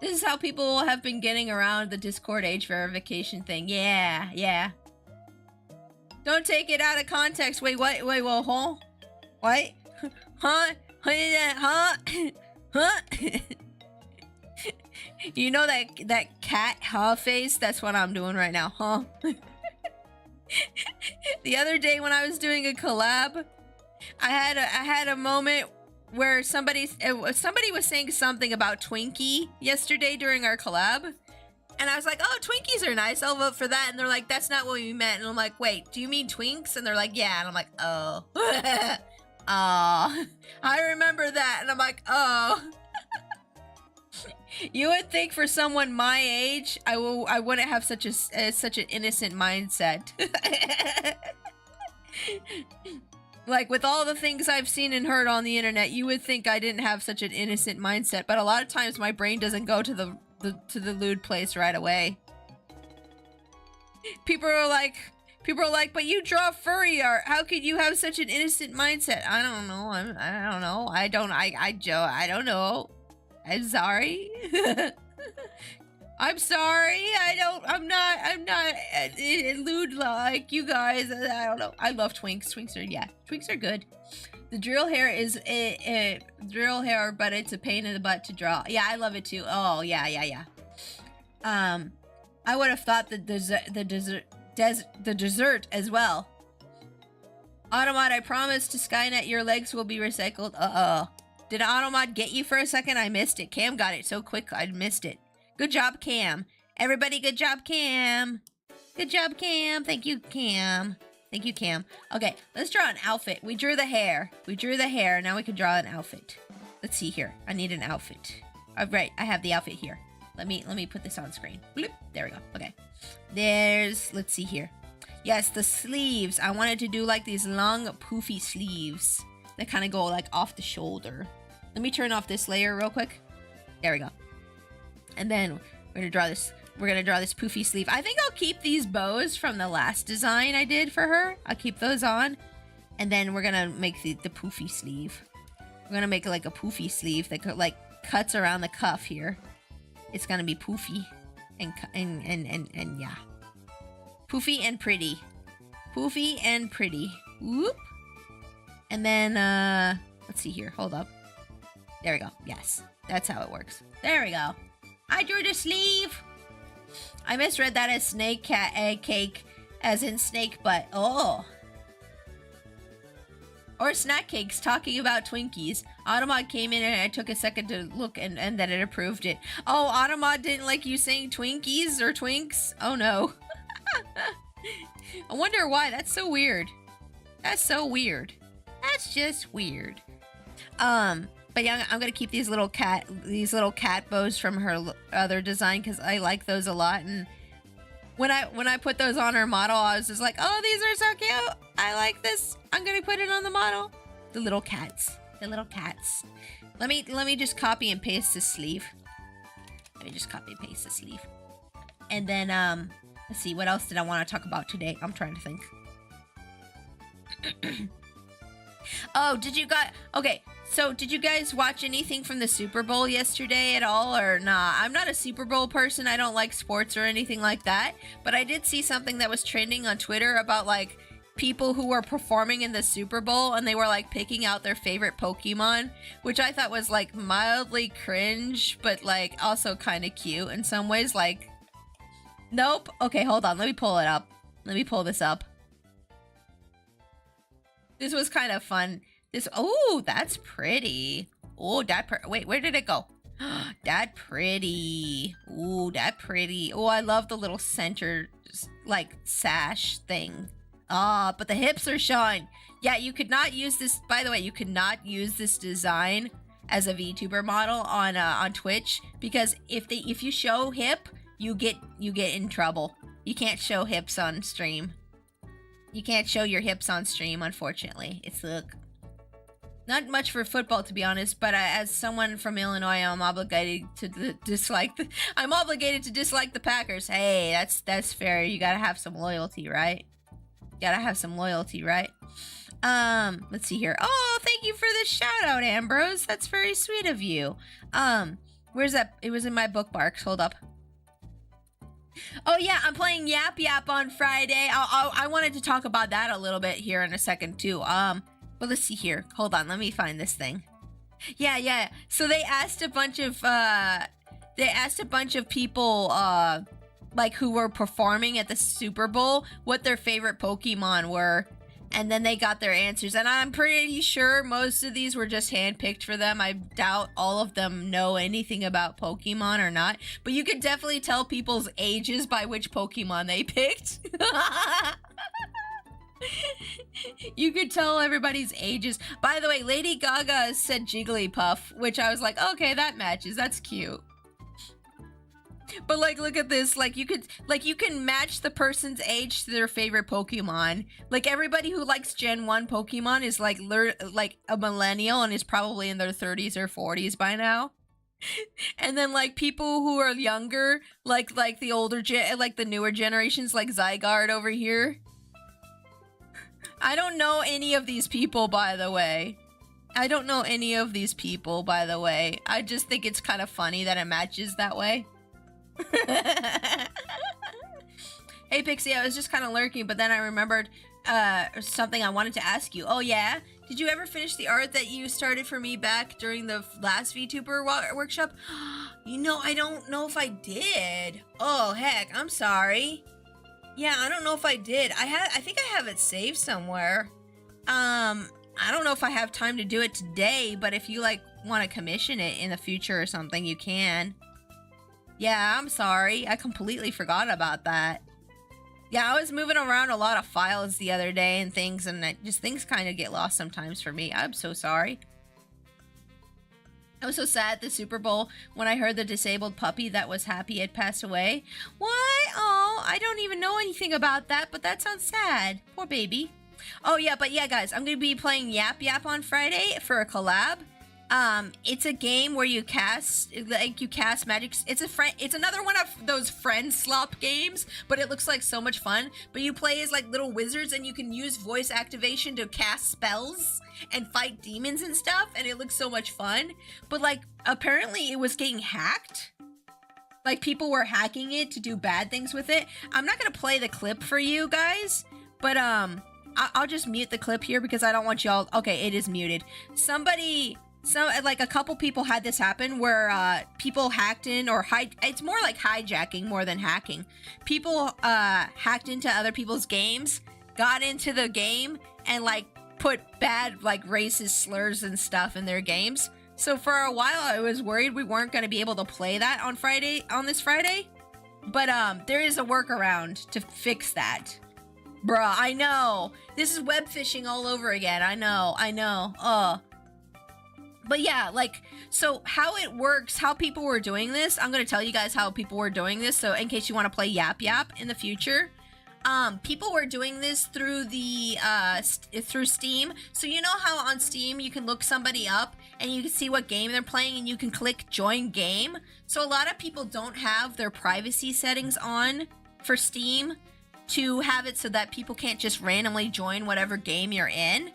This is how people have been getting around the Discord age verification thing. Yeah. Don't take it out of context. Wait, what? Wait, well, huh? What? Huh? Huh? You know that cat huh face? That's what I'm doing right now, huh? The other day when I was doing a collab, I had a moment where somebody was saying something about Twinkie yesterday during our collab. And I was like, oh, Twinkies are nice. I'll vote for that. And they're like, that's not what we meant. And I'm like, wait, do you mean Twinks? And they're like, yeah. And I'm like, oh. Oh, I remember that. And I'm like, oh. You would think for someone my age, I wouldn't have such an innocent mindset. Like, with all the things I've seen and heard on the internet, you would think I didn't have such an innocent mindset. But a lot of times my brain doesn't go to the lewd place right away. People are like, but you draw furry art. How could you have such an innocent mindset? I don't know. I don't know. I don't know. I'm sorry. I'm sorry. I'm not lewd like you guys. I don't know. I love Twinks. Twinks are good. The drill hair is a drill hair, but it's a pain in the butt to draw. Yeah, I love it too. Oh, yeah. I would have thought the dessert as well. Automod, I promise to Skynet your legs will be recycled. Uh-oh. Did Automod get you for a second? I missed it. Cam got it so quick, I missed it. Good job, Cam. Everybody, good job, Cam. Good job, Cam. Thank you, Cam. Thank you, Cam. Okay, let's draw an outfit. We drew the hair. Now we can draw an outfit. Let's see here. I need an outfit. All right, I have the outfit here. Let me put this on screen. Bloop. There we go. Okay. Let's see here. Yes, the sleeves. I wanted to do like these long, poofy sleeves that kind of go like off the shoulder. Let me turn off this layer real quick. There we go. And then we're gonna draw this. We're gonna draw this poofy sleeve. I think I'll keep these bows from the last design I did for her. I'll keep those on. And then we're gonna make the poofy sleeve. We're gonna make like a poofy sleeve that like cuts around the cuff here. It's gonna be poofy and yeah. Poofy and pretty. Poofy and pretty. Whoop. And then let's see here. Hold up. There we go. Yes. That's how it works. There we go. I drew the sleeve. I misread that as snake cat egg cake, as in snake butt. Oh. Or snack cakes, talking about Twinkies. Automod came in and I took a second to look and then it approved it. Oh, Automod didn't like you saying Twinkies or Twinks? Oh no. I wonder why. That's so weird. That's so weird. That's just weird. But yeah, I'm gonna keep these little cat bows from her other design because I like those a lot. And when I put those on her model, I was just like, oh, these are so cute. I like this. I'm gonna put it on the model. The little cats. The little cats. Let me just copy and paste the sleeve. Let me just copy and paste the sleeve. And then let's see, what else did I want to talk about today? I'm trying to think. Oh, did you guys watch anything from the Super Bowl yesterday at all or nah? I'm not a Super Bowl person. I don't like sports or anything like that. But I did see something that was trending on Twitter about like people who were performing in the Super Bowl and they were like picking out their favorite Pokemon, which I thought was like mildly cringe, but like also kind of cute in some ways. Like, nope. Okay, hold on. Let me pull it up. Let me pull this up. This was kind of fun. Oh, that's pretty. Oh, wait, where did it go? That pretty. Ooh, that pretty. Oh, I love the little center, like, sash thing. Ah, but the hips are showing. Yeah, you could not use this, by the way, you could not use this design as a VTuber model on Twitch, because if you show hip, you get in trouble. You can't show hips on stream. You can't show your hips on stream, unfortunately. It's not much for football, to be honest, but as someone from Illinois, I'm obligated to dislike the Packers. Hey, that's fair. You gotta have some loyalty, right? Let's see here. Oh, thank you for the shout out, Ambrose. That's very sweet of you. Where's that? It was in my bookmarks. Hold up. Oh yeah, I'm playing Yap Yap on Friday. I wanted to talk about that a little bit here in a second too. But let's see here. Hold on, let me find this thing. Yeah. So they asked a bunch of people like who were performing at the Super Bowl what their favorite Pokemon were. And then they got their answers. And I'm pretty sure most of these were just handpicked for them. I doubt all of them know anything about Pokemon or not. But you could definitely tell people's ages by which Pokemon they picked. You could tell everybody's ages. By the way, Lady Gaga said Jigglypuff, which I was like, okay, that matches. That's cute. But like, look at this. Like, you can match the person's age to their favorite Pokemon. Like, everybody who likes Gen 1 Pokemon is like a millennial and is probably in their 30s or 40s by now. And then like people who are younger, like the older like the newer generations, like Zygarde over here. I don't know any of these people, by the way. I just think it's kind of funny that it matches that way. Hey Pixie, I was just kind of lurking, but then I remembered something I wanted to ask you. Oh yeah? Did you ever finish the art that you started for me back during the last VTuber workshop? You know, I don't know if I did. Oh heck, I'm sorry. Yeah, I don't know if I did. I think I have it saved somewhere. I don't know if I have time to do it today, but if you like want to commission it in the future or something, you can. Yeah, I'm sorry. I completely forgot about that. Yeah, I was moving around a lot of files the other day and things, and things kind of get lost sometimes for me. I'm so sorry. I was so sad at the Super Bowl when I heard the disabled puppy that was happy had passed away. What? Oh, I don't even know anything about that, but that sounds sad. Poor baby. Oh yeah, but yeah, guys, I'm gonna be playing Yap Yap on Friday for a collab. It's a game where you cast magic. It's another one of those friend slop games, but it looks like so much fun. But you play as like little wizards and you can use voice activation to cast spells and fight demons and stuff, and it looks so much fun. But like, apparently it was getting hacked. Like, people were hacking it to do bad things with it. I'm not gonna play the clip for you guys, but I'll just mute the clip here because I don't want y'all. Okay, it is muted. Like a couple people had this happen where people hacked in it's more like hijacking more than hacking. People hacked into other people's games, got into the game, and like put bad like racist slurs and stuff in their games. So for a while I was worried we weren't going to be able to play that on this Friday. But there is a workaround to fix that. Bruh, I know. This is web phishing all over again. I know. But yeah, like, so how it works, how people were doing this, I'm going to tell you guys how people were doing this, so in case you want to play Yap Yap in the future. People were doing this through through Steam. So you know how on Steam you can look somebody up and you can see what game they're playing and you can click join game? So a lot of people don't have their privacy settings on for Steam to have it so that people can't just randomly join whatever game you're in.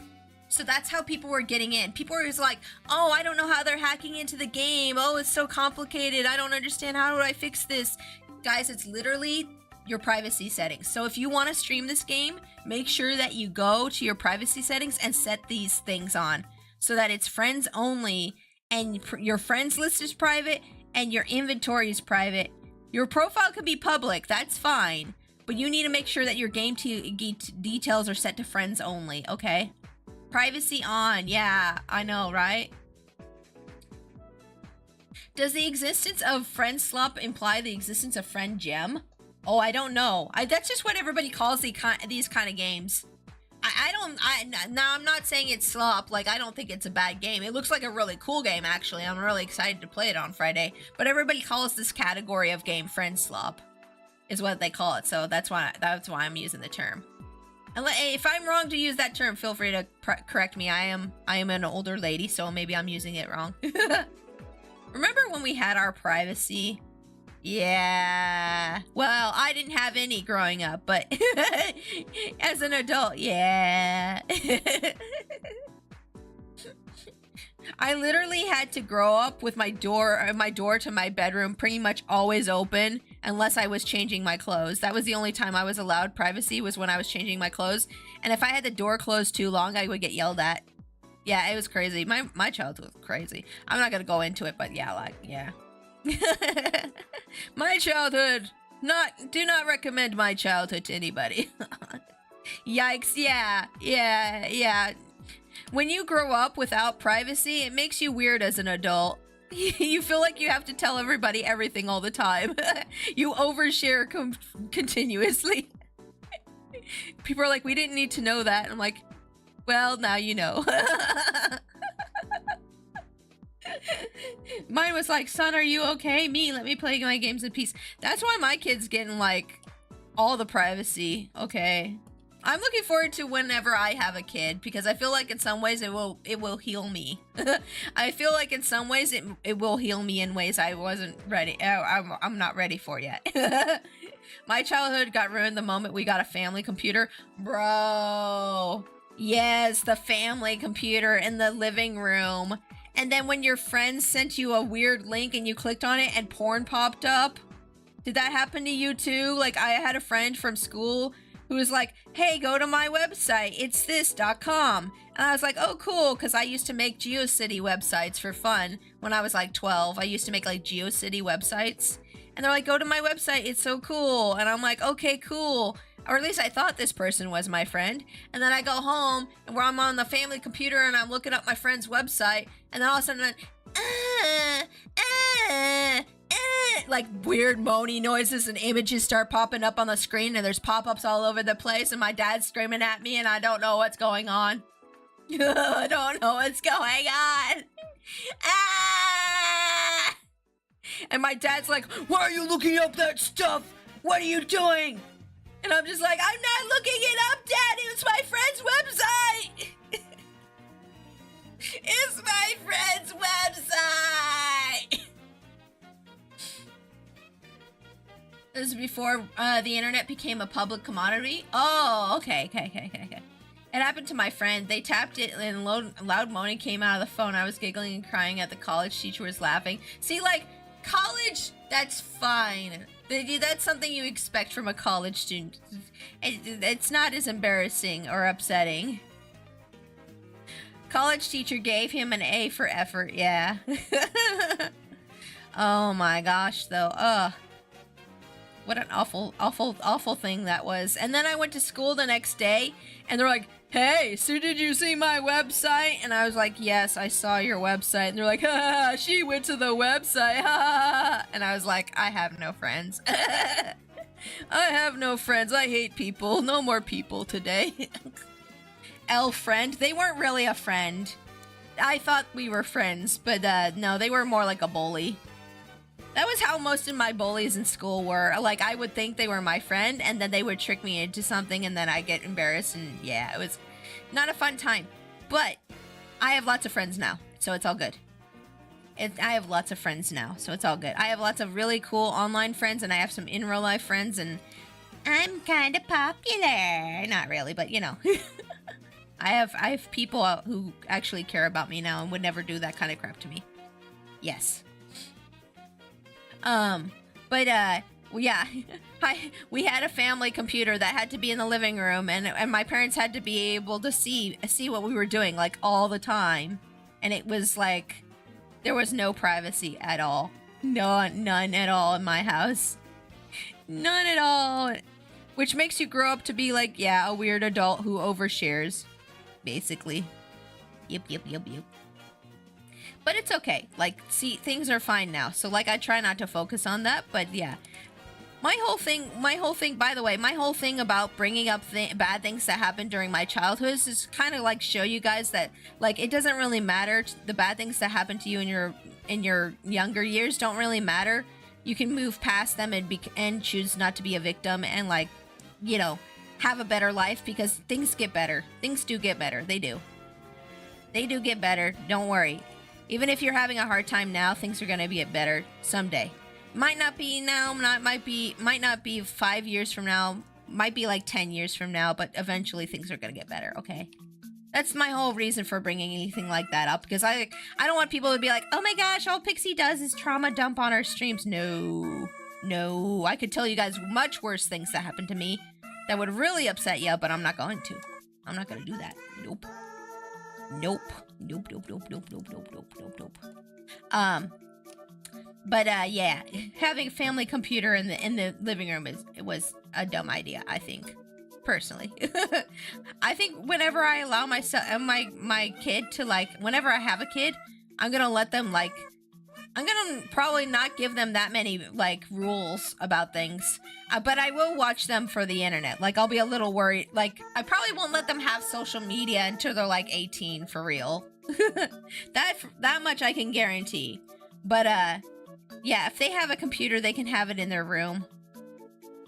So that's how people were getting in. People were just like, oh, I don't know how they're hacking into the game. Oh, it's so complicated. I don't understand. How do I fix this? Guys, it's literally your privacy settings. So if you want to stream this game, make sure that you go to your privacy settings and set these things on so that it's friends only and your friends list is private and your inventory is private. Your profile could be public. That's fine. But you need to make sure that your game details are set to friends only, okay? Privacy on. Yeah, I know, right? Does the existence of friend slop imply the existence of friend gem? Oh, I don't know. That's just what everybody calls these kind of games. I'm not saying it's slop. Like, I don't think it's a bad game. It looks like a really cool game, actually. I'm really excited to play it on Friday. But everybody calls this category of game friend slop, is what they call it. So that's why I'm using the term. And if I'm wrong to use that term, feel free to correct me. I am an older lady, so maybe I'm using it wrong. Remember when we had our privacy? Yeah. Well, I didn't have any growing up, but as an adult, yeah. I literally had to grow up with my door to my bedroom pretty much always open unless I was changing my clothes. That was the only time I was allowed privacy, was when I was changing my clothes. And if I had the door closed too long, I would get yelled at. Yeah, it was crazy. My childhood was crazy. I'm not gonna go into it, but yeah, like, yeah. My childhood. Do not recommend my childhood to anybody. Yikes, yeah. When you grow up without privacy, it makes you weird as an adult. You feel like you have to tell everybody everything all the time. You overshare continuously. People are like, we didn't need to know that. I'm like, well, now you know. Mine was like, son, are you okay? Me, let me play my games in peace. That's why my kid's getting like all the privacy. Okay. I'm looking forward to whenever I have a kid because I feel like in some ways it will heal me. I feel like in some ways it will heal me in ways I wasn't ready. I'm not ready for yet. My childhood got ruined the moment we got a family computer. Bro. Yes, the family computer in the living room. And then when your friends sent you a weird link and you clicked on it and porn popped up. Did that happen to you too? Like I had a friend from school who was like, hey, go to my website, it's this.com. And I was like, oh, cool, because I used to make GeoCity websites for fun when I was like 12. I used to make like GeoCity websites. And they're like, go to my website, it's so cool. And I'm like, okay, cool. Or at least I thought this person was my friend. And then I go home and where I'm on the family computer and I'm looking up my friend's website. And then all of a sudden, like weird moany noises and images start popping up on the screen and there's pop-ups all over the place and my dad's screaming at me and I don't know what's going on. I don't know what's going on. Ah! And my dad's like, why are you looking up that stuff? What are you doing? And I'm just like, I'm not looking it up, Dad. It's my friend's website. It's my friend's website. This is before the internet became a public commodity. Oh, okay. It happened to my friend. They tapped it and loud moaning came out of the phone. I was giggling and crying at the college teacher was laughing. See, like, college, that's fine. That's something you expect from a college student. It's not as embarrassing or upsetting. College teacher gave him an A for effort, yeah. Oh my gosh, though. Ugh. What an awful thing that was. And then I went to school the next day, and they're like, hey, so did you see my website? And I was like, yes, I saw your website. And they're like, ha, she went to the website, ha. And I was like, I have no friends. I have no friends. I hate people. No more people today. L friend. They weren't really a friend. I thought we were friends, but no, they were more like a bully. That was how most of my bullies in school were. Like, I would think they were my friend, and then they would trick me into something, and then I get embarrassed, and yeah, it was not a fun time. But I have lots of friends now, so it's all good. I have lots of friends now, so it's all good. I have lots of really cool online friends, and I have some in real life friends, and I'm kind of popular. Not really, but you know. I have people who actually care about me now and would never do that kind of crap to me. Yes. Yeah, we had a family computer that had to be in the living room, and my parents had to be able to see what we were doing, like, all the time. And it was like, there was no privacy at all. None at all in my house. None at all. Which makes you grow up to be like, yeah, a weird adult who overshares, basically. Yep. But it's okay. Like, see, things are fine now. So, like, I try not to focus on that. But, yeah. My whole thing, by the way, my whole thing about bringing up bad things that happened during my childhood is kind of, like, show you guys that, like, it doesn't really matter. The bad things that happened to you in your younger years don't really matter. You can move past them and choose not to be a victim and, like, you know, have a better life because things get better. Things do get better. They do. They do get better. Don't worry. Even if you're having a hard time now, things are gonna get better someday. Might not be now, might not be 5 years from now, might be like 10 years from now, but eventually things are gonna get better, okay? That's my whole reason for bringing anything like that up, because I don't want people to be like, oh my gosh, all Pixie does is trauma dump on our streams. No, I could tell you guys much worse things that happened to me that would really upset you, but I'm not going to. I'm not gonna do that. Nope. Nope, nope, nope, nope, nope, nope, nope, nope, nope. But yeah, having a family computer in the living room was a dumb idea, I think. Personally. I think whenever I allow my kid to, like, whenever I have a kid, I'm gonna let them, like, I'm gonna probably not give them that many, like, rules about things. But I will watch them for the internet. Like, I'll be a little worried. Like, I probably won't let them have social media until they're, like, 18, for real. That much I can guarantee. But, yeah, if they have a computer, they can have it in their room.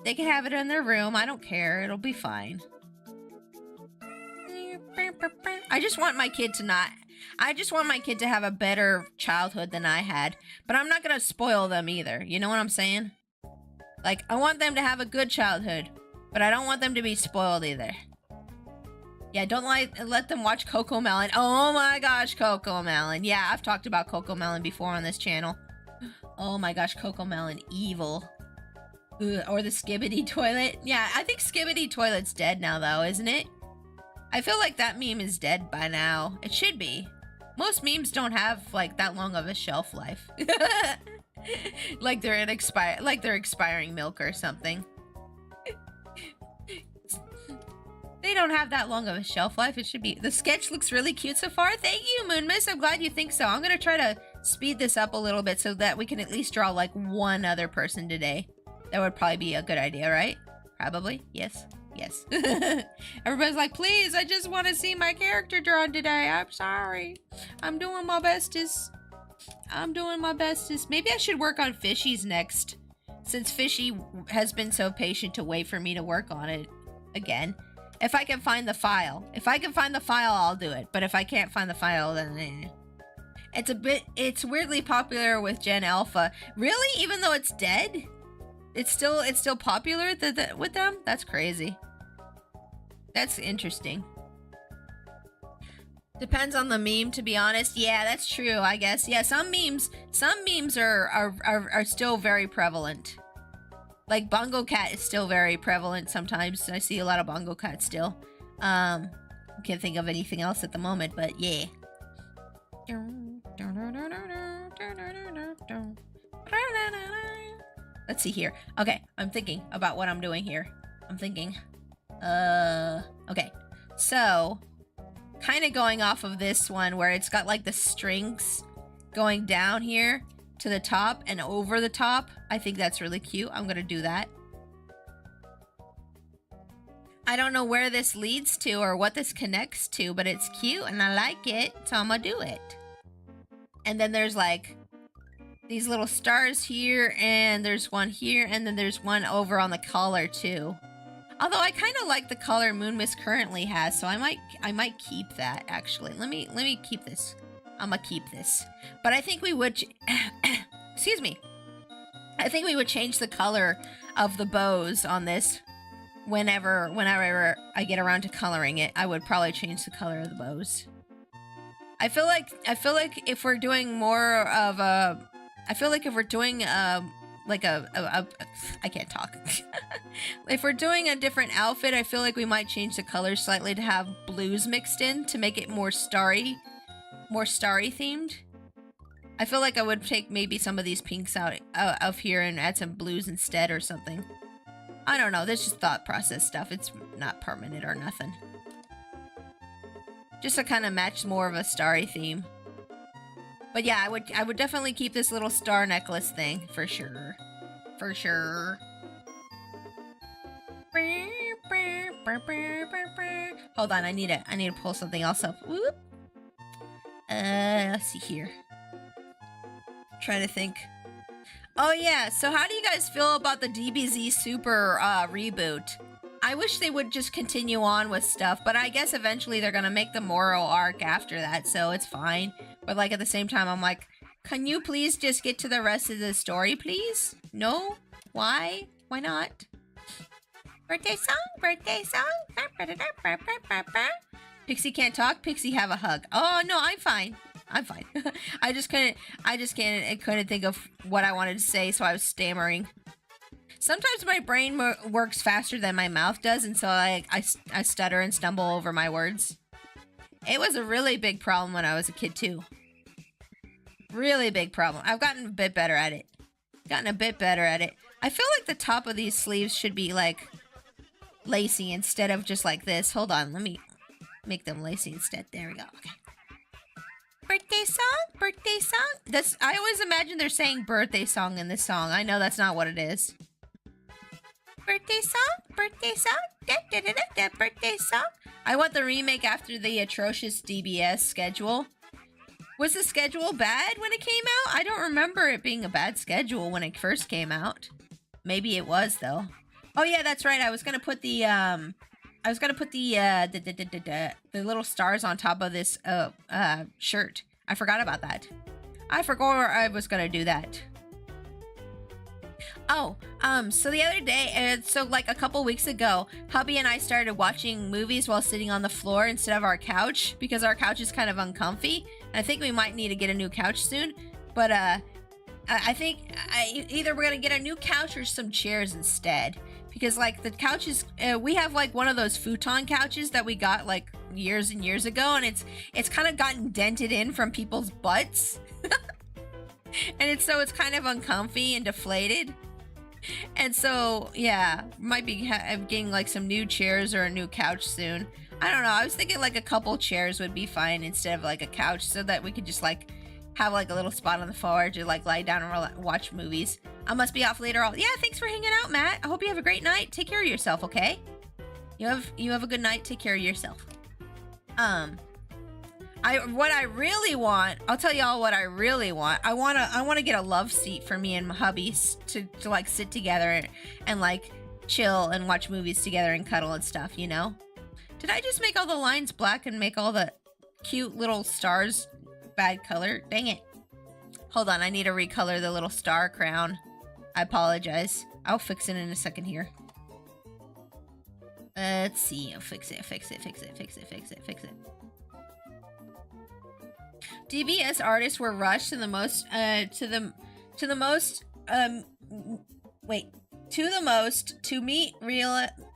They can have it in their room. I don't care. It'll be fine. I just want my kid to have a better childhood than I had. But I'm not going to spoil them either. You know what I'm saying? Like, I want them to have a good childhood. But I don't want them to be spoiled either. Yeah, don't let them watch Coco Melon. Oh my gosh, Coco Melon. Yeah, I've talked about Coco Melon before on this channel. Oh my gosh, Coco Melon, evil. Ugh, or the Skibbity Toilet. Yeah, I think Skibbity Toilet's dead now, though, isn't it? I feel like that meme is dead by now. It should be. Most memes don't have, like, that long of a shelf life. like they're expiring milk or something. They don't have that long of a shelf life. It should be. The sketch looks really cute so far. Thank you, Moonmiss. I'm glad you think so. I'm gonna try to speed this up a little bit so that we can at least draw, like, one other person today. That would probably be a good idea, right? Probably. Yes. Yes. Everybody's like, please, I just want to see my character drawn today. I'm sorry. I'm doing my bestest. Maybe I should work on Fishy's next. Since Fishy has been so patient to wait for me to work on it again. If I can find the file. If I can find the file, I'll do it. But if I can't find the file, then it's weirdly popular with Gen Alpha. Really? Even though it's dead? It's still popular with them? That's crazy. That's interesting. Depends on the meme, to be honest. Yeah, that's true, I guess. Yeah, some memes are still very prevalent. Like Bongo Cat is still very prevalent sometimes. I see a lot of Bongo Cat still. Can't think of anything else at the moment, but yeah. Let's see here. Okay, I'm thinking about what I'm doing here. I'm thinking. Okay. So, kind of going off of this one where it's got, like, the strings going down here to the top and over the top. I think that's really cute. I'm gonna do that. I don't know where this leads to or what this connects to, but it's cute and I like it, so I'm gonna do it. And then there's, like, these little stars here, and there's one here, and then there's one over on the collar too. Although I kind of like the color Moonmiss currently has, so I might keep that actually. Let me keep this. I'm gonna keep this. But I think we would excuse me. I think we would change the color of the bows on this whenever I get around to coloring it. I would probably change the color of the bows. I feel like if we're doing more of a I can't talk. If we're doing a different outfit, I feel like we might change the colors slightly to have blues mixed in to make it more starry themed. I feel like I would take maybe some of these pinks out of here and add some blues instead or something. I don't know. This is just thought process stuff. It's not permanent or nothing. Just to kind of match more of a starry theme. But yeah, I would definitely keep this little star necklace thing for sure. For sure. Hold on, I need to pull something else up. Whoop. Let's see here. Trying to think. Oh yeah, so how do you guys feel about the DBZ Super reboot? I wish they would just continue on with stuff, but I guess eventually they're gonna make the Moro arc after that, so it's fine. But like at the same time, I'm like, can you please just get to the rest of the story, please? No? Why? Why not? Birthday song, birthday song. Pixie can't talk. Pixie have a hug. Oh no, I'm fine. I'm fine. I couldn't think of what I wanted to say, so I was stammering. Sometimes my brain works faster than my mouth does, and so I stutter and stumble over my words. It was a really big problem when I was a kid, too. Really big problem. I've gotten a bit better at it. I feel like the top of these sleeves should be, like, lacy instead of just like this. Hold on, let me make them lacy instead. There we go. Okay. Birthday song? I always imagine they're saying birthday song in this song. I know that's not what it is. Birthday song, da, birthday song. I want the remake after the atrocious DBS schedule. Was the schedule bad when it came out? I don't remember it being a bad schedule when it first came out. Maybe it was, though. Oh yeah, that's right. I was gonna put the the little stars on top of this shirt. I forgot about that. I forgot I was gonna do that. Oh, so the other day, so like a couple weeks ago, hubby and I started watching movies while sitting on the floor instead of our couch because our couch is kind of uncomfy. And I think we might need to get a new couch soon. But I think either we're gonna get a new couch or some chairs instead. Because like the couches, we have like one of those futon couches that we got like years and years ago, and it's kind of gotten dented in from people's butts. And it's kind of uncomfy and deflated. And so, yeah, might be getting like some new chairs or a new couch soon. I don't know. I was thinking like a couple chairs would be fine instead of like a couch so that we could just like have like a little spot on the floor to like lie down and watch movies. I must be off later. Yeah, thanks for hanging out, Matt. I hope you have a great night. Take care of yourself, okay? You have a good night. Take care of yourself. What I really want, I'll tell y'all what I really want. I wanna get a love seat for me and my hubbies to like sit together and like chill and watch movies together and cuddle and stuff, you know? Did I just make all the lines black and make all the cute little stars bad color? Dang it. Hold on, I need to recolor the little star crown. I apologize. I'll fix it in a second here. Let's see. I'll fix it. DBS artists were rushed to the most to meet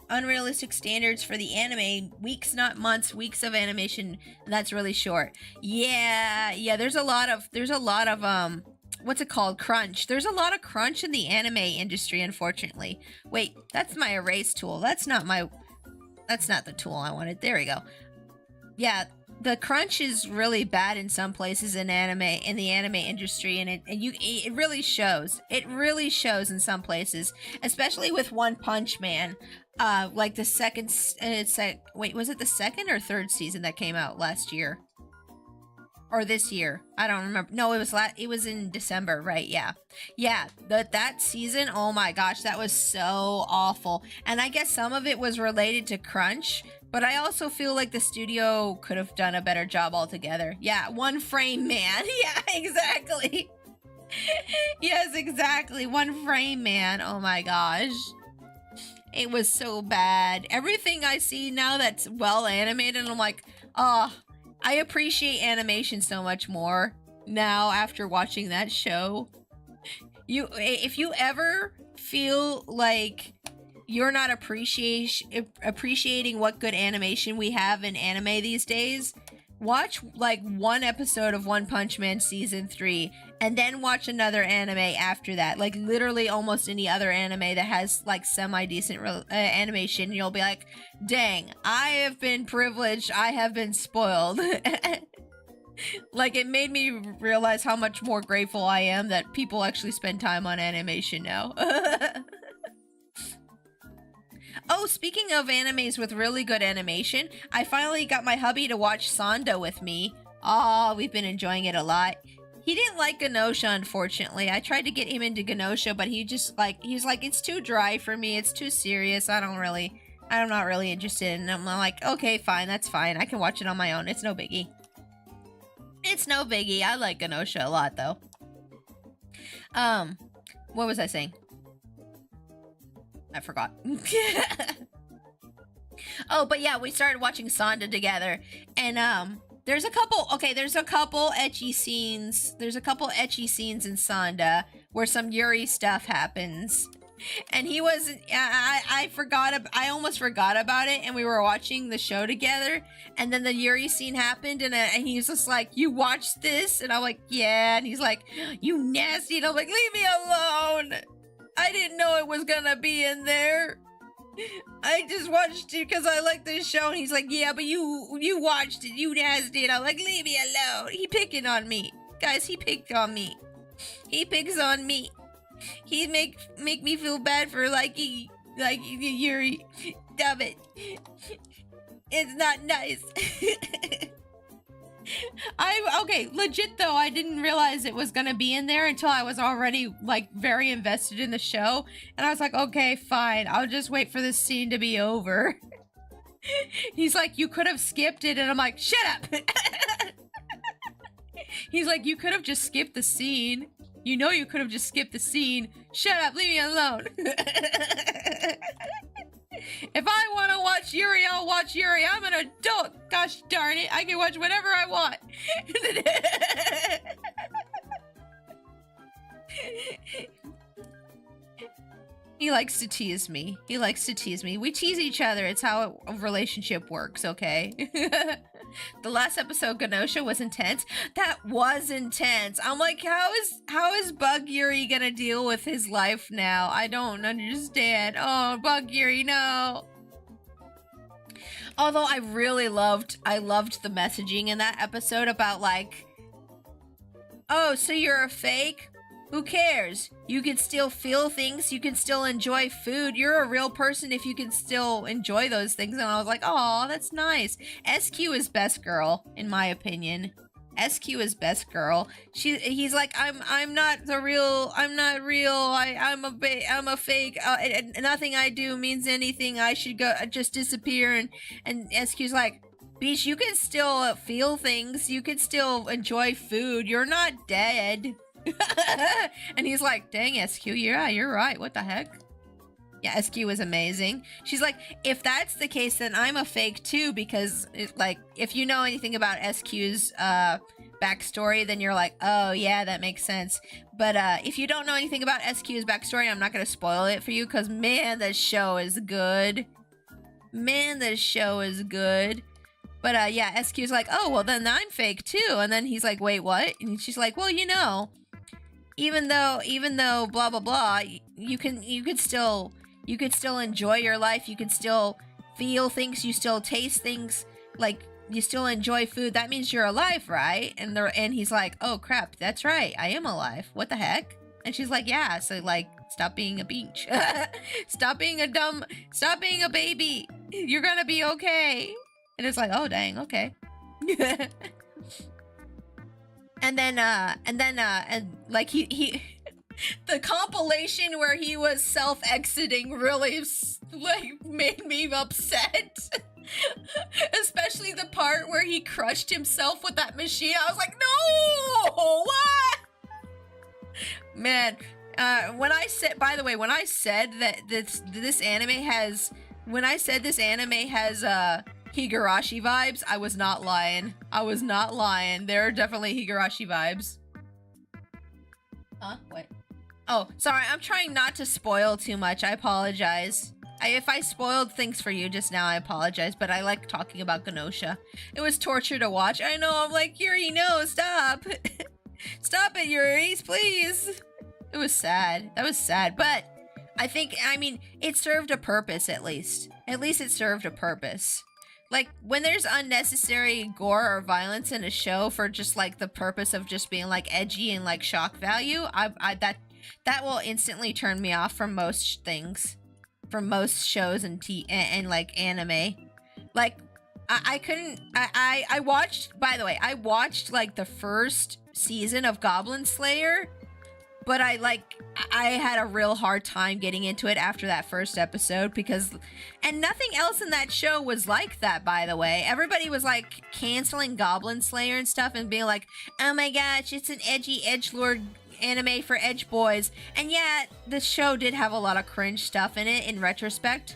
unrealistic standards for the anime. Weeks, not months. Weeks of animation. That's really short. Yeah. There's a lot of what's it called? Crunch. There's a lot of crunch in the anime industry, unfortunately. Wait, that's my erase tool. That's not the tool I wanted. There we go. Yeah, the crunch is really bad in some places in the anime industry, and it really shows. It really shows in some places, especially with One Punch Man. Like the second, wait, was it the second or third season that came out last year? Or this year? I don't remember. No, it was in December, right? Yeah. That season, oh my gosh, that was so awful. And I guess some of it was related to crunch, but I also feel like the studio could have done a better job altogether. Yeah, One Frame Man. Yeah, exactly. Yes, exactly. One Frame Man. Oh my gosh. It was so bad. Everything I see now that's well animated, I'm like, oh, I appreciate animation so much more now after watching that show. If you ever feel like you're not appreciating what good animation we have in anime these days, watch like one episode of One Punch Man season 3 and then watch another anime after that. Like literally almost any other anime that has like semi-decent animation. You'll be like, dang, I have been privileged. I have been spoiled. Like it made me realize how much more grateful I am that people actually spend time on animation now. Oh, speaking of animes with really good animation, I finally got my hubby to watch Sanda with me. Oh, we've been enjoying it a lot. He didn't like Genosha, unfortunately. I tried to get him into Genosha, but he's like, it's too dry for me. It's too serious. I'm not really interested. And I'm like, okay, fine. That's fine. I can watch it on my own. It's no biggie. It's no biggie. I like Genosha a lot, though. What was I saying? I forgot. Oh, but yeah, we started watching Sanda together, and there's a couple ecchi scenes. There's a couple ecchi scenes in Sanda where some Yuri stuff happens. And he was, I almost forgot about it, and we were watching the show together, and then the Yuri scene happened, and he's just like, you watched this? And I'm like, yeah, and he's like, you nasty, and I'm like, leave me alone! I didn't know it was gonna be in there. I just watched it because I like this show, and he's like, yeah, but you watched it, you nasty, and I'm like, leave me alone. He picking on me. Guys, he picked on me. He picks on me. He make me feel bad for liking Yuri. Damn it. It's not nice. Okay, legit though, I didn't realize it was gonna be in there until I was already like very invested in the show, and I was like, okay, fine, I'll just wait for this scene to be over. He's like, you could have skipped it, and I'm like, shut up. He's like, you could have just skipped the scene. You know you could have just skipped the scene. Shut up, leave me alone. If I want to watch Yuri, I'll watch Yuri. I'm an adult. Gosh darn it, I can watch whatever I want. He likes to tease me. He likes to tease me. We tease each other. It's how a relationship works, okay? The last episode, Genosha, was intense. That was intense. I'm like, how is Bug Yuri gonna deal with his life now? I don't understand. Oh, Bug Yuri, no. Although I loved the messaging in that episode about like, oh, so you're a fake? Who cares? You can still feel things. You can still enjoy food. You're a real person if you can still enjoy those things. And I was like, oh, that's nice. SQ is best girl, in my opinion. SQ is best girl. He's like, I'm not real. I'm a fake. Nothing I do means anything. I should just disappear. And SQ's like, Beach, you can still feel things. You can still enjoy food. You're not dead. And he's like, dang, SQ, yeah, you're right. What the heck? Yeah, SQ was amazing. She's like, if that's the case, then I'm a fake too, because if you know anything about SQ's backstory, then you're like, oh yeah, that makes sense. But if you don't know anything about SQ's backstory, I'm not gonna spoil it for you, because man, this show is good. Man, this show is good. But yeah, SQ's like, oh, well then I'm fake too. And then he's like, wait, what? And she's like, well, you know, even though blah blah blah, you could still enjoy your life. You can still feel things. You still taste things. Like, you still enjoy food. That means you're alive, right? And he's like, oh crap, that's right, I am alive. What the heck? And she's like, yeah. So like, stop being a beach. Stop being a baby. You're gonna be okay. And it's like, oh dang, okay. And like he the compilation where he was self-exiting really like made me upset. Especially the part where he crushed himself with that machine. I was like, no, what? Man, when I said, by the way, when I said that this anime has Higurashi vibes, I was not lying. I was not lying. There are definitely Higurashi vibes. Huh? What? Oh, sorry. I'm trying not to spoil too much. I apologize. If I spoiled things for you just now, I apologize, but I like talking about Genosha. It was torture to watch. I know, I'm like, Yuri, no, stop. Stop it, Yuri, please. It was sad. That was sad, but I mean, it served a purpose at least. At least it served a purpose. Like, when there's unnecessary gore or violence in a show for just, like, the purpose of just being, like, edgy and, like, shock value, that will instantly turn me off from most things. From most shows and like, anime. Like, I watched, by the way, I watched, like, the first season of Goblin Slayer, but I had a real hard time getting into it after that first episode and nothing else in that show was like that, by the way. Everybody was like canceling Goblin Slayer and stuff and being like, oh my gosh, it's an edgy edgelord anime for edge boys. And yeah, the show did have a lot of cringe stuff in it in retrospect,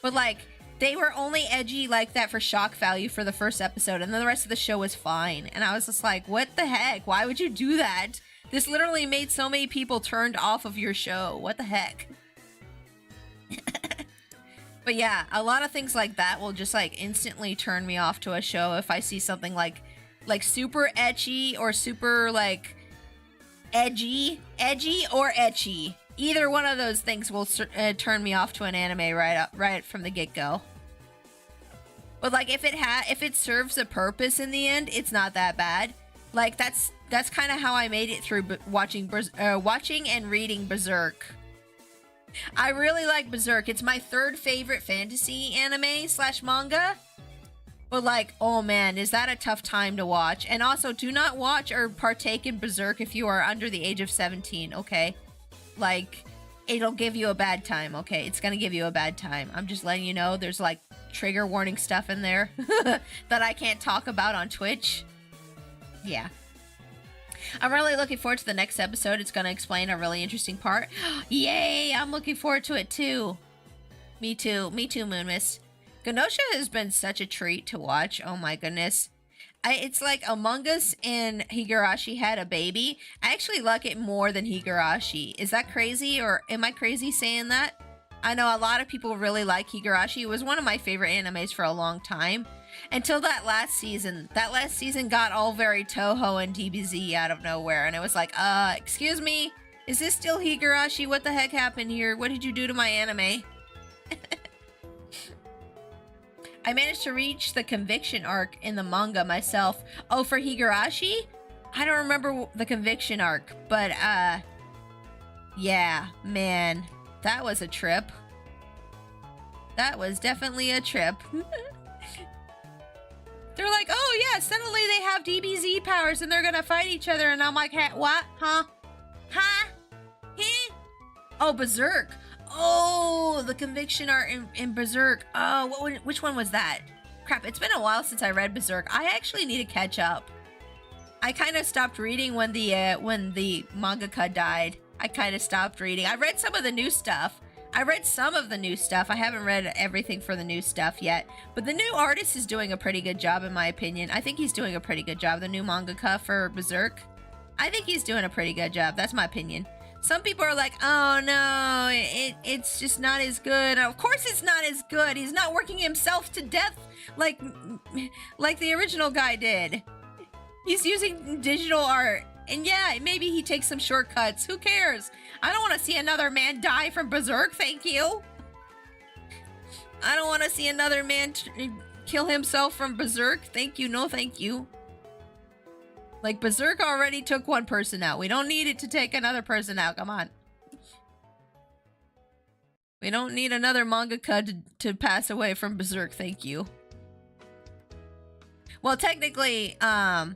but like, they were only edgy like that for shock value for the first episode, and then the rest of the show was fine. And I was just like, what the heck? Why would you do that? This literally made so many people turned off of your show. What the heck? But yeah, a lot of things like that will just like instantly turn me off to a show if I see something like super ecchi or super like edgy or ecchi. Either one of those things will turn me off to an anime right from the get-go. But like if it serves a purpose in the end, it's not that bad. Like that's kind of how I made it through watching and reading Berserk. I really like Berserk. It's my third favorite fantasy anime / manga. But like, oh man, is that a tough time to watch? And also, do not watch or partake in Berserk if you are under the age of 17, okay? Like, it'll give you a bad time, okay? It's gonna give you a bad time. I'm just letting you know there's like trigger warning stuff in there that I can't talk about on Twitch. Yeah. I'm really looking forward to the next episode. It's gonna explain a really interesting part. Yay! I'm looking forward to it too. Me too, Moonmiss. Genosha has been such a treat to watch. Oh my goodness. It's like Among Us and Higurashi had a baby. I actually like it more than Higurashi. Is that crazy, or am I crazy saying that? I know a lot of people really like Higurashi. It was one of my favorite animes for a long time. Until that last season. That last season got all very Toho and DBZ out of nowhere. And it was like, excuse me? Is this still Higurashi? What the heck happened here? What did you do to my anime? I managed to reach the conviction arc in the manga myself. Oh, for Higurashi? I don't remember the conviction arc, but, yeah, man, that was a trip. That was definitely a trip. They're like, oh yeah, suddenly they have DBZ powers and they're gonna fight each other, and I'm like, hey, what? Huh? Huh? Huh? Oh, Berserk. Oh, the conviction art in Berserk. Oh, which one was that? Crap, it's been a while since I read Berserk. I actually need to catch up. I kind of stopped reading when the mangaka died. I kind of stopped reading. I read some of the new stuff. I haven't read everything for the new stuff yet. But the new artist is doing a pretty good job, in my opinion. I think he's doing a pretty good job. The new mangaka for Berserk. I think he's doing a pretty good job. That's my opinion. Some people are like, oh no, it's just not as good. Of course it's not as good. He's not working himself to death like the original guy did. He's using digital art. And yeah, maybe he takes some shortcuts. Who cares? I don't want to see another man die from Berserk, thank you. I don't want to see another man kill himself from Berserk. Thank you, no thank you. Like, Berserk already took one person out. We don't need it to take another person out, come on. We don't need another mangaka to pass away from Berserk, thank you. Well, technically, I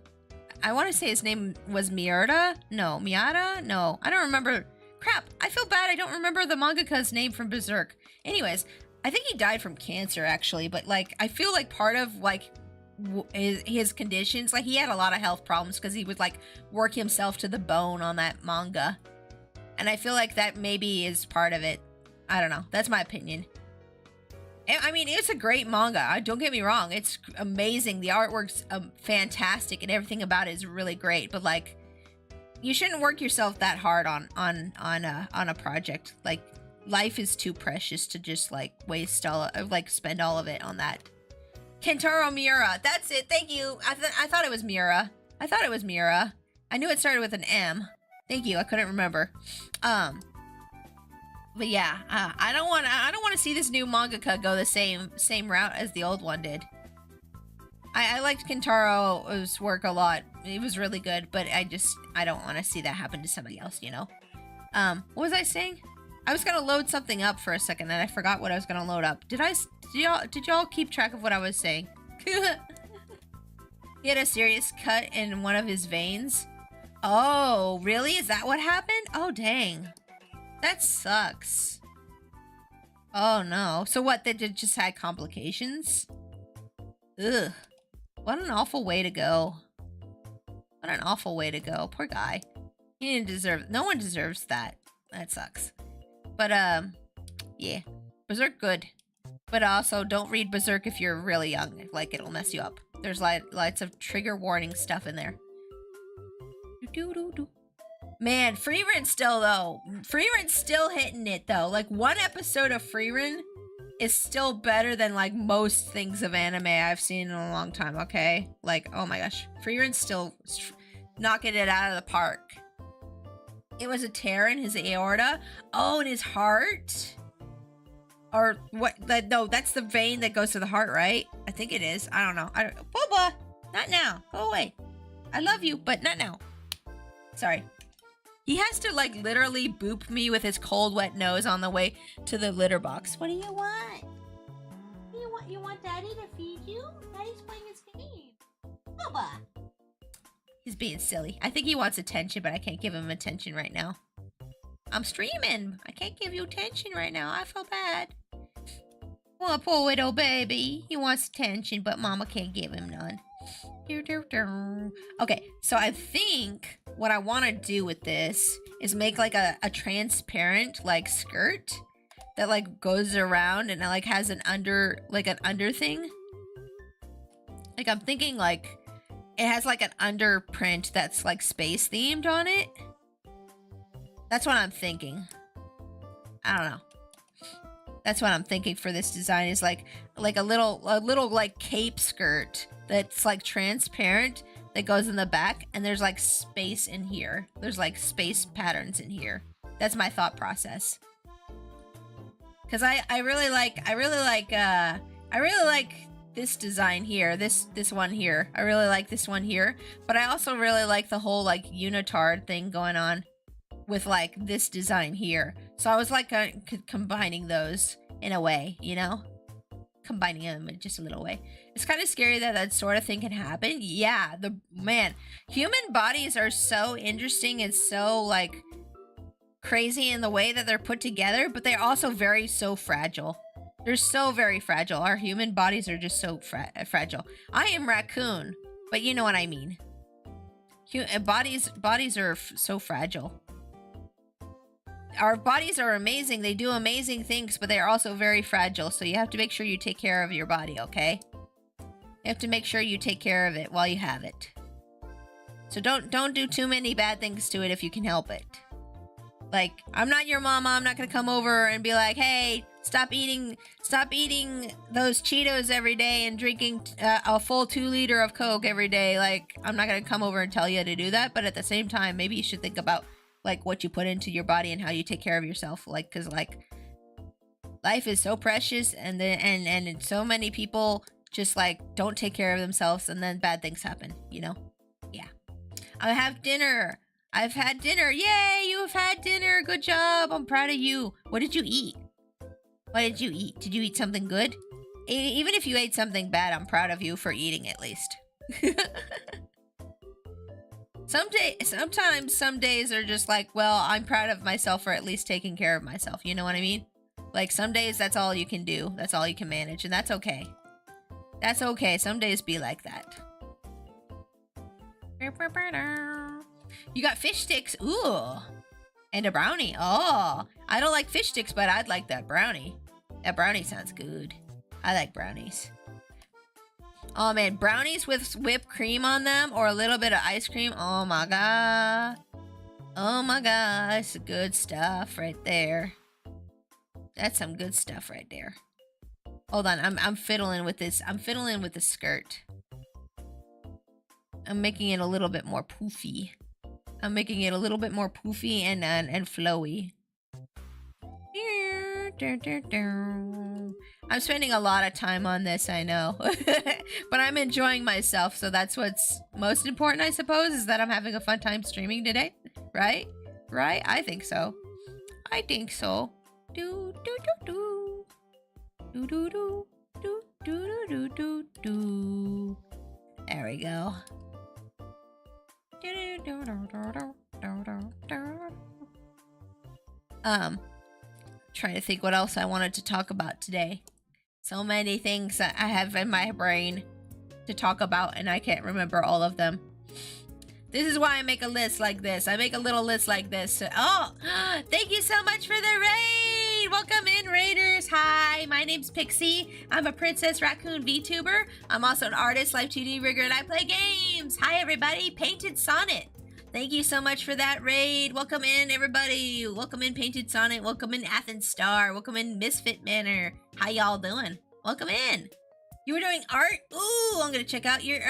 want to say his name was Miata? No, Miata? No, I don't remember. Crap, I feel bad I don't remember the mangaka's name from Berserk. Anyways, I think he died from cancer, actually, but, like, I feel like part of, like, his conditions, like, he had a lot of health problems because he would, like, work himself to the bone on that manga. And I feel like that maybe is part of it. I don't know. That's my opinion. I mean, it's a great manga. Don't get me wrong. It's amazing. The artwork's fantastic, and everything about it is really great. But like, you shouldn't work yourself that hard on a project. Like, life is too precious to just like spend all of it on that. Kentaro Miura. That's it. Thank you. I thought it was Miura. I knew it started with an M. Thank you. I couldn't remember. But yeah, I don't want to see this new mangaka go the same route as the old one did. I liked Kentaro's work a lot. It was really good, but I don't want to see that happen to somebody else, you know? What was I saying? I was gonna load something up for a second and I forgot what I was gonna load up. Did y'all keep track of what I was saying? He had a serious cut in one of his veins. Oh, really? Is that what happened? Oh, dang. That sucks. Oh no. So what, they just had complications? Ugh. What an awful way to go. What an awful way to go. Poor guy. He didn't deserve, no one deserves that. That sucks. But, yeah. Berserk good. But also, don't read Berserk if you're really young. Like, it'll mess you up. There's lots of trigger warning stuff in there. Man, Freerun still though. Freerun's still hitting it though. Like one episode of Freerun is still better than like most things of anime I've seen in a long time, okay? Like, oh my gosh. Freerun's still knocking it out of the park. It was a tear in his aorta. Oh, in his heart? Or what? No, that's the vein that goes to the heart, right? I think it is. I don't know. Boba! Not now. Go away. I love you, but not now. Sorry. He has to like literally boop me with his cold wet nose on the way to the litter box. What do you want? What do you want? You want Daddy to feed you? Daddy's playing his game. Bubba. He's being silly. I think he wants attention, but I can't give him attention right now. I'm streaming. I can't give you attention right now. I feel bad. Well, poor little baby. He wants attention, but Mama can't give him none. Okay, so I think what I want to do with this is make like a transparent like skirt that like goes around and it like has an under thing. Like I'm thinking like it has like an under print that's like space themed on it. That's what I'm thinking. I don't know. That's what I'm thinking for this design is like a little like cape skirt that's like transparent that goes in the back and there's like space in here. There's like space patterns in here. That's my thought process. Cause I really like this design here. This one here. I really like this one here. But I also really like the whole like unitard thing going on with like this design here. So I was like combining those in a way, you know? Combining them in just a little way. It's kind of scary that that sort of thing can happen. Yeah, human bodies are so interesting and so like crazy in the way that they're put together, but they're also so fragile. They're so very fragile. Our human bodies are just so fragile. I am raccoon, but you know what I mean. Bodies are so fragile. Our bodies are amazing. They do amazing things, but they're also very fragile. So you have to make sure you take care of your body, okay? You have to make sure you take care of it while you have it. So don't do too many bad things to it if you can help it. Like, I'm not your mama. I'm not going to come over and be like, hey, stop eating those Cheetos every day and drinking a full 2 liter of Coke every day. Like, I'm not going to come over and tell you to do that. But at the same time, maybe you should think about like what you put into your body and how you take care of yourself. Like, cause like life is so precious and so many people just like don't take care of themselves and then bad things happen, you know? Yeah. I have dinner. I've had dinner. Yay, you have had dinner. Good job. I'm proud of you. What did you eat? What did you eat? Did you eat something good? Even if you ate something bad, I'm proud of you for eating at least. Sometimes some days are just like, well, I'm proud of myself for at least taking care of myself. You know what I mean? Like some days that's all you can do. That's all you can manage. And that's okay. That's okay. Some days be like that. You got fish sticks. Ooh. And a brownie. Oh. I don't like fish sticks, but I'd like that brownie. That brownie sounds good. I like brownies. Oh man, brownies with whipped cream on them or a little bit of ice cream. Oh my god. Oh my god, that's good stuff right there. That's some good stuff right there. Hold on, I'm fiddling with this. I'm fiddling with the skirt. I'm making it a little bit more poofy. I'm making it a little bit more poofy and flowy. I'm spending a lot of time on this, I know. But I'm enjoying myself, so that's what's most important, I suppose, is that I'm having a fun time streaming today. Right? Right? I think so. I think so. Do do do do. Do do do. Do do do do do. There we go. Trying to think what else I wanted to talk about today. So many things that I have in my brain to talk about, and I can't remember all of them. This is why I make a list like this. I make a little list like this. Oh, thank you so much for the raid. Welcome in, raiders. Hi, my name's Pixie. I'm a Princess Raccoon VTuber. I'm also an artist, live 2D rigger, and I play games. Hi, everybody. Painted Sonnet. Thank you so much for that raid. Welcome in, everybody. Welcome in, Painted Sonic. Welcome in, Athens Star. Welcome in, Misfit Manor. How y'all doing? Welcome in. You were doing art? Ooh, I'm gonna check out your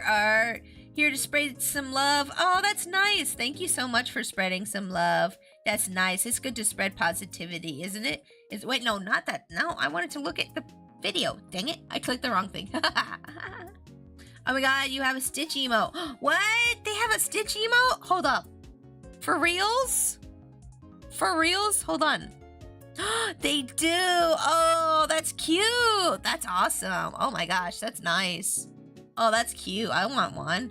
art. Here to spread some love. Oh, that's nice. Thank you so much for spreading some love. That's nice. It's good to spread positivity, isn't it? Wait, no, not that. No, I wanted to look at the video. Dang it. I clicked the wrong thing. Oh my god, you have a Stitch emote. What? They have a Stitch emote? Hold up. For reals? For reals? Hold on. They do. Oh, that's cute. That's awesome. Oh my gosh, that's nice. Oh, that's cute. I want one.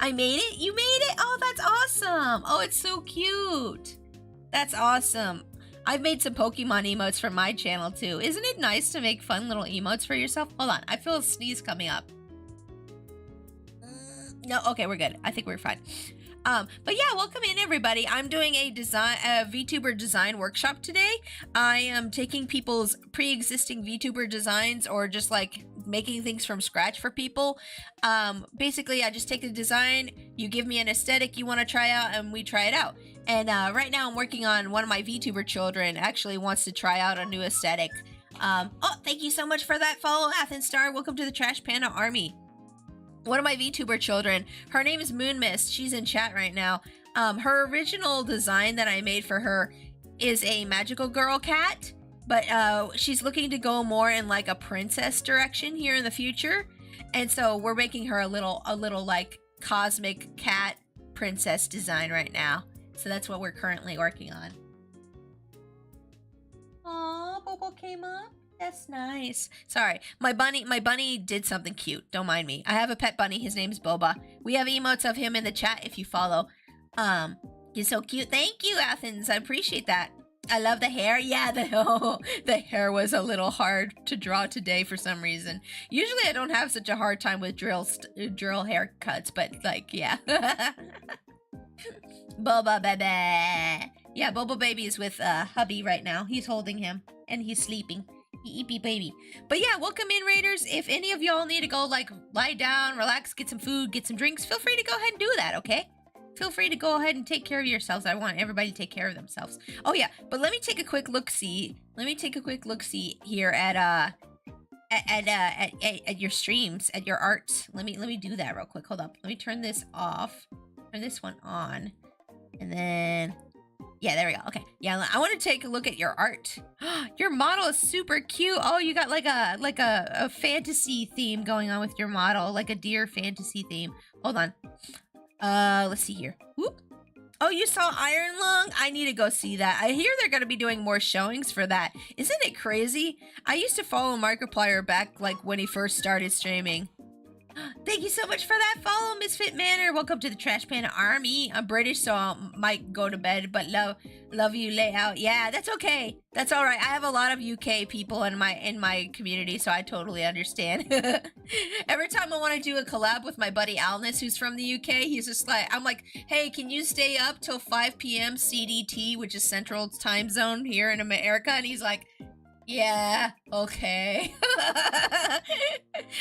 I made it? You made it? Oh, that's awesome. Oh, it's so cute. That's awesome. I've made some Pokemon emotes for my channel too. Isn't it nice to make fun little emotes for yourself? Hold on. I feel a sneeze coming up. No, okay, we're good. I think we're fine. But yeah, welcome in everybody. I'm doing a VTuber design workshop today. I am taking people's pre-existing VTuber designs or just like making things from scratch for people. Basically, I just take a design, you give me an aesthetic you want to try out, and we try it out. And right now I'm working on one of my VTuber children actually wants to try out a new aesthetic. Oh, thank you so much for that follow, Athens Star. Welcome to the Trash Panda Army. One of my VTuber children, her name is Moon Mist. She's in chat right now. Her original design that I made for her is a magical girl cat, but she's looking to go more in like a princess direction here in the future. And so we're making her a little like cosmic cat princess design right now. So that's what we're currently working on. Aw, Bobo came up. That's nice. Sorry, my bunny did something cute. Don't mind me. I have a pet bunny. His name's Boba. We have emotes of him in the chat if you follow. He's so cute. Thank you, Athens. I appreciate that. I love the hair. Yeah, the hair was a little hard to draw today for some reason. Usually I don't have such a hard time with drill haircuts, but like, yeah. Boba baby. Yeah, Boba baby is with hubby right now. He's holding him and he's sleeping. Eepy baby. But yeah, welcome in, Raiders. If any of y'all need to go like lie down, relax, get some food, get some drinks, feel free to go ahead and do that, okay? Feel free to go ahead and take care of yourselves. I want everybody to take care of themselves. Oh yeah, but let me take a quick look-see. Here at your streams, at your art. Let me do that real quick. Hold up. Let me turn this off. Turn this one on. And then yeah, there we go. Okay. Yeah, I want to take a look at your art. Your model is super cute. Oh, you got like a fantasy theme going on with your model, like a deer fantasy theme. Hold on. Let's see here. Whoop. Oh, you saw Iron Lung? I need to go see that. I hear they're going to be doing more showings for that. Isn't it crazy? I used to follow Markiplier back like when he first started streaming. Thank you so much for that follow, Misfit Manor. Welcome to the Trash Panda Army. I'm British, so I might go to bed, but love you layout. Yeah, that's okay. That's all right. I have a lot of UK people in my community, so I totally understand. Every time I want to do a collab with my buddy Alnus, who's from the UK, he's just like, I'm like, hey, can you stay up till 5 p.m. CDT, which is Central Time Zone here in America? And he's like, yeah, okay.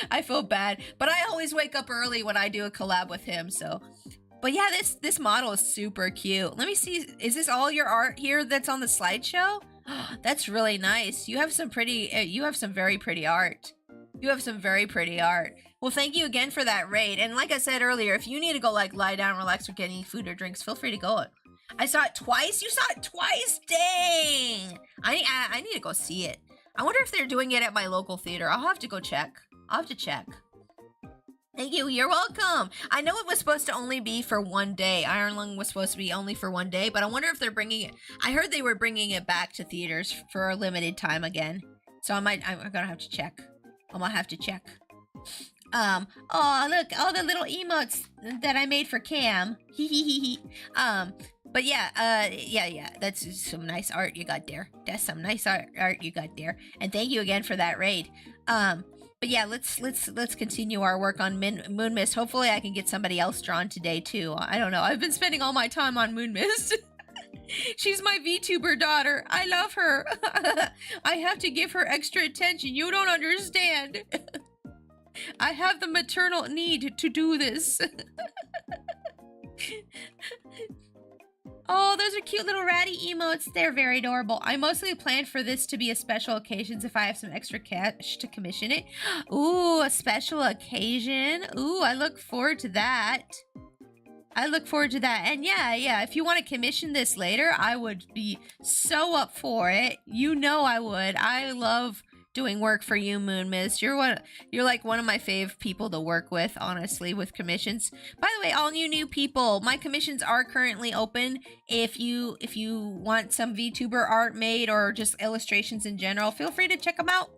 I feel bad, but I always wake up early when I do a collab with him, so. But yeah, this model is super cute. Let me see, is this all your art here that's on the slideshow? That's really nice. You have some very pretty art. You have some very pretty art. Well, thank you again for that raid. And like I said earlier, if you need to go like lie down, relax, or get any food or drinks, feel free to go. I saw it twice? You saw it twice? Dang! I need to go see it. I wonder if they're doing it at my local theater. I'll have to go check. I'll have to check. Thank you. You're welcome. I know it was supposed to only be for one day. Iron Lung was supposed to be only for one day, but I wonder if they're bringing it. I heard they were bringing it back to theaters for a limited time again. So I'm gonna have to check. I'm gonna have to check. Oh, look, all the little emotes that I made for Cam. But yeah, that's some nice art you got there. That's some nice art you got there. And thank you again for that raid. But yeah, let's continue our work on Moon Mist. Hopefully I can get somebody else drawn today too. I don't know. I've been spending all my time on Moon Mist. She's my VTuber daughter. I love her. I have to give her extra attention. You don't understand. I have the maternal need to do this. Oh, those are cute little ratty emotes. They're very adorable. I mostly planned for this to be a special occasions if I have some extra cash to commission it. Ooh, a special occasion. Ooh, I look forward to that. I look forward to that. And yeah, if you want to commission this later, I would be so up for it. You know I would. I love doing work for you, Moon Mist. You're like one of my fave people to work with, honestly, with commissions. By the way, all new people, my commissions are currently open. If you want some VTuber art made or just illustrations in general, feel free to check them out.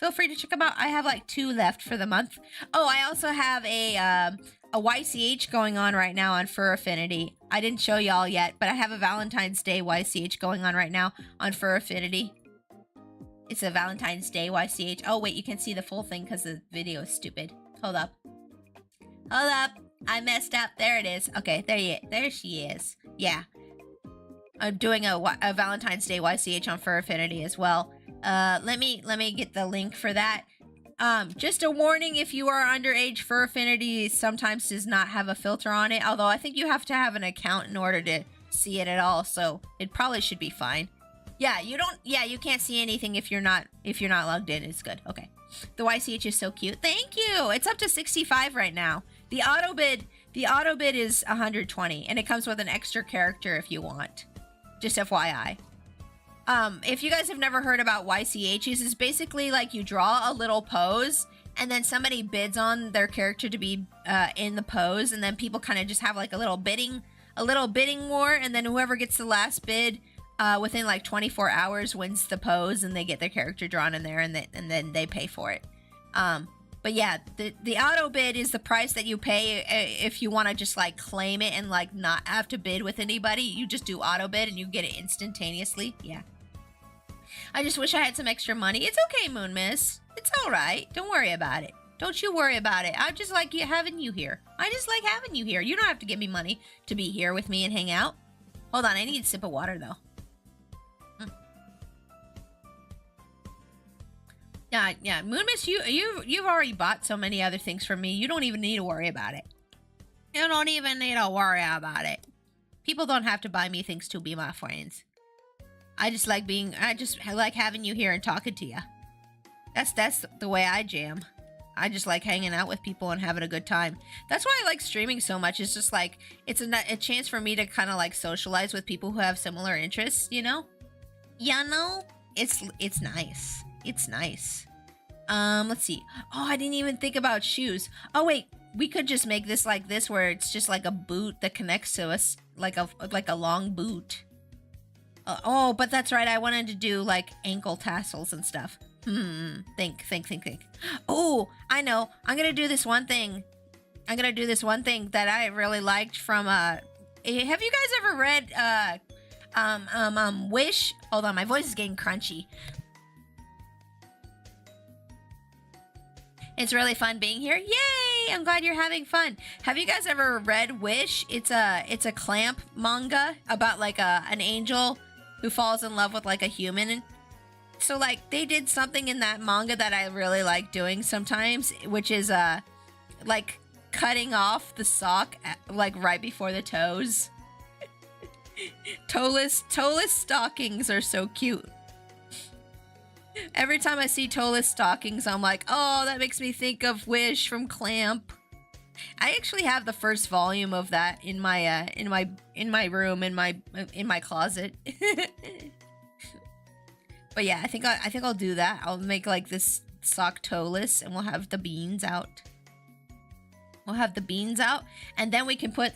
I have like 2 left for the month. Oh, I also have a YCH going on right now on Fur Affinity. I didn't show y'all yet, but I have a Valentine's Day YCH going on right now on Fur Affinity. It's a Valentine's Day YCH. Oh, wait, you can see the full thing because the video is stupid. Hold up. I messed up. There it is. Okay, there she is. Yeah. I'm doing a Valentine's Day YCH on Fur Affinity as well. Let me get the link for that. Just a warning, if you are underage, Fur Affinity sometimes does not have a filter on it, although I think you have to have an account in order to see it at all, so it probably should be fine. Yeah, you can't see anything if you're not logged in. It's good. Okay. The YCH is so cute. Thank you. It's up to 65 right now. The auto bid is 120 and it comes with an extra character if you want. Just FYI. If you guys have never heard about YCHs, it's basically like you draw a little pose and then somebody bids on their character to be in the pose, and then people kind of just have like a little bidding war, and then whoever gets the last bid within like 24 hours wins the pose, and they get their character drawn in there, and then they pay for it. But yeah, the auto bid is the price that you pay if you want to just like claim it and like not have to bid with anybody. You just do auto bid and you get it instantaneously. Yeah. I just wish I had some extra money. It's okay, Moon Miss. It's all right. Don't worry about it. Don't you worry about it. I just like having you here. You don't have to give me money to be here with me and hang out. Hold on, I need a sip of water though. Yeah, Moon Miss, you've already bought so many other things from me. You don't even need to worry about it. People don't have to buy me things to be my friends. I just like having you here and talking to you. That's the way I jam. I just like hanging out with people and having a good time. That's why I like streaming so much. It's just like, it's a chance for me to kind of like socialize with people who have similar interests, you know? It's nice. It's nice. Let's see. Oh, I didn't even think about shoes. Oh, wait. We could just make this like this, where it's just like a boot that connects to us, like a long boot. Oh, but that's right. I wanted to do like ankle tassels and stuff. Think. Oh, I know. I'm gonna do this one thing. That I really liked from have you guys ever read Wish? Hold on, my voice is getting crunchy. It's really fun being here. Yay! I'm glad you're having fun. Have you guys ever read Wish? It's a Clamp manga about like an angel who falls in love with like a human. So like they did something in that manga that I really like doing sometimes, which is like cutting off the sock like right before the toes. Toeless stockings are so cute. Every time I see toeless stockings, I'm like, oh, that makes me think of Wish from Clamp. I actually have the first volume of that in my room in my closet. But yeah, I think I'll do that. I'll make like this sock toeless, and we'll have the beans out. And then we can put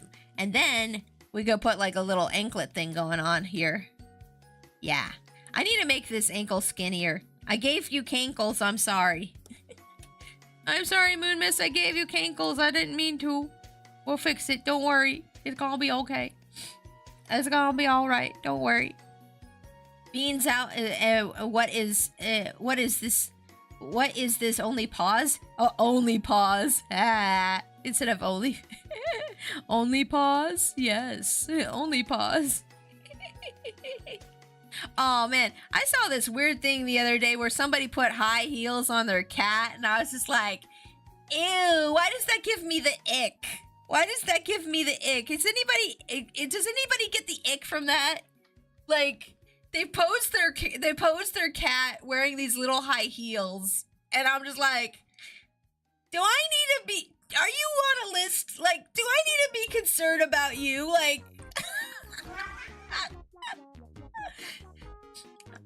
like a little anklet thing going on here. Yeah. I need to make this ankle skinnier. I gave you cankles, I'm sorry. I'm sorry, Moon Miss, I gave you cankles. I didn't mean to. We'll fix it, don't worry. It's gonna be okay. It's gonna be alright, don't worry. Beans out, what is this? What is this, only pause? Oh, only pause. Instead of only. Only pause? Yes, only pause. Oh man, I saw this weird thing the other day where somebody put high heels on their cat, and I was just like, Ew, why does that give me the ick? Why does that give me the ick? Does anybody get the ick from that? Like, they pose their cat wearing these little high heels, and I'm just like, are you on a list? Like, do I need to be concerned about you? Like,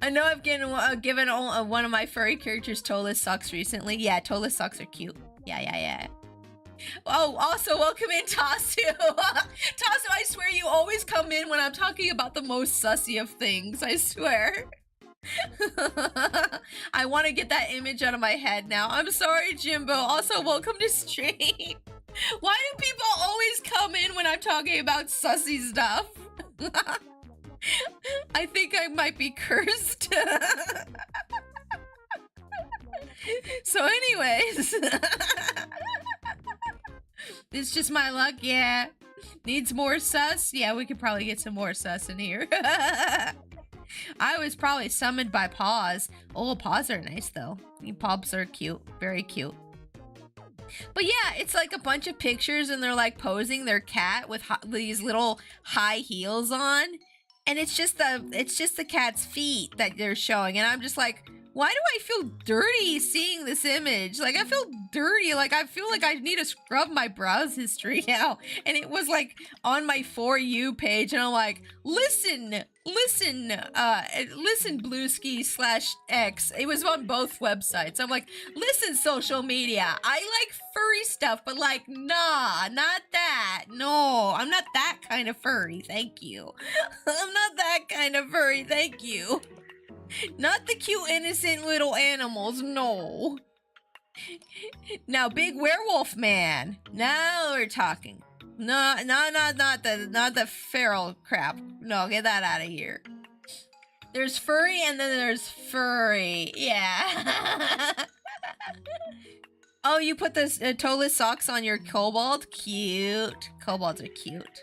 I know I've given one of my furry characters Toeless socks recently. Yeah, Toeless socks are cute. Yeah. Oh, also, welcome in, Tasu. Tasu, I swear you always come in when I'm talking about the most sussy of things, I swear. I want to get that image out of my head now. I'm sorry, Jimbo. Also, welcome to stream. Why do people always come in when I'm talking about sussy stuff? I think I might be cursed. So anyways, it's just my luck, yeah. Needs more sus? Yeah, we could probably get some more sus in here. I was probably summoned by paws. Oh, paws are nice though. Paws are cute, very cute. But yeah, it's like a bunch of pictures and they're like posing their cat with these little high heels on. And it's just the cat's feet that they're showing. And I'm just like, why do I feel dirty seeing this image? Like, I feel dirty. Like, I feel like I need to scrub my browse history now. And it was like on my For You page. And I'm like, listen, Blueski/X. It was on both websites. I'm like, listen, social media. I like furry stuff, but like, nah, not that. No, I'm not that kind of furry. Thank you. I'm not that kind of furry. Thank you. Not the cute, innocent little animals, no. Now, big werewolf man. Now we're talking. No, not the feral crap. No, get that out of here. There's furry and then there's furry. Yeah. Oh, you put this toeless socks on your kobold? Cute. Kobolds are cute.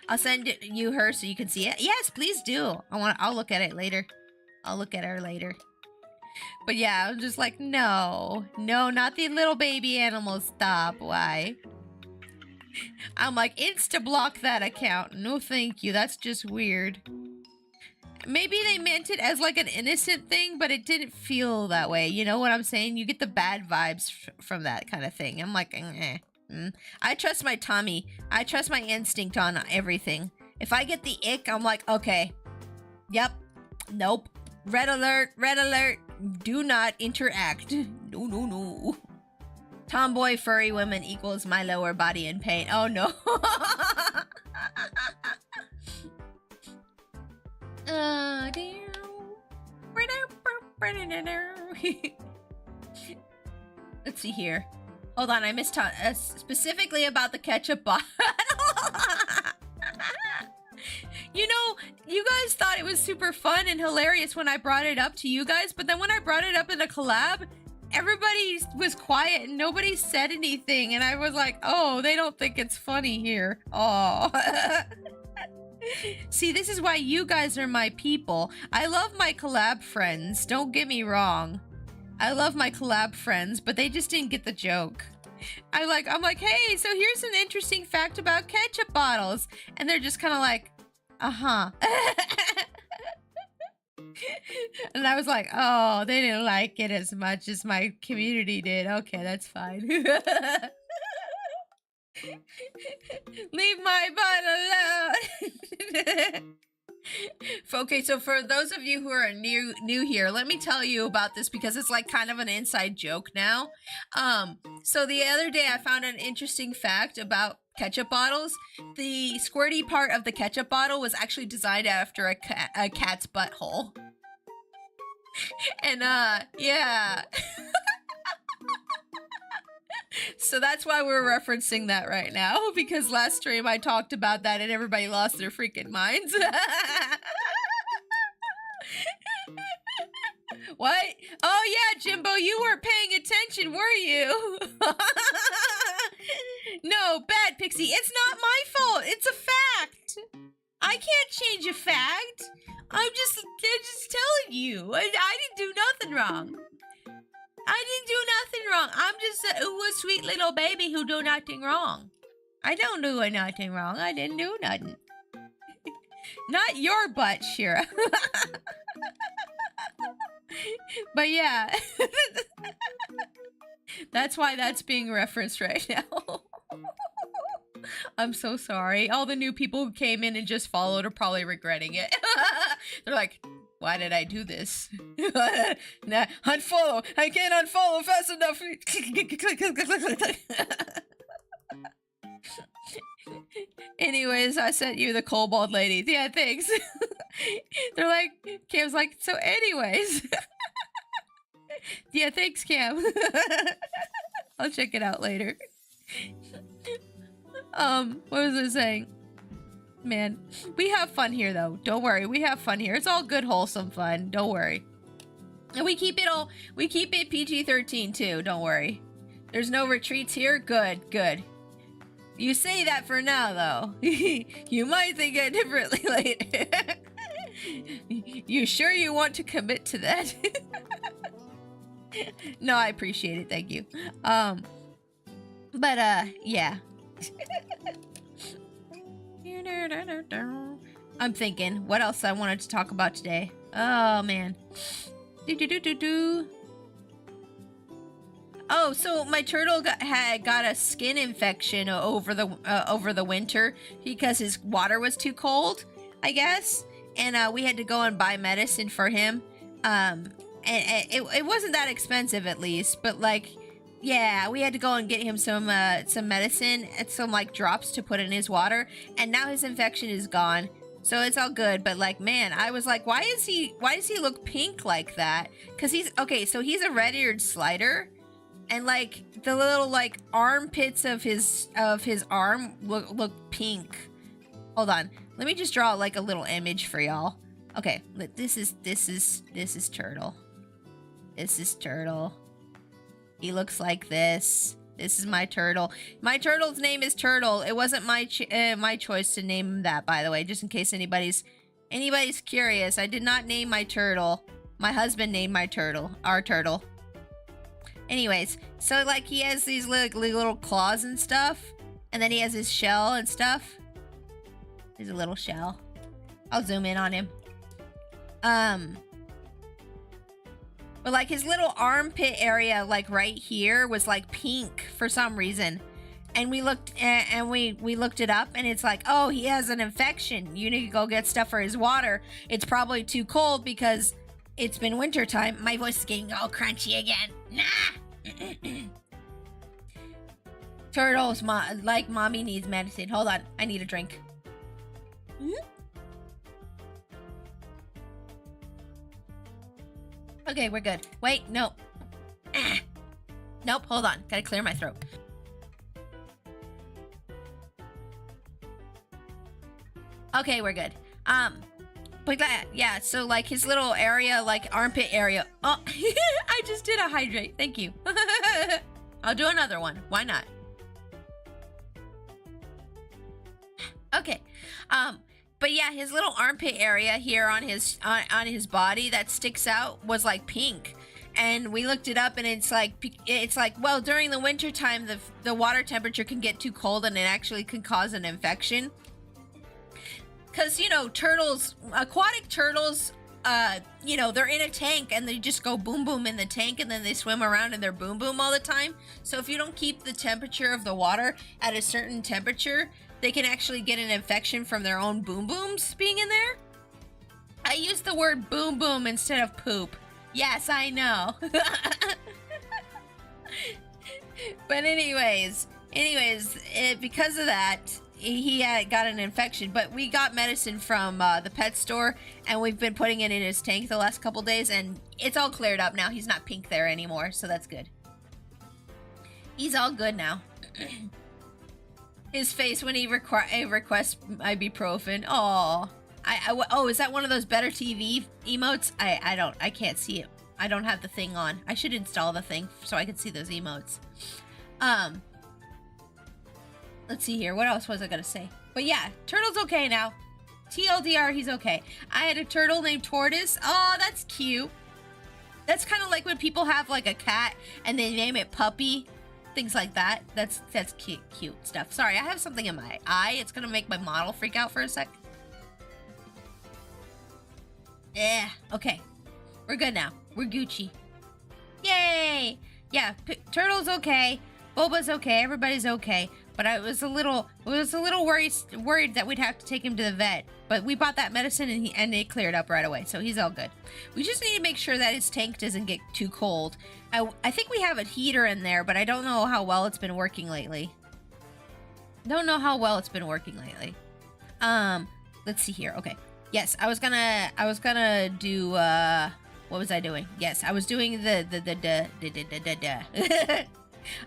I'll send you her so you can see it. Yes, please do. I'll look at it later. I'll look at her later. But yeah, I'm just like, no, not the little baby animals. Stop. Why? I'm like, insta-block that account. No, thank you. That's just weird. Maybe they meant it as like an innocent thing, but it didn't feel that way. You know what I'm saying? You get the bad vibes from that kind of thing. I'm like, eh. I trust my Tommy. I trust my instinct on everything. If I get the ick, I'm like, okay. Yep. Nope. Red alert, do not interact. No. Tomboy furry women equals my lower body in pain. Oh no. Let's see here. Hold on, I missed specifically about the ketchup bottle. You know, you guys thought it was super fun and hilarious when I brought it up to you guys, but then when I brought it up in a collab, everybody was quiet and nobody said anything, and I was like, oh, they don't think it's funny here. Oh. See, this is why you guys are my people. I love my collab friends, don't get me wrong. I love my collab friends, but they just didn't get the joke. I'm like, hey, so here's an interesting fact about ketchup bottles. And they're just kind of like, uh-huh. And I was like, oh, they didn't like it as much as my community did. Okay, that's fine. Leave my butt alone. Okay, so for those of you who are new here, let me tell you about this because it's like kind of an inside joke now. So the other day I found an interesting fact about ketchup bottles. The squirty part of the ketchup bottle was actually designed after a cat's butthole. And yeah. So that's why we're referencing that right now, because last stream I talked about that and everybody lost their freaking minds. What? Oh yeah, Jimbo, you weren't paying attention, were you? No, Bad Pixie, it's not my fault. It's a fact. I can't change a fact. I'm just telling you. I didn't do nothing wrong. I didn't do nothing wrong. I'm just a sweet little baby who do nothing wrong. I don't do nothing wrong. I didn't do nothing. Not your butt, Shira. But yeah. That's why that's being referenced right now. I'm so sorry. All the new people who came in and just followed are probably regretting it. They're like, why did I do this? Nah, unfollow. I can't unfollow fast enough. Anyways, I sent you the kobold lady. Yeah, thanks. They're like, Cam's like, so anyways. Yeah, thanks, Cam. I'll check it out later. What was I saying? Man, we have fun here though. Don't worry, we have fun here. It's all good, wholesome fun. Don't worry. And we keep it PG-13 too, don't worry. There's no retreats here? Good, good. You say that for now though. You might think it differently later. You sure you want to commit to that? No, I appreciate it, thank you. Yeah. I'm thinking, what else I wanted to talk about today? Oh, man. Oh, so my turtle got a skin infection over the winter because his water was too cold, I guess. And we had to go and buy medicine for him. And it wasn't that expensive, at least, but like, yeah, we had to go and get him some medicine and some like drops to put in his water, and now his infection is gone, so it's all good. But like, man, I was like, why does he look pink like that? Because he's a red-eared slider, and like the little like armpits of his arm look pink. Hold on, let me just draw like a little image for y'all. Okay, this is Turtle. This is Turtle. He looks like this. This is my turtle. My turtle's name is Turtle. It wasn't my choice to name him that, by the way, just in case anybody's curious. I did not name my turtle. My husband named my turtle, our turtle. Anyways, so like he has these little claws and stuff, and then he has his shell and stuff. There's a little shell. I'll zoom in on him. But like his little armpit area, like right here, was like pink for some reason. And we looked we looked it up, and it's like, oh, he has an infection. You need to go get stuff for his water. It's probably too cold because it's been winter time. My voice is getting all crunchy again. Nah. Turtles, like mommy needs medicine. Hold on, I need a drink. Okay, we're good. Wait, no. Nope, hold on. Gotta clear my throat. Okay, we're good. But yeah, so like his little area, like armpit area. Oh, I just did a hydrate. Thank you. I'll do another one. Why not? Okay. But yeah, his little armpit area here on his body that sticks out was like pink, and we looked it up, and it's like well, during the winter time the water temperature can get too cold, and it actually can cause an infection. Because you know, aquatic turtles, you know, they're in a tank and they just go boom boom in the tank, and then they swim around in their boom boom all the time. So if you don't keep the temperature of the water at a certain temperature, they can actually get an infection from their own boom booms being in there. I used the word boom boom instead of poop. Yes, I know. But anyways, because of that, he got an infection. But we got medicine from the pet store, and we've been putting it in his tank the last couple days, and it's all cleared up now. He's not pink there anymore, so that's good. He's all good now. His face when he requests ibuprofen. Oh, oh, is that one of those better TV emotes? I can't see it. I don't have the thing on. I should install the thing so I can see those emotes. Let's see here. What else was I gonna say? But yeah, Turtle's okay now. TLDR, he's okay. I had a turtle named Tortoise. Oh, that's cute. That's kind of like when people have like a cat and they name it Puppy, things like that. That's cute stuff. Sorry, I have something in my eye. It's gonna make my model freak out for a sec. Yeah, okay. We're good now. We're Gucci. Yay! Yeah, Turtle's okay. Boba's okay. Everybody's okay. But I was a little worried that we'd have to take him to the vet. But we bought that medicine and it cleared up right away, so he's all good. We just need to make sure that his tank doesn't get too cold. I think we have a heater in there, but I don't know how well it's been working lately. Let's see here. Okay. Yes, I was gonna do what was I doing? Yes, I was doing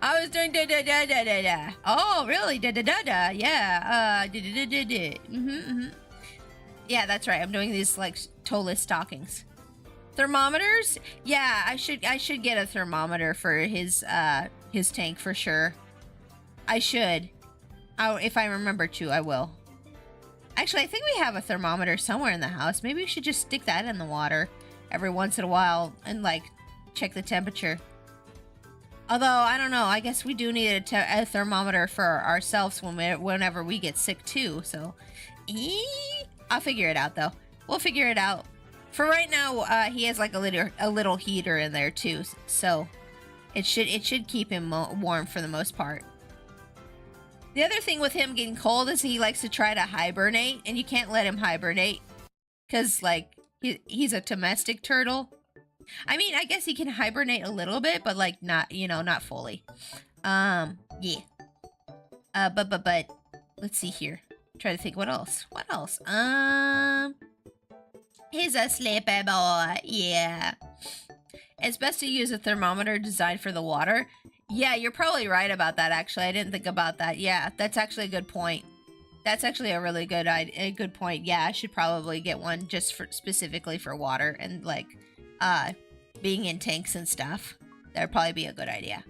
I was doing da. Oh, really? Da. Yeah. Yeah, that's right. I'm doing these like toeless stockings. Thermometers? Yeah, I should get a thermometer for his tank for sure. I should. If I remember to, I will. Actually, I think we have a thermometer somewhere in the house. Maybe we should just stick that in the water every once in a while and like check the temperature. Although, I don't know, I guess we do need a thermometer for ourselves whenever we get sick too, so... I'll figure it out, though. We'll figure it out. For right now, he has like a little heater in there too, so... It should keep him warm for the most part. The other thing with him getting cold is he likes to try to hibernate, and you can't let him hibernate. Because, like, he's a domestic turtle. I mean, I guess he can hibernate a little bit, but like not, not fully. Yeah. But let's see here. Try to think what else. He's a sleepy boy. Yeah. It's best to use a thermometer designed for the water. Yeah, you're probably right about that, actually. I didn't think about that. Yeah, that's actually a good point. That's actually a really good point. Yeah, I should probably get one just specifically for water and like being in tanks and stuff. That would probably be a good idea.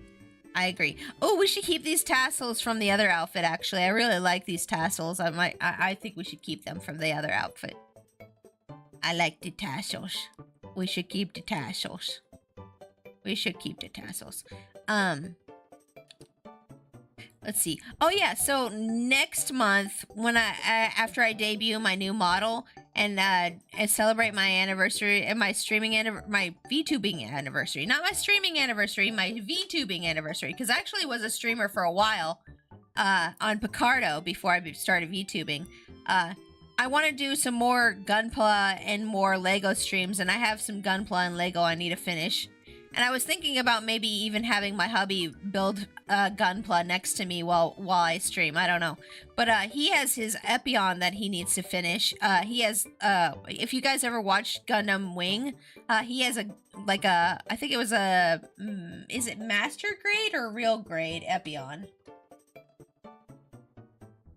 I agree. Oh, we should keep these tassels from the other outfit, actually. I really like these tassels. I think we should keep them from the other outfit. I like the tassels. We should keep the tassels. Let's see. Oh yeah, so next month when after I debut my new model and celebrate my anniversary and my VTubing anniversary. Not my streaming anniversary, my VTubing anniversary, because I actually was a streamer for a while on Picardo before I started VTubing. I want to do some more Gunpla and more Lego streams, and I have some Gunpla and Lego I need to finish. And I was thinking about maybe even having my hubby build Gunpla next to me while I stream. I don't know. But he has his Epion that he needs to finish. He has, if you guys ever watched Gundam Wing, he has I think it was is it master grade or real grade Epion?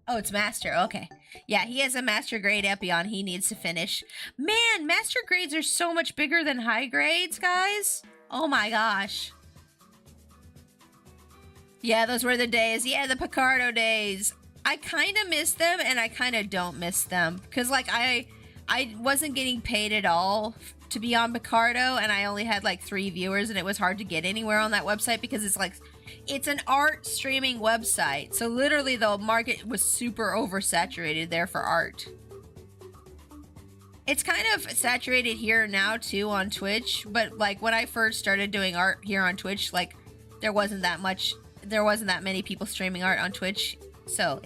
Oh, it's master. Okay. Yeah, he has a master grade Epion he needs to finish. Man, master grades are so much bigger than high grades, guys. Oh my gosh. Yeah, those were the days. Yeah, the Picardo days. I kind of miss them and I kind of don't miss them. Because, like, I wasn't getting paid at all to be on Picardo, and I only had, like, 3 viewers, and it was hard to get anywhere on that website because it's an art streaming website. So, literally, the market was super oversaturated there for art. It's kind of saturated here now too on Twitch, but like when I first started doing art here on Twitch, like there wasn't that many people streaming art on Twitch. So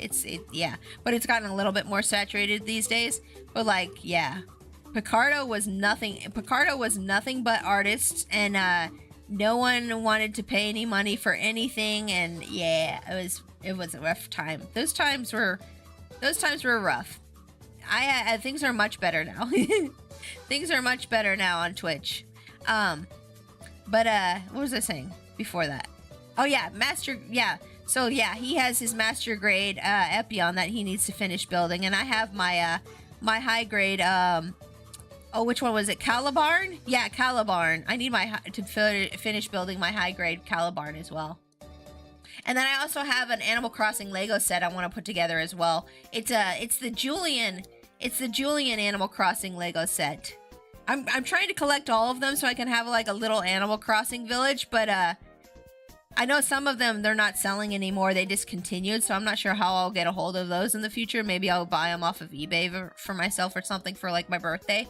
yeah, but it's gotten a little bit more saturated these days. But like, yeah, Picardo was nothing but artists, and no one wanted to pay any money for anything, and yeah, it was a rough time. Those times were rough. Things are much better now. Things are much better now on Twitch. But what was I saying before that? Oh yeah, So yeah, he has his master grade Epion that he needs to finish building, and I have my my high grade which one was it? Calibarn? Yeah, Calibarn. I need to finish building my high grade Calibarn as well. And then I also have an Animal Crossing Lego set I want to put together as well. It's the Julian Animal Crossing Lego set. I'm trying to collect all of them so I can have like a little Animal Crossing village, but I know some of them they're not selling anymore. They discontinued, so I'm not sure how I'll get a hold of those in the future. Maybe I'll buy them off of eBay for myself or something for like my birthday.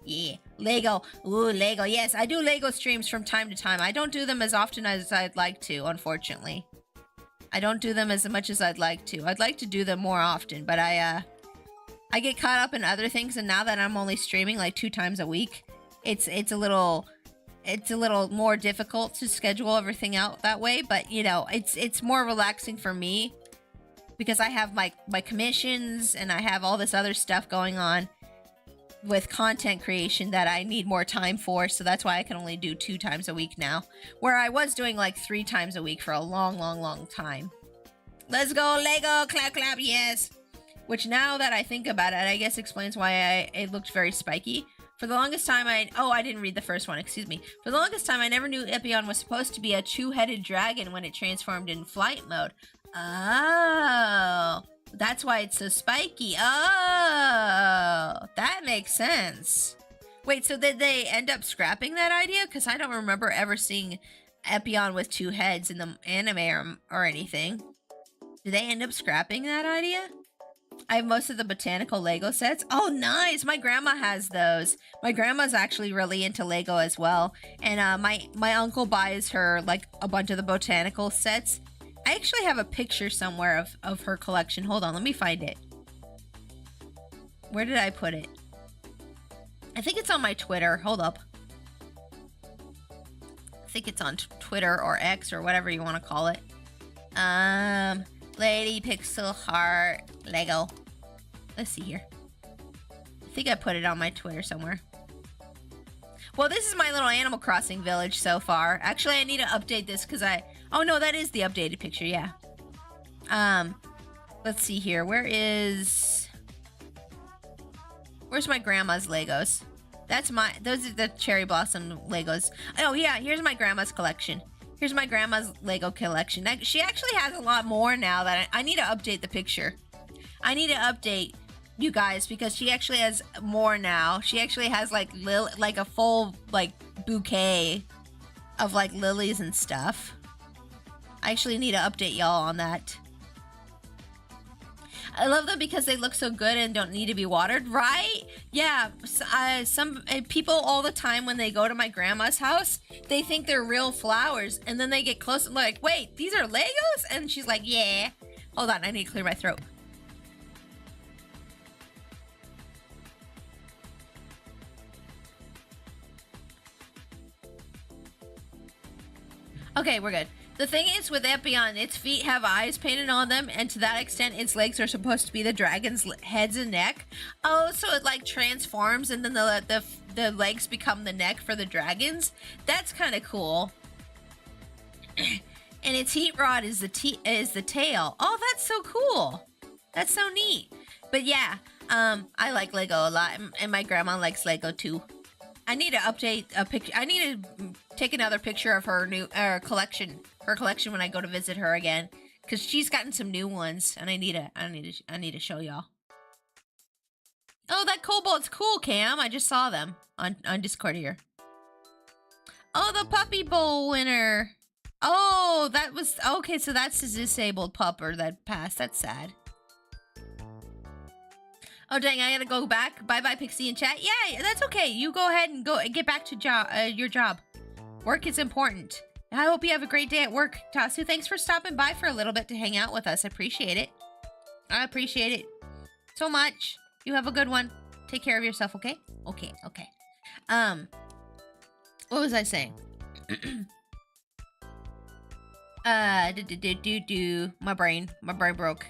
Yeah, Lego. Ooh, Lego. Yes, I do Lego streams from time to time. I don't do them as often as I'd like to, unfortunately. I don't do them as much as I'd like to. I'd like to do them more often, but I get caught up in other things, and now that I'm only streaming like 2 times a week, it's a little more difficult to schedule everything out that way. But you know, it's more relaxing for me because I have my commissions and I have all this other stuff going on with content creation that I need more time for, so that's why I can only do 2 times a week now, where I was doing like 3 times a week for a long time. Let's go, Lego! Clap, clap, yes! Which, now that I think about it, I guess explains why it looked very spiky. For the longest time, I didn't read the first one, excuse me. For the longest time, I never knew Epion was supposed to be a 2-headed dragon when it transformed in flight mode. Oh... That's why it's so spiky. Oh, that makes sense. Wait, so did they end up scrapping that idea? Because I don't remember ever seeing Epion with 2 heads in the anime or anything. Did they end up scrapping that idea? I have most of the botanical Lego sets. Oh, nice. My grandma has those. My grandma's actually really into Lego as well. And my uncle buys her like a bunch of the botanical sets. I actually have a picture somewhere of her collection. Hold on, let me find it. Where did I put it? I think it's on my Twitter. Hold up. I think it's on Twitter or X or whatever you want to call it. Lady Pixel Heart Lego. Let's see here. I think I put it on my Twitter somewhere. Well, this is my little Animal Crossing village so far. Actually, I need to update this because oh no, that is the updated picture, yeah. Let's see here. Where's my grandma's Legos? Those are the cherry blossom Legos. Oh yeah, here's my grandma's collection. Here's my grandma's Lego collection. She actually has a lot more now that I need to update the picture. I need to update you guys because she actually has more now. She actually has like a full like bouquet of like lilies and stuff. I actually need to update y'all on that. I love them because they look so good and don't need to be watered, right? Yeah, some people all the time when they go to my grandma's house, they think they're real flowers, and then they get close and like, wait, these are Legos? And she's like, yeah. Hold on, I need to clear my throat. Okay, we're good. The thing is with Epion, its feet have eyes painted on them, and to that extent, its legs are supposed to be the dragon's heads and neck. Oh, so it like transforms, and then the legs become the neck for the dragons. That's kind of cool. And its heat rod is the tail. Oh, that's so cool. That's so neat. But yeah, I like Lego a lot, and my grandma likes Lego too. I need to update a picture. I need to take another picture of her new collection. Her collection when I go to visit her again, because she's gotten some new ones, and I need to show y'all. Oh, that kobold's cool, Cam. I just saw them on Discord here. Oh, the puppy bowl winner. Oh, that was okay. So that's the disabled pupper that passed. That's sad. Oh dang, I gotta go back. Bye bye, Pixie in chat. Yeah, that's okay. You go ahead and get back to your job. Work is important. I hope you have a great day at work, Tasu. Thanks for stopping by for a little bit to hang out with us. I appreciate it. I appreciate it so much. You have a good one. Take care of yourself, okay? Okay. What was I saying? My brain broke.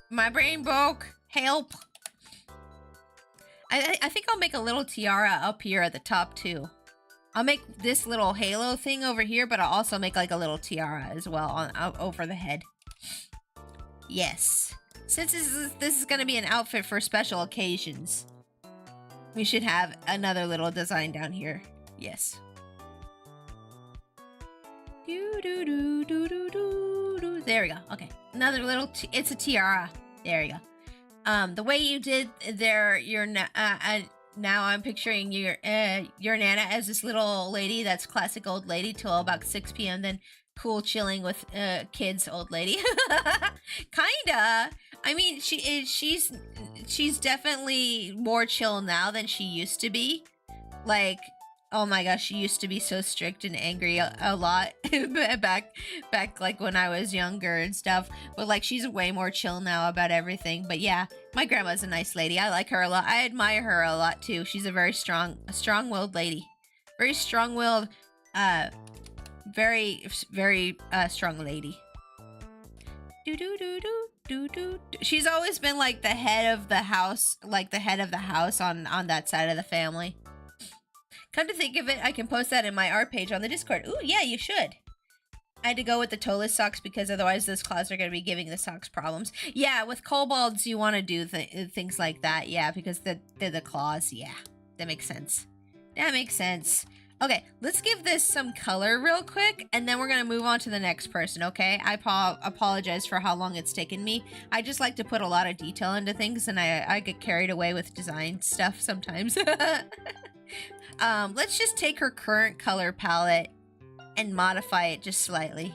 My brain broke. Help. I think I'll make a little tiara up here at the top too. I'll make this little halo thing over here, but I'll also make like a little tiara as well over the head. Yes. Since this is going to be an outfit for special occasions, we should have another little design down here. Yes. There we go. Okay. Another little, it's a tiara. There you go. The way you did there, now I'm picturing your Nana as this little lady that's classic old lady till about 6 p.m. Then cool chilling with kids old lady. Kinda. I mean, she's definitely more chill now than she used to be. Like, oh my gosh, she used to be so strict and angry a lot back like when I was younger and stuff. But like, she's way more chill now about everything. But yeah, my grandma's a nice lady. I like her a lot. I admire her a lot too. She's a strong-willed lady. Very strong-willed, very strong lady. Do do do do do do. She's always been like the head of the house, on that side of the family. Come to think of it, I can post that in my art page on the Discord. Ooh, yeah, you should. I had to go with the toeless socks because otherwise those claws are going to be giving the socks problems. Yeah, with kobolds, you want to do things like that. Yeah, because they're the claws. Yeah, that makes sense. That makes sense. Okay, let's give this some color real quick, and then we're going to move on to the next person, okay? I apologize for how long it's taken me. I just like to put a lot of detail into things, and I get carried away with design stuff sometimes. Let's just take her current color palette and modify it just slightly.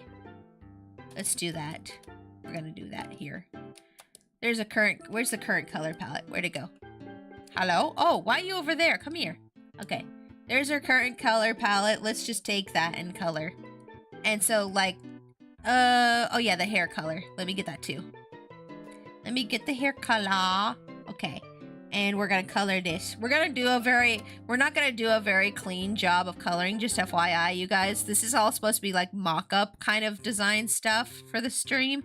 Let's do that. We're gonna do that here. Where's the current color palette? Where'd it go? Hello? Oh, why are you over there? Come here. Okay. There's her current color palette. Let's just take that and color. And so like, oh yeah, the hair color. Let me get that too. Let me get the hair color. Okay. And we're gonna color this. We're not gonna do a very clean job of coloring, just FYI, you guys. This is all supposed to be like mock-up kind of design stuff for the stream.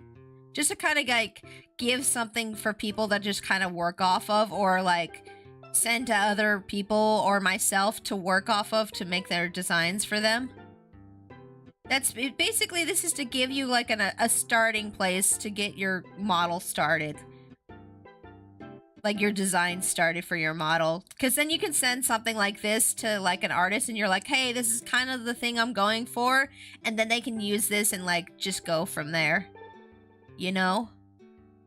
Just to kind of like give something for people that just kind of work off of, or like send to other people or myself to work off of to make their designs for them. That's basically, this is to give you like a starting place to get your model started. Like your design started for your model. Because then you can send something like this to like an artist and you're like, hey, this is kind of the thing I'm going for. And then they can use this and like just go from there. You know?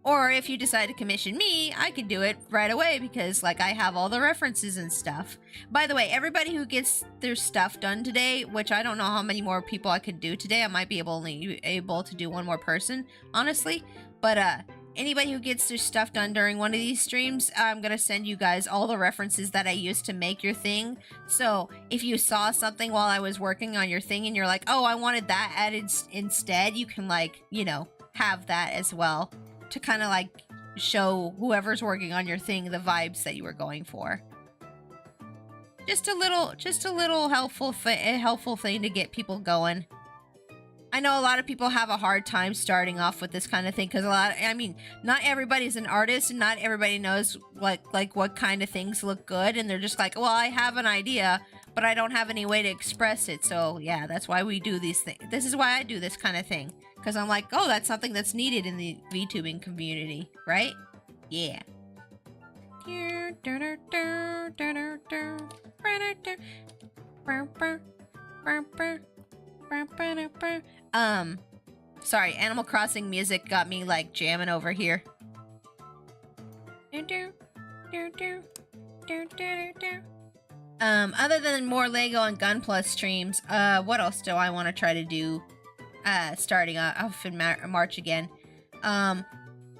Or if you decide to commission me, I can do it right away because like I have all the references and stuff. By the way, everybody who gets their stuff done today, which I don't know how many more people I could do today. I might be able to do one more person, honestly. But anybody who gets their stuff done during one of these streams, I'm going to send you guys all the references that I used to make your thing. So if you saw something while I was working on your thing and you're like, oh, I wanted that added instead, you can like, you know, have that as well to kind of like show whoever's working on your thing the vibes that you were going for. Just a little helpful thing to get people going. I know a lot of people have a hard time starting off with this kind of thing because not everybody's an artist and not everybody knows like what kind of things look good, and they're just like, well, I have an idea, but I don't have any way to express it. So yeah, that's why we do these things. This is why I do this kind of thing, because I'm like, oh, that's something that's needed in the VTubing community, right? Yeah. Sorry, Animal Crossing music got me like jamming over here. Other than more Lego and Gunpla streams, what else do I want to try to do starting off in March again? I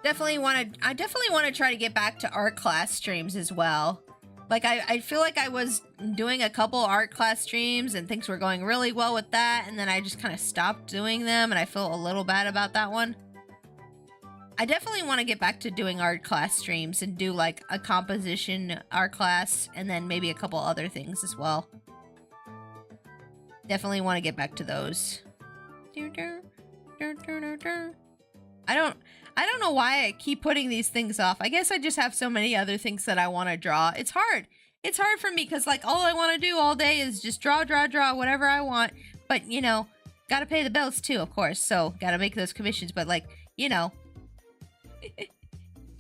definitely want to try to get back to art class streams as well. Like, I feel like I was doing a couple art class streams and things were going really well with that, and then I just kind of stopped doing them, and I feel a little bad about that one. I definitely want to get back to doing art class streams and do, like, a composition art class, and then maybe a couple other things as well. Definitely want to get back to those. I don't know why I keep putting these things off. I guess I just have so many other things that I want to draw. It's hard. It's hard for me because, like, all I want to do all day is just draw, whatever I want. But, you know, gotta pay the bills too, of course. So, gotta make those commissions. But, like, you know,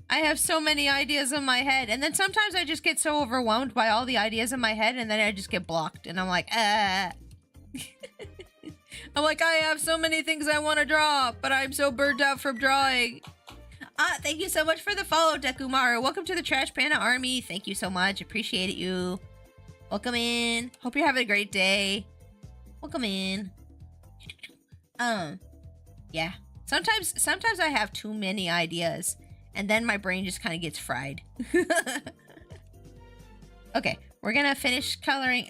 I have so many ideas in my head. And then sometimes I just get so overwhelmed by all the ideas in my head. And then I just get blocked. And I'm like, I'm like, I have so many things I want to draw, but I'm so burnt out from drawing. Thank you so much for the follow, Dekumaru. Welcome to the Trash Panda Army. Thank you so much. Appreciate you. Welcome in. Hope you're having a great day. Welcome in. Yeah. Sometimes I have too many ideas, and then my brain just kind of gets fried. Okay, we're gonna finish coloring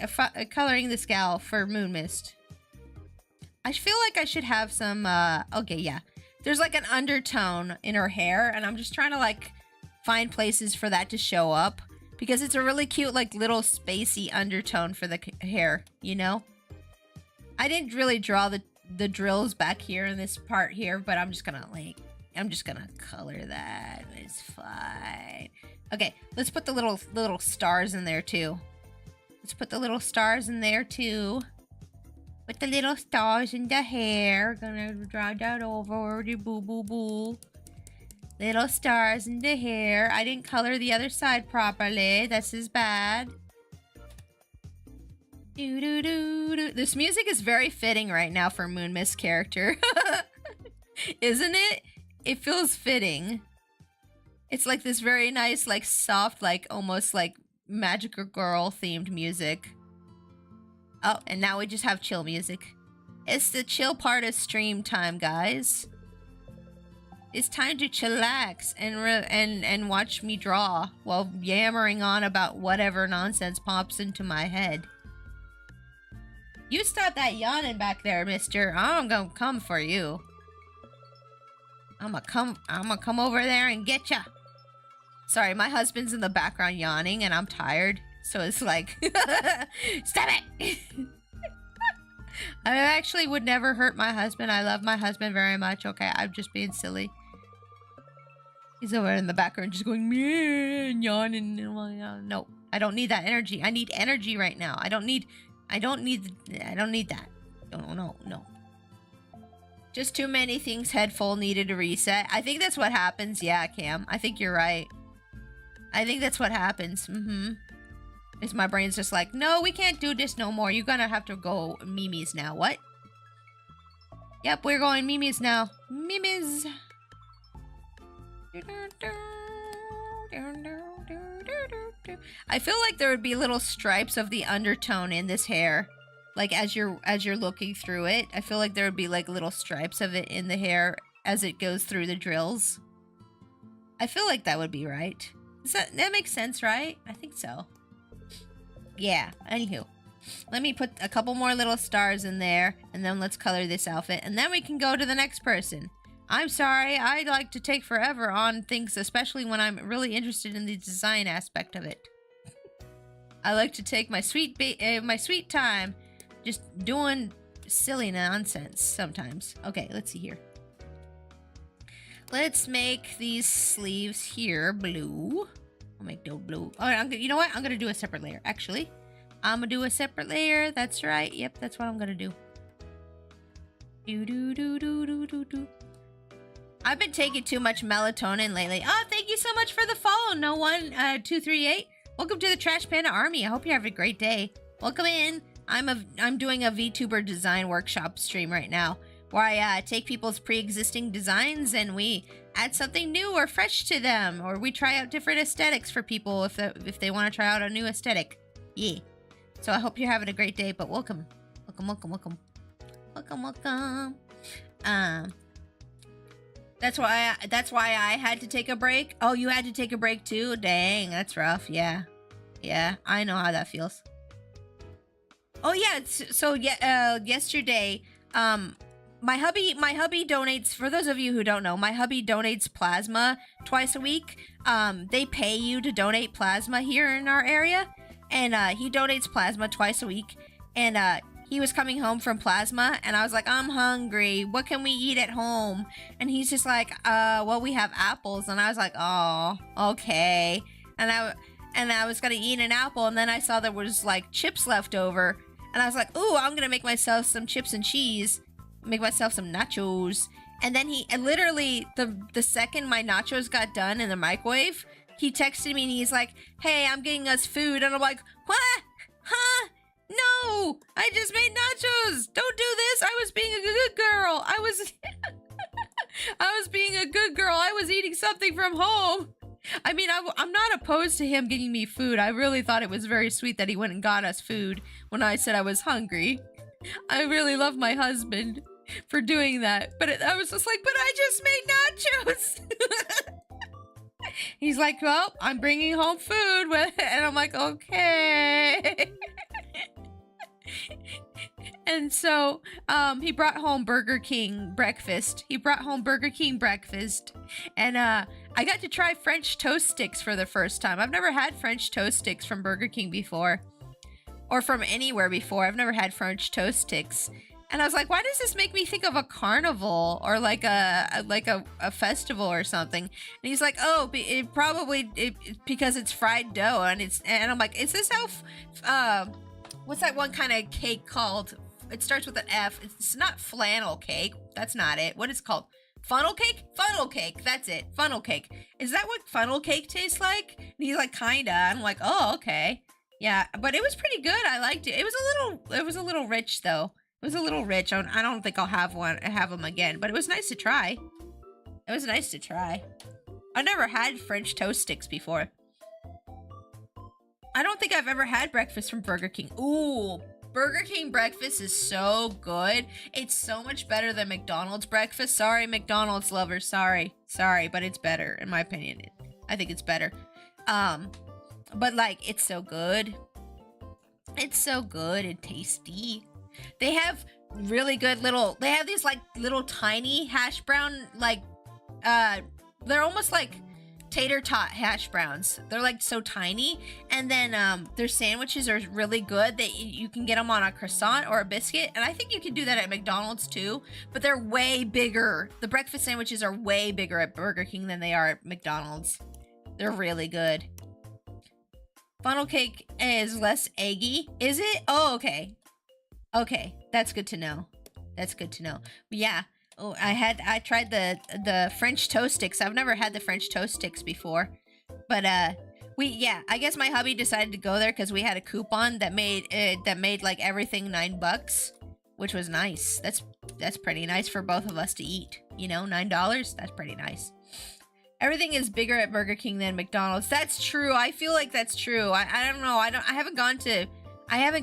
this gal for Moon Mist. I feel like I should have some, okay, yeah. There's like an undertone in her hair, and I'm just trying to like find places for that to show up, because it's a really cute like little spacey undertone for the hair, you know? I didn't really draw the drills back here in this part here, but I'm just gonna color that. It's fine. Okay, let's put the little stars in there too. Let's put the little stars in there too. With the little stars in the hair. Gonna draw that over the boo boo boo. Little stars in the hair. I didn't color the other side properly. This is bad. Do do do do. This music is very fitting right now for Moon Mist character. Isn't it? It feels fitting. It's like this very nice, like soft, like almost like magical girl themed music. Oh, and now we just have chill music. It's the chill part of stream time, guys. It's time to chillax and watch me draw while yammering on about whatever nonsense pops into my head. You stop that yawning back there, mister. I'm gonna come for you. I'm gonna come over there and get ya. Sorry, my husband's in the background yawning and I'm tired. So it's like, stop it! I actually would never hurt my husband. I love my husband very much. Okay, I'm just being silly. He's over in the background just going, man, yawning. No, I don't need that energy. I need energy right now. I don't need that. No. Just too many things head full, needed a reset. I think that's what happens. Yeah, Cam. I think you're right. I think that's what happens. Is my brain's just like, no, we can't do this no more. You're gonna have to go Mimi's now. What? Yep, we're going Mimi's now. Mimi's. I feel like there would be little stripes of the undertone in this hair. Like as you're looking through it, I feel like there would be like little stripes of it in the hair as it goes through the drills. I feel like that would be right. That makes sense, right? I think so. Yeah, anywho. Let me put a couple more little stars in there, and then let's color this outfit, and then we can go to the next person. I'm sorry, I like to take forever on things, especially when I'm really interested in the design aspect of it. I like to take my sweet time, just doing silly nonsense sometimes. Okay, let's see here. Let's make these sleeves here blue. I'll make those blue. Oh, you know what? I'm gonna do a separate layer. Actually, I'm gonna do a separate layer. That's right. Yep, that's what I'm gonna do. Do. I've been taking too much melatonin lately. Oh, thank you so much for the follow, no one 238. Welcome to the Trash Panda Army. I hope you have a great day. Welcome in. I'm doing a VTuber design workshop stream right now, where I take people's pre-existing designs and we add something new or fresh to them, or we try out different aesthetics for people if they want to try out a new aesthetic. Yeah. So I hope you're having a great day, but welcome. Welcome. That's why I had to take a break. Oh, you had to take a break too? Dang, that's rough. Yeah, I know how that feels. Oh yeah, so yeah, yesterday, my hubby donates, for those of you who don't know, my hubby donates plasma twice a week. They pay you to donate plasma here in our area, and he donates plasma twice a week, and he was coming home from plasma, and I was like, I'm hungry. What can we eat at home? And he's just like, well, we have apples. And I was like, oh, okay. And I was gonna eat an apple, and then I saw there was like chips left over, and I was like, ooh, I'm gonna make myself some chips and cheese, make myself some nachos. And then literally the second my nachos got done in the microwave, he texted me and he's like, hey, I'm getting us food. And I'm like, what? Huh? No, I just made nachos. Don't do this. I was being a good girl. I was being a good girl. I was eating something from home. I mean, I'm not opposed to him getting me food. I really thought it was very sweet that he went and got us food when I said I was hungry. I really love my husband for doing that. But I was just like, but I just made nachos. He's like, well, I'm bringing home food. And I'm like, okay. And so he brought home Burger King breakfast. And I got to try French toast sticks for the first time. I've never had French toast sticks from Burger King before. Or from anywhere before. I've never had French toast sticks. And I was like, why does this make me think of a carnival or like a festival or something? And he's like, oh, because it's fried dough. And I'm like, is this how, what's that one kind of cake called? It starts with an F. It's not flannel cake. That's not it. What is it called? Funnel cake? Funnel cake. That's it. Funnel cake. Is that what funnel cake tastes like? And he's like, kinda. I'm like, oh, okay. Yeah, but it was pretty good. I liked it. It was a little rich though. It was a little rich. I don't think I'll have them again, but it was nice to try. I've never had French toast sticks before. I don't think I've ever had breakfast from Burger King. Ooh, Burger King breakfast is so good. It's so much better than McDonald's breakfast. Sorry, McDonald's lovers. Sorry, but it's better in my opinion. I think it's better. But like, it's so good. It's so good and tasty. They have really good they have these like little tiny hash brown, like, they're almost like tater tot hash browns. They're like so tiny. And then their sandwiches are really good. You can get them on a croissant or a biscuit. And I think you can do that at McDonald's too, but they're way bigger. The breakfast sandwiches are way bigger at Burger King than they are at McDonald's. They're really good. Funnel cake is less eggy. Is it? Oh, okay. Okay, that's good to know. Yeah. Oh, I tried the French toast sticks. I've never had the French toast sticks before. But I guess my hubby decided to go there because we had a coupon that made like everything $9, which was nice. That's pretty nice for both of us to eat. You know, $9. That's pretty nice. Everything is bigger at Burger King than McDonald's. That's true. I feel like that's true. I don't know. I haven't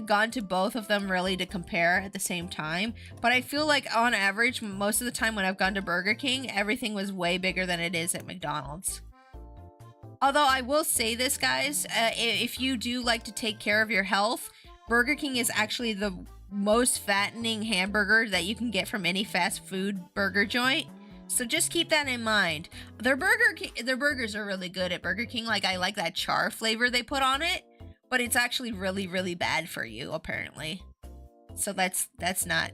gone to both of them really to compare at the same time, but I feel like on average, most of the time when I've gone to Burger King, everything was way bigger than it is at McDonald's. Although I will say this, guys, if you do like to take care of your health, Burger King is actually the most fattening hamburger that you can get from any fast food burger joint. So just keep that in mind. Their burgers are really good at Burger King. Like, I like that char flavor they put on it, but it's actually really, really bad for you, apparently. So that's not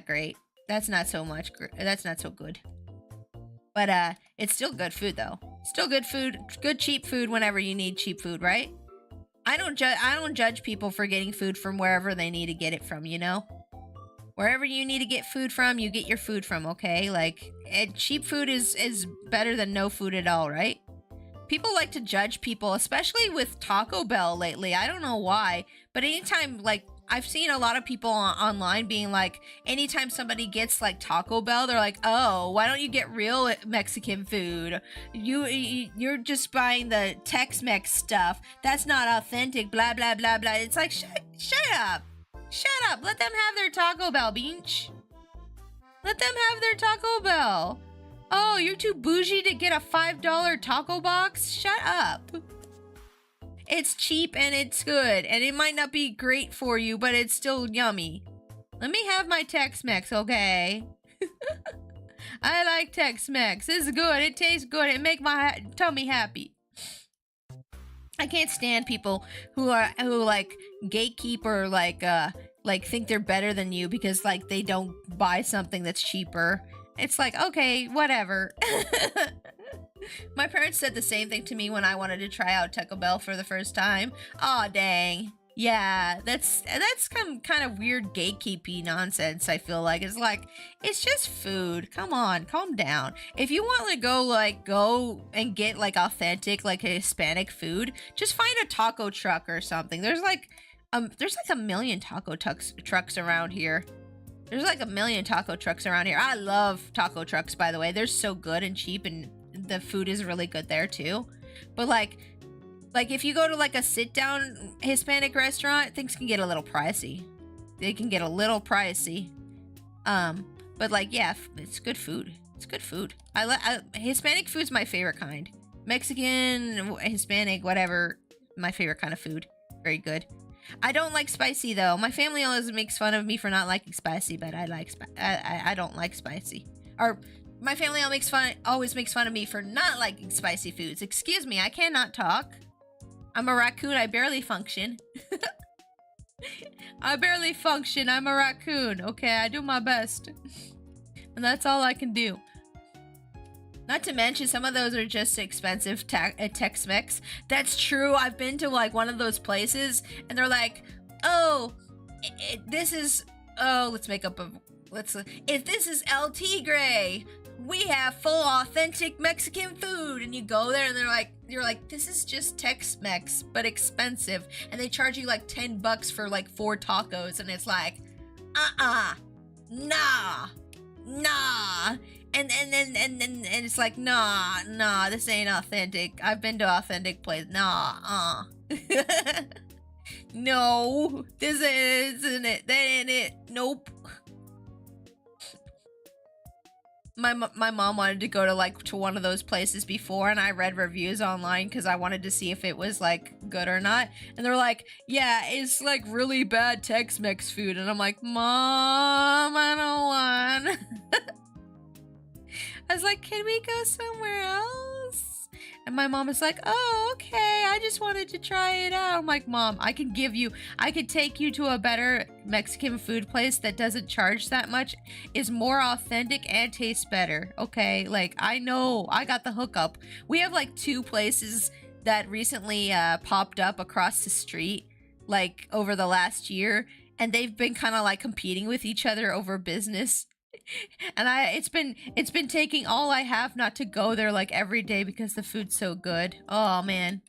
great. That's not so good. But it's still good food though. Still good food, good cheap food whenever you need cheap food, right? I don't judge people for getting food from wherever they need to get it from, you know? Wherever you need to get food from, you get your food from, okay? Like, cheap food is better than no food at all, right? People like to judge people, especially with Taco Bell lately. I don't know why, but anytime, like, I've seen a lot of people online being like, anytime somebody gets, like, Taco Bell, they're like, oh, why don't you get real Mexican food? You're just buying the Tex-Mex stuff. That's not authentic, blah, blah, blah, blah. It's like, shut up. Shut up. Let them have their Taco Bell, Beach. Let them have their Taco Bell. Oh, you're too bougie to get a $5 taco box? Shut up. It's cheap and it's good, and it might not be great for you, but it's still yummy. Let me have my Tex-Mex, okay? I like Tex-Mex. It's good. It tastes good. It makes my tummy happy. I can't stand people who like gatekeep or like think they're better than you because like they don't buy something that's cheaper. It's like, okay, whatever. My parents said the same thing to me when I wanted to try out Taco Bell for the first time. Aw, dang. Yeah, that's kind of weird gatekeepy nonsense, I feel like. It's like, it's just food. Come on, calm down. If you want to go and get like authentic, like Hispanic food, just find a taco truck or something. There's like a million taco trucks around here. There's like a million taco trucks around here. I love taco trucks, by the way. They're so good and cheap, and the food is really good there too. But like if you go to like a sit-down Hispanic restaurant, things can get a little pricey. They can get a little pricey. But like, yeah, it's good food. It's good food. Hispanic food's my favorite kind. Mexican, Hispanic, whatever, my favorite kind of food. Very good. I don't like spicy though. My family always makes fun of me for not liking spicy, but I don't like spicy. Or my family always makes fun of me for not liking spicy foods. Excuse me, I cannot talk. I'm a raccoon. I barely function. I barely function. I'm a raccoon. Okay, I do my best. And that's all I can do. Not to mention, some of those are just expensive Tex-Mex. That's true. I've been to like one of those places, and they're like, "Oh, this is if this is El Tigre, we have full authentic Mexican food." And you go there, and you're like, "This is just Tex-Mex, but expensive." And they charge you like $10 for like 4 tacos, and it's like, nah. And it's like, nah, this ain't authentic. I've been to authentic place. No, this isn't it. That ain't it. Nope. My mom wanted to go to one of those places before, and I read reviews online because I wanted to see if it was like good or not. And they're like, "Yeah, it's like really bad Tex-Mex food." And I'm like, "Mom, I don't want." I was like, "Can we go somewhere else?" And my mom was like, "Oh, okay. I just wanted to try it out." I'm like, "Mom, I could take you to a better Mexican food place that doesn't charge that much, is more authentic and tastes better." Okay, like I know I got the hookup. We have like 2 places that recently popped up across the street, like over the last year, and they've been kind of like competing with each other over business. And it's been taking all I have not to go there like every day because the food's so good. Oh man.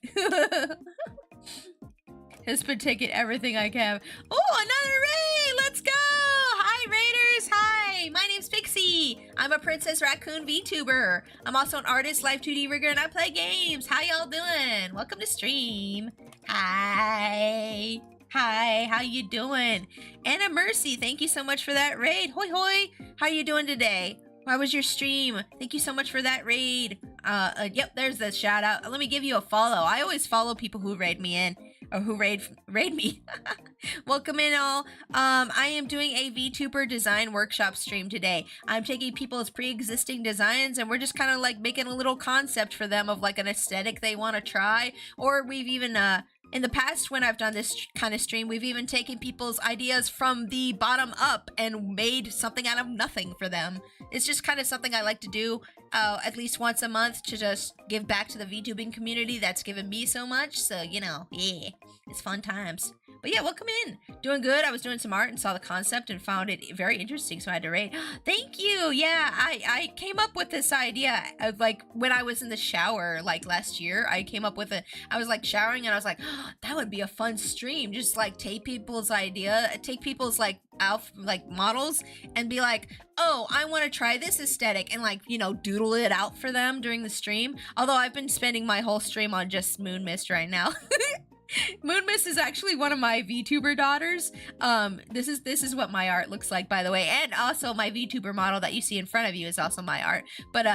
It's been taking everything I can. Oh, another raid! Let's go! Hi raiders! Hi! My name's Pixie. I'm a Princess Raccoon VTuber. I'm also an artist, live 2D rigger, and I play games. How y'all doing? Welcome to stream. Hi, how you doing? Anna Mercy, thank you so much for that raid. Hoi hoi, how you doing today? How was your stream? Thank you so much for that raid. Yep, there's the shout out. Let me give you a follow. I always follow people who raid me in, or who raid me. Welcome in all. I am doing a VTuber design workshop stream today. I'm taking people's pre-existing designs, and we're just kind of like making a little concept for them of like an aesthetic they want to try, or we've even in the past, when I've done this kind of stream, we've even taken people's ideas from the bottom up and made something out of nothing for them. It's just kind of something I like to do at least once a month to just give back to the VTubing community that's given me so much. So, you know, yeah, it's fun times. But yeah, welcome in. Doing good. I was doing some art and saw the concept and found it very interesting, so I had to rate. Thank you. Yeah, I came up with this idea of like when I was in the shower like last year. I came up with it. I was like showering and I was like, oh, that would be a fun stream. Just like take people's like models and be like, oh, I want to try this aesthetic, and like, you know, doodle it out for them during the stream. Although I've been spending my whole stream on just Moon Mist right now. Moon Mist is actually one of my VTuber daughters. This is what my art looks like, by the way, and also my VTuber model that you see in front of you is also my art. But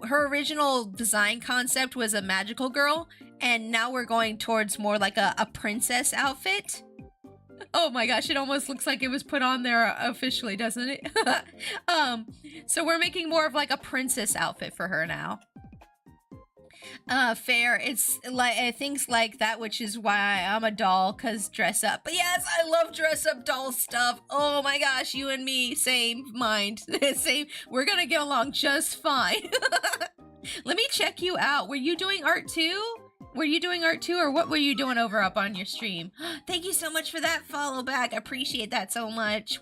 her original design concept was a magical girl, and now we're going towards more like a princess outfit. Oh my gosh, it almost looks like it was put on there officially, doesn't it? So we're making more of like a princess outfit for her now. Fair. It's like things like that, which is why I'm a doll, cause dress up. But yes, I love dress up doll stuff. Oh my gosh, you and me, same mind. Same. We're gonna get along just fine. Let me check you out. Were you doing art too? Or what were you doing over up on your stream? Thank you so much for that follow back. I appreciate that so much.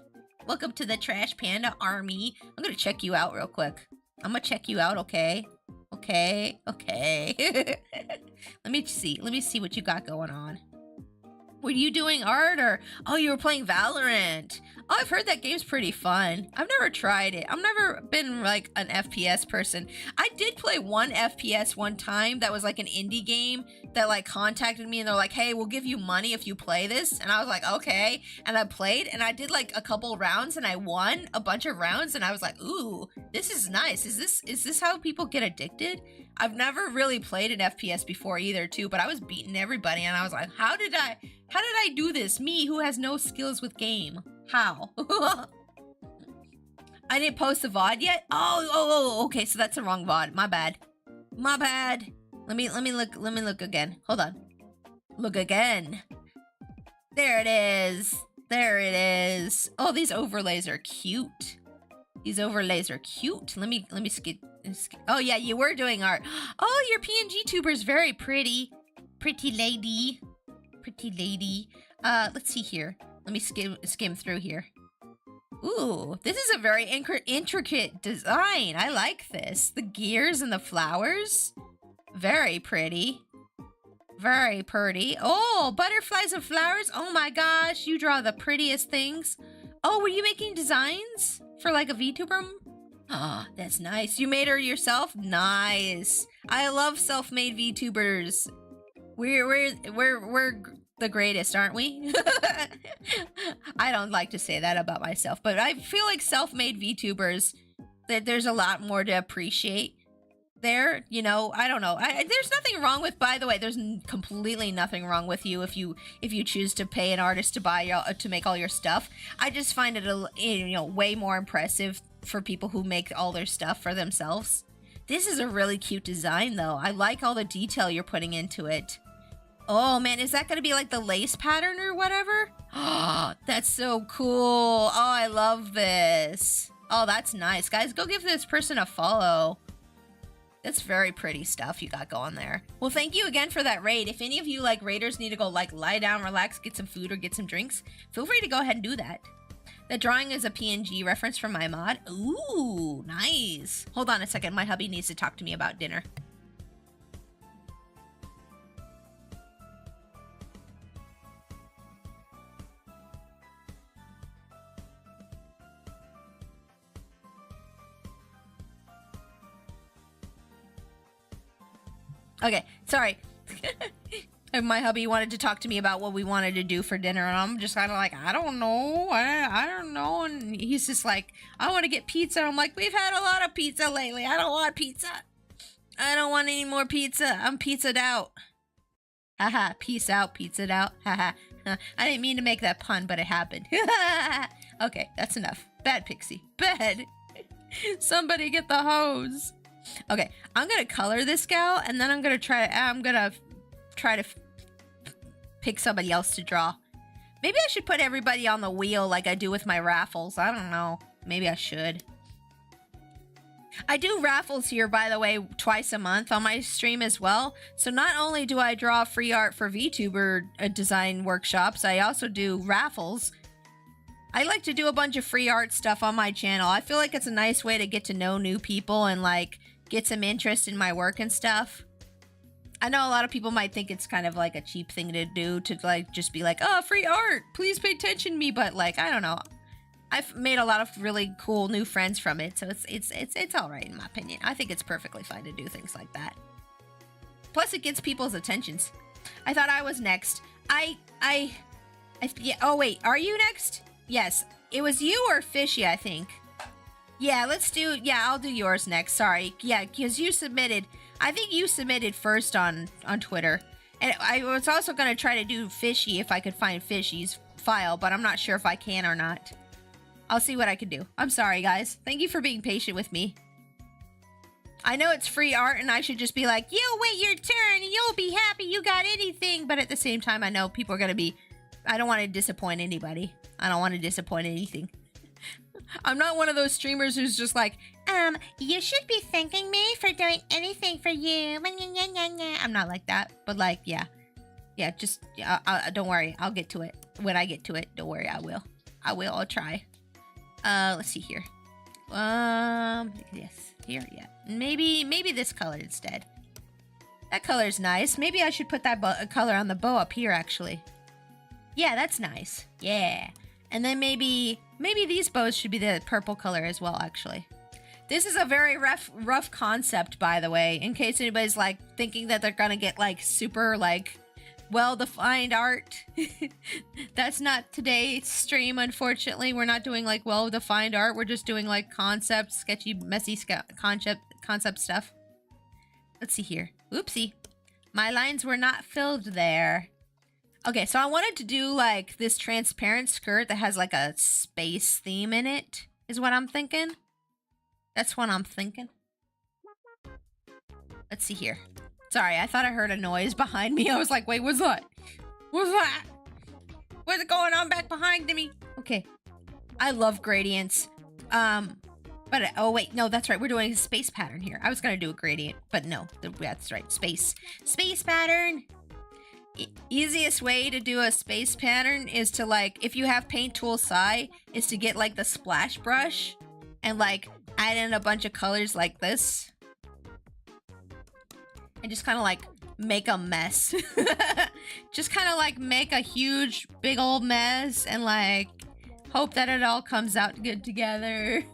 Welcome to the Trash Panda Army. I'm gonna check you out real quick. I'm gonna check you out, okay? Okay. Let me see what you got going on. Were you doing art or, oh, you were playing Valorant? Oh, I've heard that game's pretty fun. I've never tried it. I've never been like an FPS person. I did play one FPS one time that was like an indie game that like contacted me and they're like, hey, we'll give you money if you play this. And I was like, okay. And I played and I did like a couple rounds and I won a bunch of rounds and I was like, ooh, this is nice. Is this how people get addicted? I've never really played an FPS before either too, but I was beating everybody and I was like, how did I do this? Me who has no skills with game. How? I didn't post the VOD yet? Oh, okay, so that's the wrong VOD. My bad. My bad. Let me look again. Hold on. Look again. There it is. There it is. Oh, these overlays are cute. These overlays are cute. Let me skip. Oh yeah, you were doing art. Oh, your PNG tuber's very pretty. Pretty lady. Pretty lady. Let's see here. Let me skim through here. Ooh, this is a very intricate design. I like this. The gears and the flowers. Very pretty. Very pretty. Oh, butterflies and flowers. Oh my gosh, you draw the prettiest things. Oh, were you making designs for like a VTuber? Oh, that's nice. You made her yourself? Nice. I love self-made VTubers. We're the greatest, aren't we? I don't like to say that about myself, but I feel like self-made VTubers, that there's a lot more to appreciate there. You know, I don't know. There's nothing wrong with, by the way, there's completely nothing wrong with you if you choose to pay an artist to make all your stuff. I just find it way more impressive for people who make all their stuff for themselves. This is a really cute design though. I like all the detail you're putting into it. Oh man, is that gonna be like the lace pattern or whatever? Oh, that's so cool. Oh, I love this. Oh, that's nice. Guys, go give this person a follow. That's very pretty stuff you got going there. Well, thank you again for that raid. If any of you like raiders need to go like lie down, relax, get some food or get some drinks, feel free to go ahead and do that. The drawing is a PNG reference from my mod. Ooh, nice. Hold on a second. My hubby needs to talk to me about dinner. Okay, sorry. And my hubby wanted to talk to me about what we wanted to do for dinner, and I'm just kind of like, I don't know. I don't know. And he's just like, I want to get pizza. I'm like, we've had a lot of pizza lately. I don't want pizza. I don't want any more pizza. I'm pizzaed out. Haha, peace out, pizzaed out. Haha. I didn't mean to make that pun, but it happened. Okay, that's enough. Bad Pixie. Bad. Somebody get the hose. Okay, I'm gonna color this gal, and then I'm gonna try to pick somebody else to draw. Maybe I should put everybody on the wheel like I do with my raffles. I don't know. Maybe I should. I do raffles here, by the way, twice a month on my stream as well. So not only do I draw free art for VTuber design workshops, I also do raffles. I like to do a bunch of free art stuff on my channel. I feel like it's a nice way to get to know new people and like get some interest in my work and stuff. I know a lot of people might think it's kind of like a cheap thing to do, to like just be like, oh, free art, please pay attention to me. But like, I don't know. I've made a lot of really cool new friends from it, so it's all right in my opinion. I think it's perfectly fine to do things like that. Plus, it gets people's attentions. I thought I was next. Yeah. Oh wait, are you next? Yes, it was you or Fishy, I think. Yeah, I'll do yours next. Sorry. Yeah, because you submitted. I think you submitted first on Twitter, and I was also gonna try to do Fishy if I could find Fishy's file, but I'm not sure if I can or not. I'll see what I can do. I'm sorry, guys. Thank you for being patient with me. I know it's free art, and I should just be like, you'll wait your turn, and you'll be happy you got anything. But at the same time, I know people are going to be... I don't want to disappoint anybody. I don't want to disappoint anything. I'm not one of those streamers who's just like, you should be thanking me for doing anything for you. I'm not like that. But like, yeah. Yeah, just... don't worry. I'll get to it. When I get to it, don't worry. I will. I'll try. Let's see here. Yes, here, yeah. Maybe this color instead. That color's nice. Maybe I should put that color on the bow up here, actually. Yeah, that's nice. Yeah. And then maybe these bows should be the purple color as well, actually. This is a very rough concept, by the way, in case anybody's like thinking that they're gonna get like super like well-defined art. That's not today's stream, unfortunately. We're not doing like well-defined art. We're just doing like concept, sketchy, messy concept stuff. Let's see here. Oopsie. My lines were not filled there. Okay, so I wanted to do like this transparent skirt that has like a space theme in it, is what I'm thinking. That's what I'm thinking. Let's see here. Sorry, I thought I heard a noise behind me. I was like, wait, what's that? What's that? What's going on back behind me? Okay. I love gradients. But, oh wait, no, that's right. We're doing a space pattern here. I was gonna do a gradient, but no, that's right. Space pattern. Easiest way to do a space pattern is to like, if you have paint tool Psi, is to get like the splash brush and like add in a bunch of colors like this. And just kind of like make a mess. Just kind of like make a huge big old mess and like hope that it all comes out good together.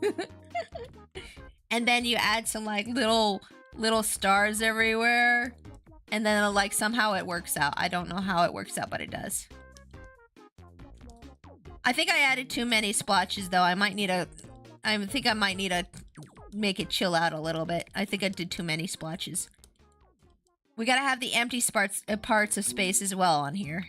And then you add some like little stars everywhere. And then like somehow it works out. I don't know how it works out, but it does. I think I added too many splotches though. I think I might need to make it chill out a little bit. I think I did too many splotches. We gotta have the empty parts of space as well on here.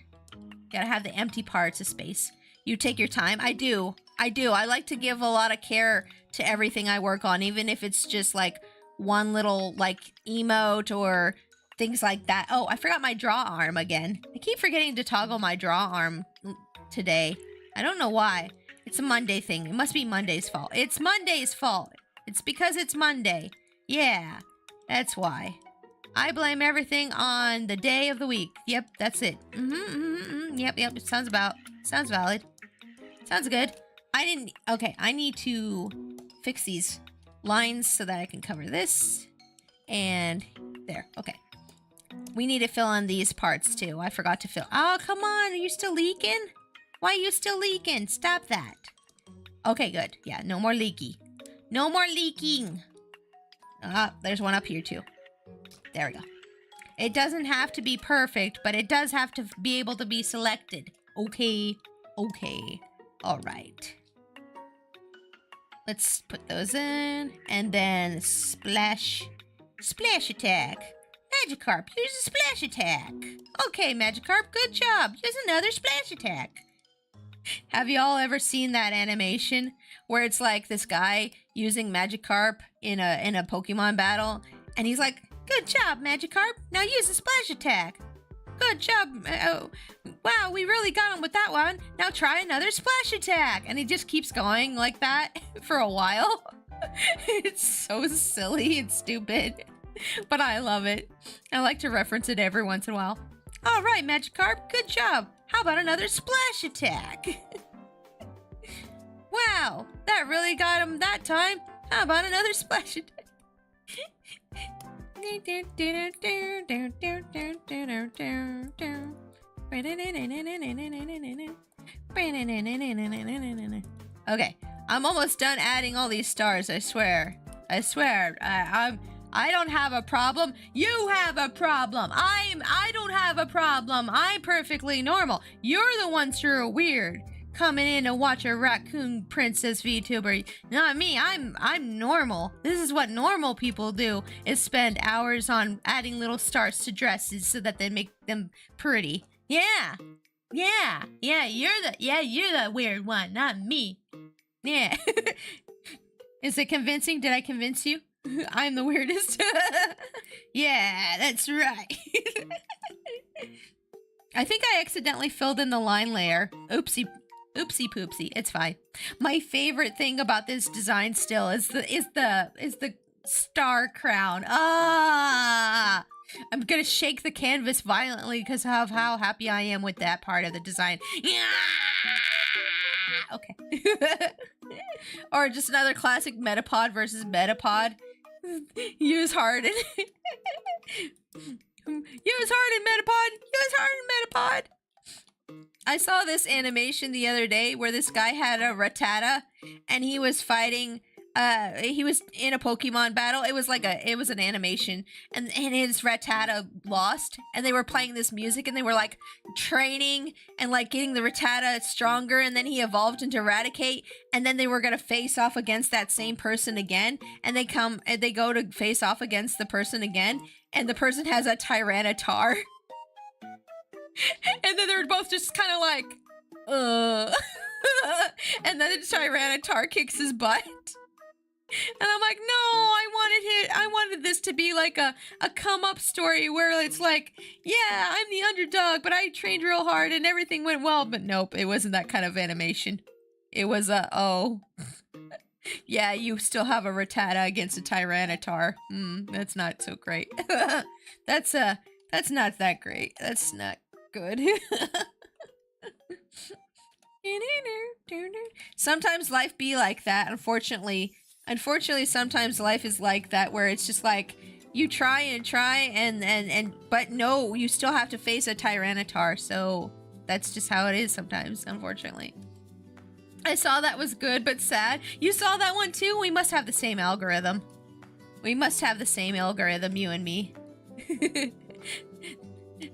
Gotta have the empty parts of space. You take your time. I do. I like to give a lot of care to everything I work on, even if it's just like one little like emote or things like that. Oh, I forgot my draw arm again. I keep forgetting to toggle my draw arm today. I don't know why. It's a Monday thing. It must be Monday's fault. It's Monday's fault. It's because it's Monday. Yeah, that's why. I blame everything on the day of the week. Yep, that's it. Yep. It sounds valid. Sounds good. Okay, I need to fix these lines so that I can cover this. And there, okay. We need to fill in these parts too. I forgot to fill. Oh, come on. Are you still leaking? Why are you still leaking? Stop that. Okay, good. Yeah, no more leaky. No more leaking. Ah, there's one up here too. There we go. It doesn't have to be perfect, but it does have to be able to be selected. Okay. All right. Let's put those in. And then splash attack. Magikarp, use a splash attack. Okay, Magikarp, good job. Use another splash attack. Have y'all ever seen that animation where it's like this guy using Magikarp in a Pokemon battle, and he's like, "Good job, Magikarp. Now use a splash attack. Good job. Wow, we really got him with that one. Now try another splash attack." And he just keeps going like that for a while. It's so silly and stupid, but I love it. I like to reference it every once in a while. All right, Magikarp, good job. How about another splash attack? Wow, that really got him that time. How about another splash attack? Okay, I'm almost done adding all these stars, I swear. I don't have a problem. You have a problem. I don't have a problem. I'm perfectly normal. You're the ones who are weird. Coming in to watch a raccoon princess VTuber. Not me. I'm normal. This is what normal people do, is spend hours on adding little stars to dresses so that they make them pretty. Yeah. You're the weird one, not me. Yeah. Is it convincing? Did I convince you? I'm the weirdest. Yeah, that's right. I think I accidentally filled in the line layer. Oopsie poopsie. It's fine. My favorite thing about this design still is the star crown. Ah! I'm gonna shake the canvas violently because of how happy I am with that part of the design. Yeah! Okay. Or just another classic Metapod versus Metapod. Use Harden. Use Harden, Metapod. Use Harden, Metapod. I saw this animation the other day where this guy had a Rattata and he was fighting he was in a Pokemon battle. It was an animation and his Rattata lost and they were playing this music and they were like training and like getting the Rattata stronger and then he evolved into Eradicate and then they were gonna face off against that same person again and they go to face off against the person again and the person has a Tyranitar. And then they're both just kind of like, and then the Tyranitar kicks his butt. And I'm like, no, I wanted this to be like a come up story where it's like, yeah, I'm the underdog, but I trained real hard and everything went well. But nope, it wasn't that kind of animation. It was yeah, you still have a Rattata against a Tyranitar. That's not so great. That's not that great. That's not good. Sometimes life be like that, unfortunately. Unfortunately, sometimes life is like that, where it's just like, you try and but no, you still have to face a Tyranitar, so that's just how it is sometimes, unfortunately. I saw that was good, but sad. You saw that one too? We must have the same algorithm. We must have the same algorithm, you and me.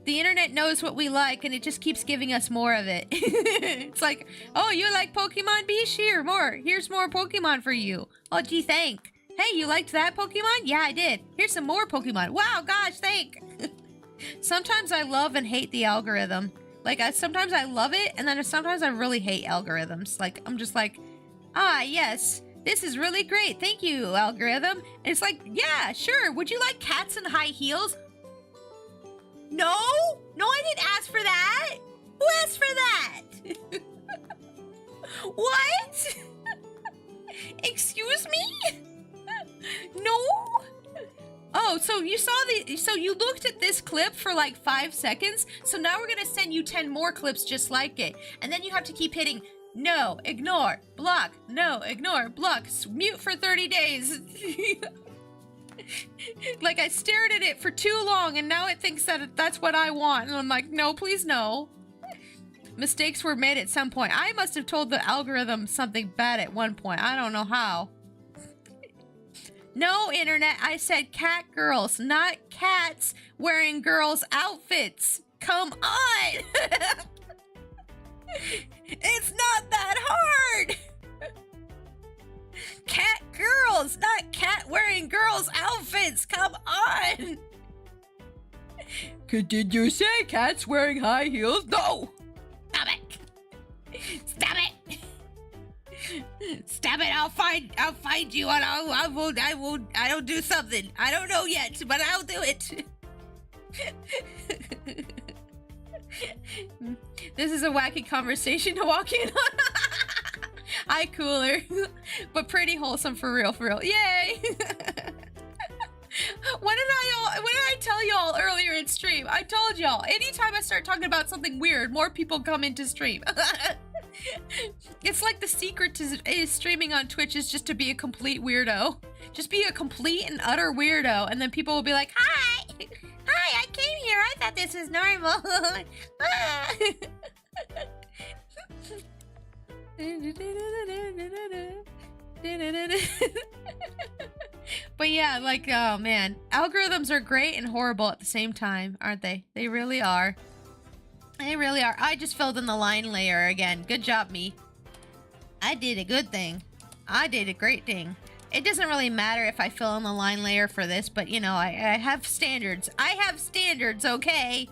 The internet knows what we like, and it just keeps giving us more of it. It's like, oh, you like Pokemon Beach? Here, more. Here's more Pokemon for you. Oh, gee, thank. Hey, you liked that Pokemon? Yeah, I did. Here's some more Pokemon. Wow, gosh, thank. Sometimes I love and hate the algorithm. Like, sometimes I love it, and then sometimes I really hate algorithms. Like, I'm just like, ah, yes, this is really great. Thank you, algorithm. And it's like, yeah, sure. Would you like cats in high heels? No, I didn't ask for that. Who asked for that? What? Excuse me? No? Oh, so you looked at this clip for like 5 seconds. So now we're gonna send you 10 more clips just like it. And then you have to keep hitting no, ignore, block, no, ignore, block, mute for 30 days. Like, I stared at it for too long and now it thinks that that's what I want. And I'm like, no, please no. Mistakes were made at some point. I must have told the algorithm something bad at one point. I don't know how. No, internet, I said cat girls, not cats wearing girls' outfits. Come on! It's not that hard! Cat girls, not cat wearing girls' outfits. Come on. Did you say cats wearing high heels? No. Stop it. Stop it. Stop it. I'll find you and I'll do something. I don't know yet, but I'll do it. This is a wacky conversation to walk in on. Hi, cooler. But pretty wholesome for real, Yay! What did I tell y'all earlier in stream? I told y'all, anytime I start talking about something weird, more people come into stream. It's like the secret to streaming on Twitch is just to be a complete weirdo. Just be a complete and utter weirdo, and then people will be like, hi! Hi, I came here. I thought this was normal. But yeah, like, oh man, algorithms are great and horrible at the same time, aren't they? They really are. They really are. I just filled in the line layer again. Good job, me. I did a good thing. I did a great thing. It doesn't really matter if I fill in the line layer for this, but you know, I have standards. I have standards, okay?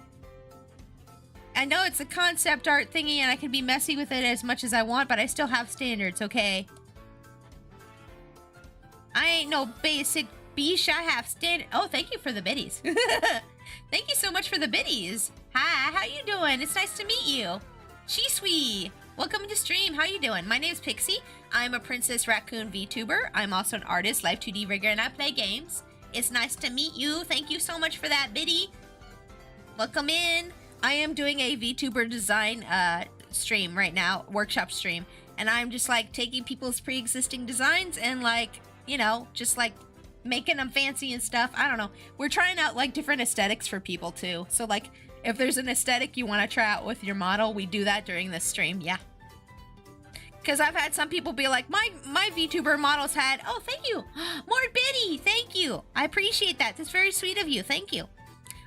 I know it's a concept art thingy and I can be messy with it as much as I want, but I still have standards, okay? I ain't no basic beesh, I have standard. Oh, thank you for the biddies. Thank you so much for the biddies. Hi, how you doing? It's nice to meet you. Shisui. Welcome to stream. How you doing? My name's Pixie. I'm a Princess Raccoon VTuber. I'm also an artist, Live 2D rigger, and I play games. It's nice to meet you. Thank you so much for that, biddy. Welcome in. I am doing a VTuber design stream right now, workshop stream, and I'm just like taking people's pre-existing designs and like, you know, just like making them fancy and stuff. I don't know. We're trying out like different aesthetics for people too. So like If there's an aesthetic you want to try out with your model, we do that during this stream, yeah. Because I've had some people be like, my VTuber models had, oh, thank you, more Biddy, thank you. I appreciate that. That's very sweet of you. Thank you.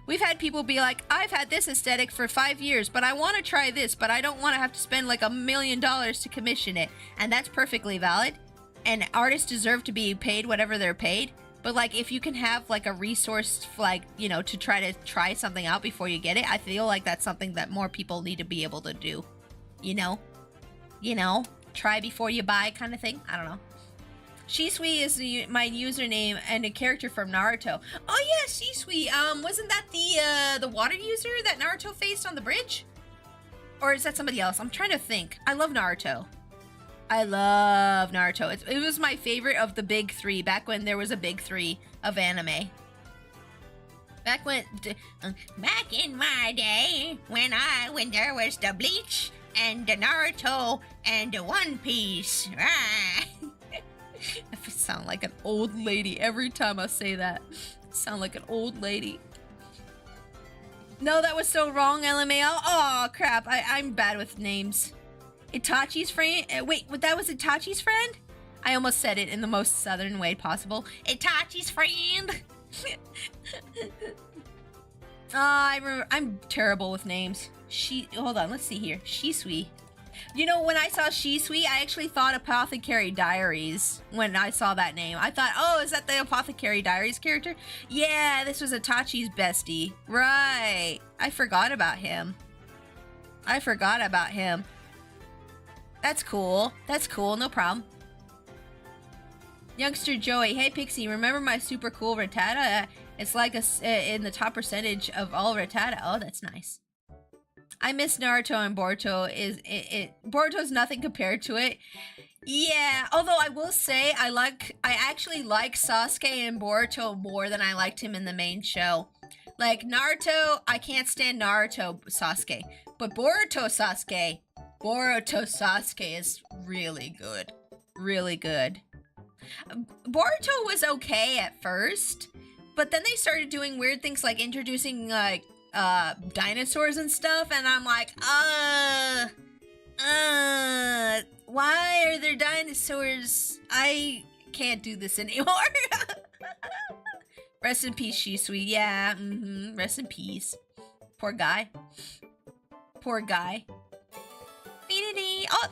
We've had people be like, I've had this aesthetic for 5 years, but I want to try this, but I don't want to have to spend like $1 million to commission it. And that's perfectly valid. And artists deserve to be paid whatever they're paid. But like, if you can have like a resource, like, you know, to try something out before you get it, I feel like that's something that more people need to be able to do. You know? Try before you buy kind of thing. I don't know. Shisui is my username and a character from Naruto. Oh yeah, Shisui. Wasn't that the water user that Naruto faced on the bridge? Or is that somebody else? I'm trying to think. I love Naruto. It was my favorite of the big three back when there was a big three of anime. Back in my day, when there was the Bleach and the Naruto and the One Piece. Ah. I sound like an old lady every time I say that. I sound like an old lady. No, that was so wrong, LMAO. Oh, crap. I'm bad with names. Itachi's friend? Wait, that was Itachi's friend? I almost said it in the most southern way possible. Itachi's friend! I'm terrible with names. Hold on, let's see here. Shisui. You know, when I saw Shisui, I actually thought Apothecary Diaries when I saw that name. I thought, oh, is that the Apothecary Diaries character? Yeah, this was Itachi's bestie. Right. I forgot about him. That's cool. No problem. Youngster Joey. Hey, Pixie, remember my super cool Rattata? It's like in the top percentage of all Rattata. Oh, that's nice. I miss Naruto and Boruto. Boruto's nothing compared to it. Yeah, although I will say I actually like Sasuke and Boruto more than I liked him in the main show. Like Naruto, I can't stand Naruto Sasuke, but Boruto Sasuke is really good. Really good. Boruto was okay at first, but then they started doing weird things like introducing like dinosaurs and stuff, and I'm like, why are there dinosaurs? I can't do this anymore. Rest in peace, Shisui. Yeah, rest in peace. Poor guy. Oh,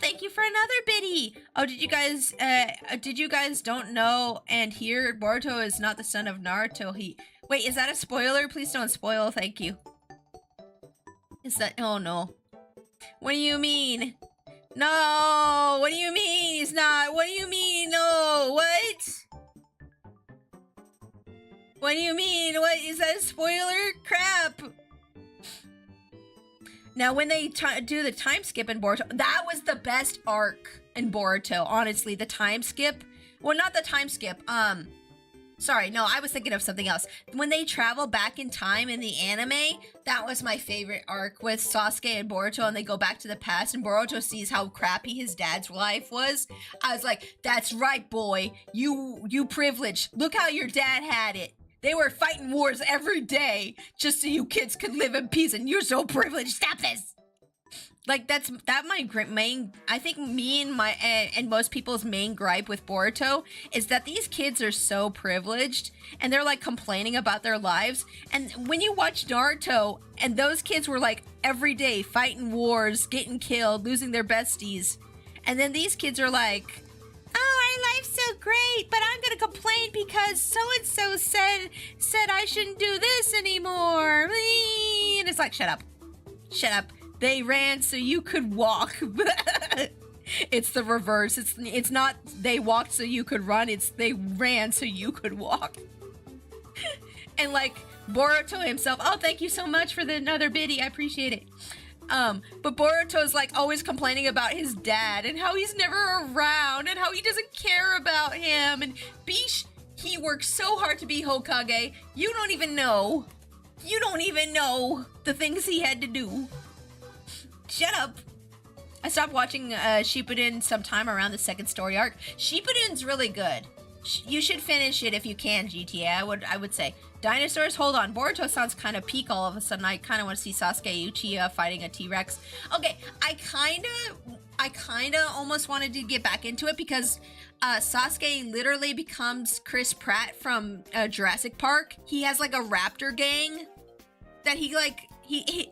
thank you for another biddy. Oh, did you guys don't know and hear Boruto is not the son of Naruto? Wait, is that a spoiler? Please don't spoil, thank you. Is that, oh no. What do you mean? No, what do you mean he's not? What do you mean? No, what? What do you mean? What, is that a spoiler? Crap. Now, when they do the time skip in Boruto, that was the best arc in Boruto, honestly. The time skip. Well, not the time skip. Sorry, no, I was thinking of something else. When they travel back in time in the anime, that was my favorite arc with Sasuke and Boruto, and they go back to the past, and Boruto sees how crappy his dad's life was. I was like, that's right, boy. You privileged. Look how your dad had it. They were fighting wars every day just so you kids could live in peace, and you're so privileged. Stop this. Like, that my main, I think me and most people's main gripe with Boruto is that these kids are so privileged and they're like complaining about their lives. And when you watch Naruto and those kids were like every day fighting wars, getting killed, losing their besties. And then these kids are like, oh, our life's so great, but I'm gonna complain because so-and-so said I shouldn't do this anymore. And it's like, shut up. They ran so you could walk. It's the reverse. It's not they walked so you could run. It's they ran so you could walk. And like Boruto himself. Oh, thank you so much for another biddy. I appreciate it. But Boruto's like always complaining about his dad and how he's never around and how he doesn't care about him. And Bish, he worked so hard to be Hokage. You don't even know the things he had to do. Shut up. I stopped watching Shippuden sometime around the second story arc. Shippuden's really good. You should finish it if you can, GTA. I would say. Dinosaurs? Hold on. Boruto sounds kind of peak all of a sudden. I kind of want to see Sasuke Uchiha fighting a T-Rex. Okay, I kind of almost wanted to get back into it because Sasuke literally becomes Chris Pratt from Jurassic Park. He has like a raptor gang that he like he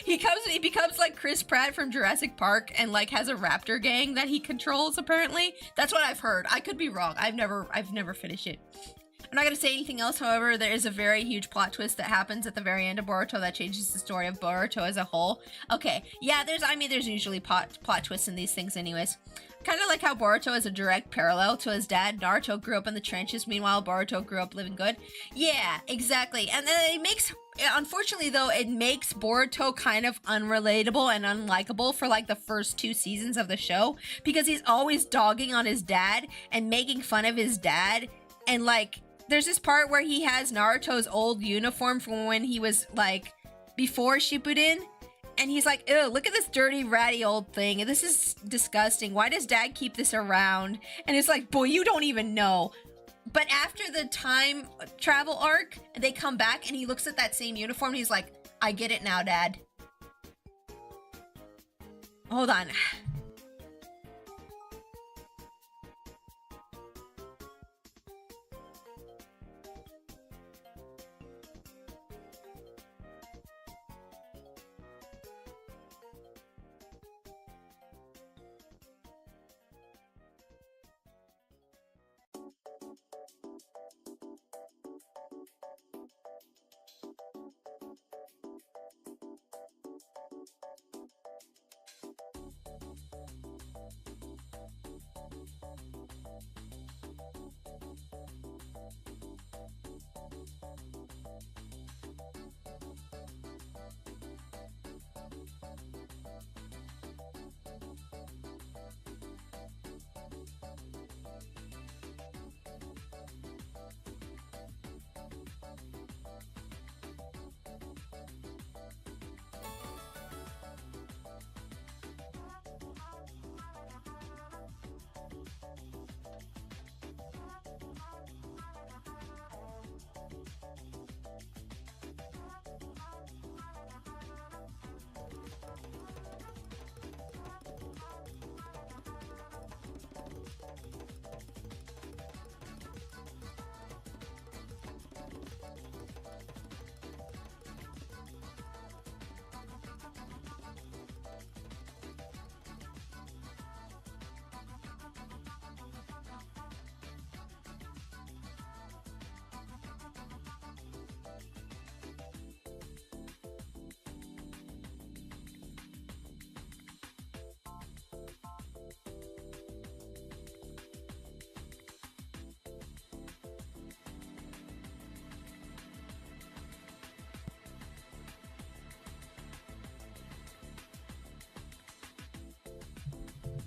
becomes like Chris Pratt from Jurassic Park and like has a raptor gang that he controls apparently. That's what I've heard. I could be wrong. I've never finished it. I'm not going to say anything else, however, there is a very huge plot twist that happens at the very end of Boruto that changes the story of Boruto as a whole. Okay, yeah, there's usually plot twists in these things anyways. Kind of like how Boruto is a direct parallel to his dad. Naruto grew up in the trenches, meanwhile Boruto grew up living good. Yeah, exactly. And then unfortunately though, it makes Boruto kind of unrelatable and unlikable for like the first 2 seasons of the show because he's always dogging on his dad and making fun of his dad. And like, there's this part where he has Naruto's old uniform from when he was like before Shippuden. And he's like, ew, look at this dirty, ratty old thing. This is disgusting. Why does dad keep this around? And it's like, boy, you don't even know. But after the time travel arc, they come back and he looks at that same uniform and he's like, I get it now, Dad. Hold on.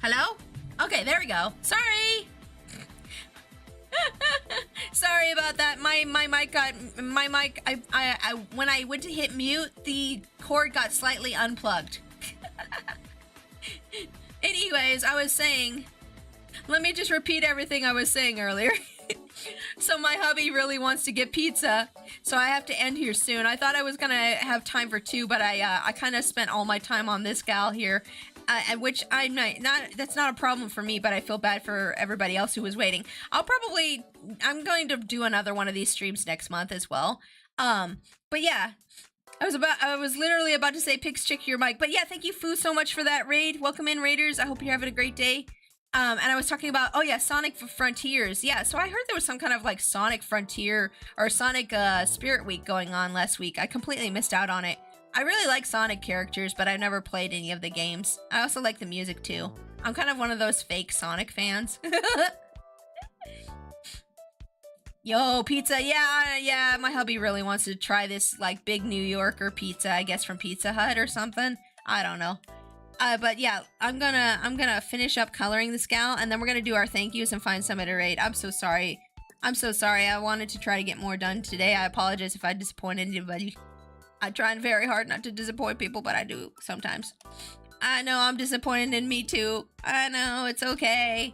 Hello? Okay, there we go. Sorry. Sorry about that. My mic when I went to hit mute, the cord got slightly unplugged. Anyways, I was saying, let me just repeat everything I was saying earlier. So my hubby really wants to get pizza, so I have to end here soon. I thought I was gonna have time for 2, but I kind of spent all my time on this gal here. Which I'm not, that's not a problem for me, but I feel bad for everybody else who was waiting. I'm going to do another one of these streams next month as well. But yeah, I was literally about to say, Pix, check your mic. But yeah, thank you, Foo, so much for that raid. Welcome in, Raiders. I hope you're having a great day. And I was talking about, oh yeah, Sonic Frontiers. Yeah, so I heard there was some kind of like Sonic Frontier or Sonic Spirit Week going on last week. I completely missed out on it. I really like Sonic characters, but I've never played any of the games. I also like the music too. I'm kind of one of those fake Sonic fans. Yo, pizza, yeah, my hubby really wants to try this, like, big New Yorker pizza, I guess from Pizza Hut or something. I don't know. But yeah, I'm gonna finish up coloring this gal, and then we're gonna do our thank yous and find somebody to rate. I'm so sorry. I wanted to try to get more done today. I apologize if I disappointed anybody. I'm trying very hard not to disappoint people, but I do sometimes. I know I'm disappointed in me too. I know, it's okay.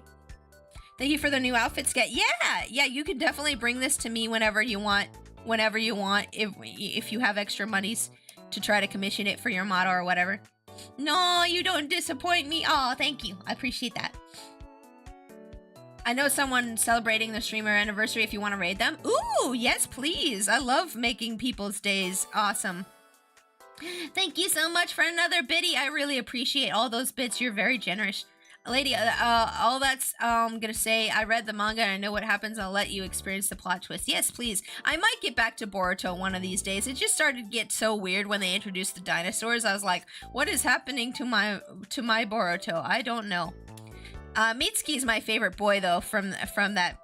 Thank you for the new outfits, get. Yeah, you can definitely bring this to me whenever you want whenever you want if you have extra monies to try to commission it for your model or whatever. No, you don't disappoint me. Oh, thank you. I appreciate that. I know someone celebrating their streamer anniversary if you want to raid them. Ooh, yes, please. I love making people's days awesome. Thank you so much for another biddy. I really appreciate all those bits. You're very generous. Lady, all that's gonna say, I read the manga and I know what happens. I'll let you experience the plot twist. Yes, please. I might get back to Boruto one of these days. It just started to get so weird when they introduced the dinosaurs. I was like, what is happening to my Boruto? I don't know. Mitsuki is my favorite boy though from that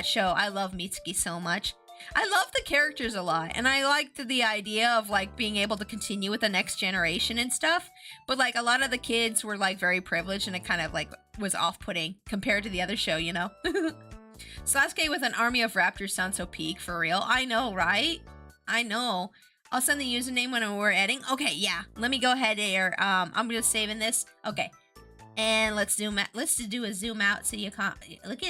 show. I love Mitsuki so much. I love the characters a lot, and I liked the idea of like being able to continue with the next generation and stuff. But like a lot of the kids were like very privileged, and it kind of like was off-putting compared to the other show, you know. Sasuke with an army of raptors sounds so peak, for real. I know, right? I know. I'll send the username when we're editing. Okay, yeah. Let me go ahead here. I'm just saving this. Okay, and let's zoom out. Let's do a zoom out so you can't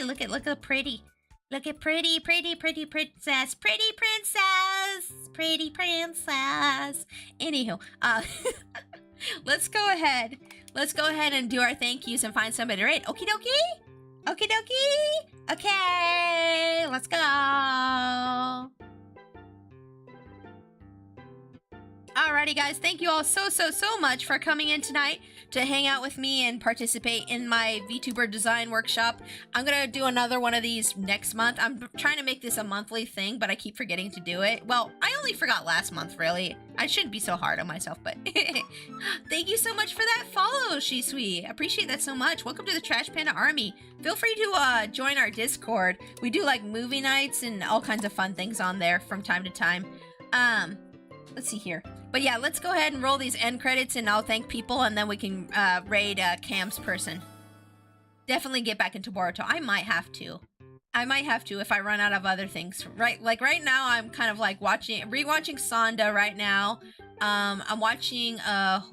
look at pretty. Look at pretty princess. Pretty princess. Anywho, let's go ahead. Let's go ahead and do our thank yous and find somebody to raid. Okie dokie? Okie dokie? Okay, let's go. Alrighty guys, thank you all so much for coming in tonight to hang out with me and participate in my VTuber design workshop. I'm gonna do another one of these next month. I'm trying to make this a monthly thing, but I keep forgetting to do it. Well, I only forgot last month, really. I shouldn't be so hard on myself, but thank you so much for that follow, Shisui. I appreciate that so much. Welcome to the Trash Panda Army. Feel free to join our Discord. We do like movie nights and all kinds of fun things on there from time to time. Let's see here. But yeah, let's go ahead and roll these end credits and I'll thank people and then we can raid Cam's person. Definitely get back into Boruto. I might have to. If I run out of other things. Right now I'm kind of like rewatching Sonda right now. I'm watching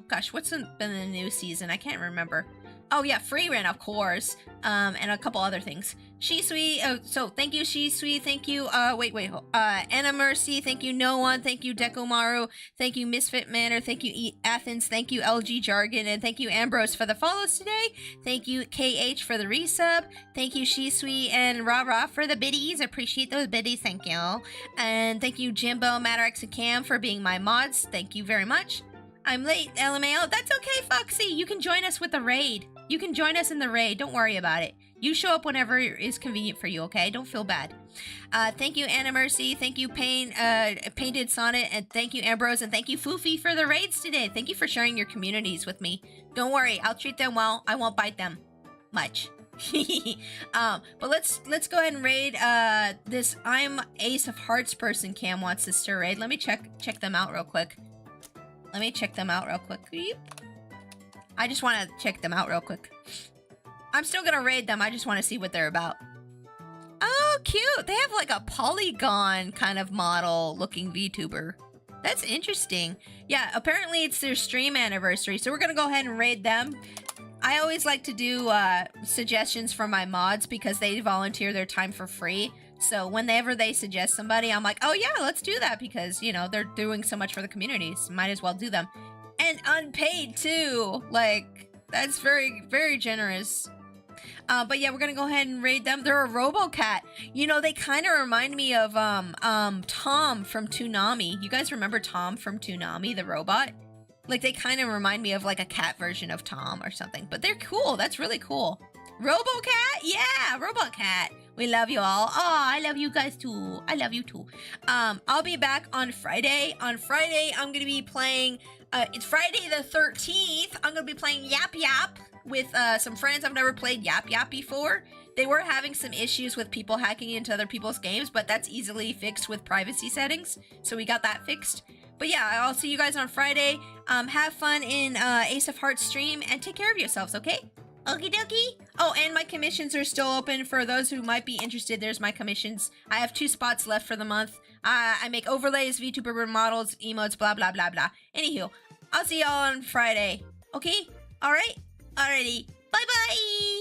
gosh, what's been the new season? I can't remember. Oh yeah, Freerun, of course. And a couple other things. Shisui, so thank you, Shisui, thank you, Anna Mercy, thank you, No One, thank you, Dekomaru, thank you, Misfit Manor, thank you, Athens, thank you, LG Jargon, and thank you, Ambrose, for the follows today, thank you, KH, for the resub, thank you, Shisui, and Ra for the biddies, appreciate those biddies, thank you, and thank you, Jimbo, Madrex, and Cam, for being my mods, thank you very much. I'm late, LMAO, that's okay, Foxy, you can join us with the raid, you can join us in the raid, don't worry about it. You show up whenever is convenient for you, okay? Don't feel bad. Thank you, Anna Mercy. Thank you, Painted Sonnet. And thank you, Ambrose. And thank you, Foofy, for the raids today. Thank you for sharing your communities with me. Don't worry. I'll treat them well. I won't bite them much. But let's go ahead and raid this I'm Ace of Hearts person Cam wants us to raid. Let me check them out real quick. I just want to check them out real quick. I'm still gonna raid them. I just want to see what they're about. Oh, cute. They have like a polygon kind of model looking VTuber. That's interesting. Yeah, apparently it's their stream anniversary, so we're gonna go ahead and raid them. I always like to do suggestions from my mods because they volunteer their time for free. So whenever they suggest somebody, I'm like, oh yeah, let's do that because, you know, they're doing so much for the community, so might as well do them. And unpaid too. Like, that's very, very generous. But yeah, we're gonna go ahead and raid them. They're a RoboCat. You know, they kind of remind me of Tom from Toonami. You guys remember Tom from Toonami, the robot? Like, they kind of remind me of like a cat version of Tom or something. But they're cool. That's really cool. RoboCat? Yeah, RoboCat. We love you all. Oh, I love you guys too. I love you too. I'll be back on Friday. On Friday, I'm gonna be playing. It's Friday the 13th. I'm gonna be playing Yap Yap with some friends. I've never played Yap Yap before. They were having some issues with people hacking into other people's games, but that's easily fixed with privacy settings. So we got that fixed. But yeah, I'll see you guys on Friday. Have fun in Ace of Hearts stream and take care of yourselves, okay? Okie dokie. Oh, and my commissions are still open for those who might be interested. There's my commissions. I have 2 spots left for the month. I make overlays, VTuber models, emotes, blah, blah, blah, blah. Anywho, I'll see y'all on Friday. Okay? Alright? Alrighty. Bye-bye!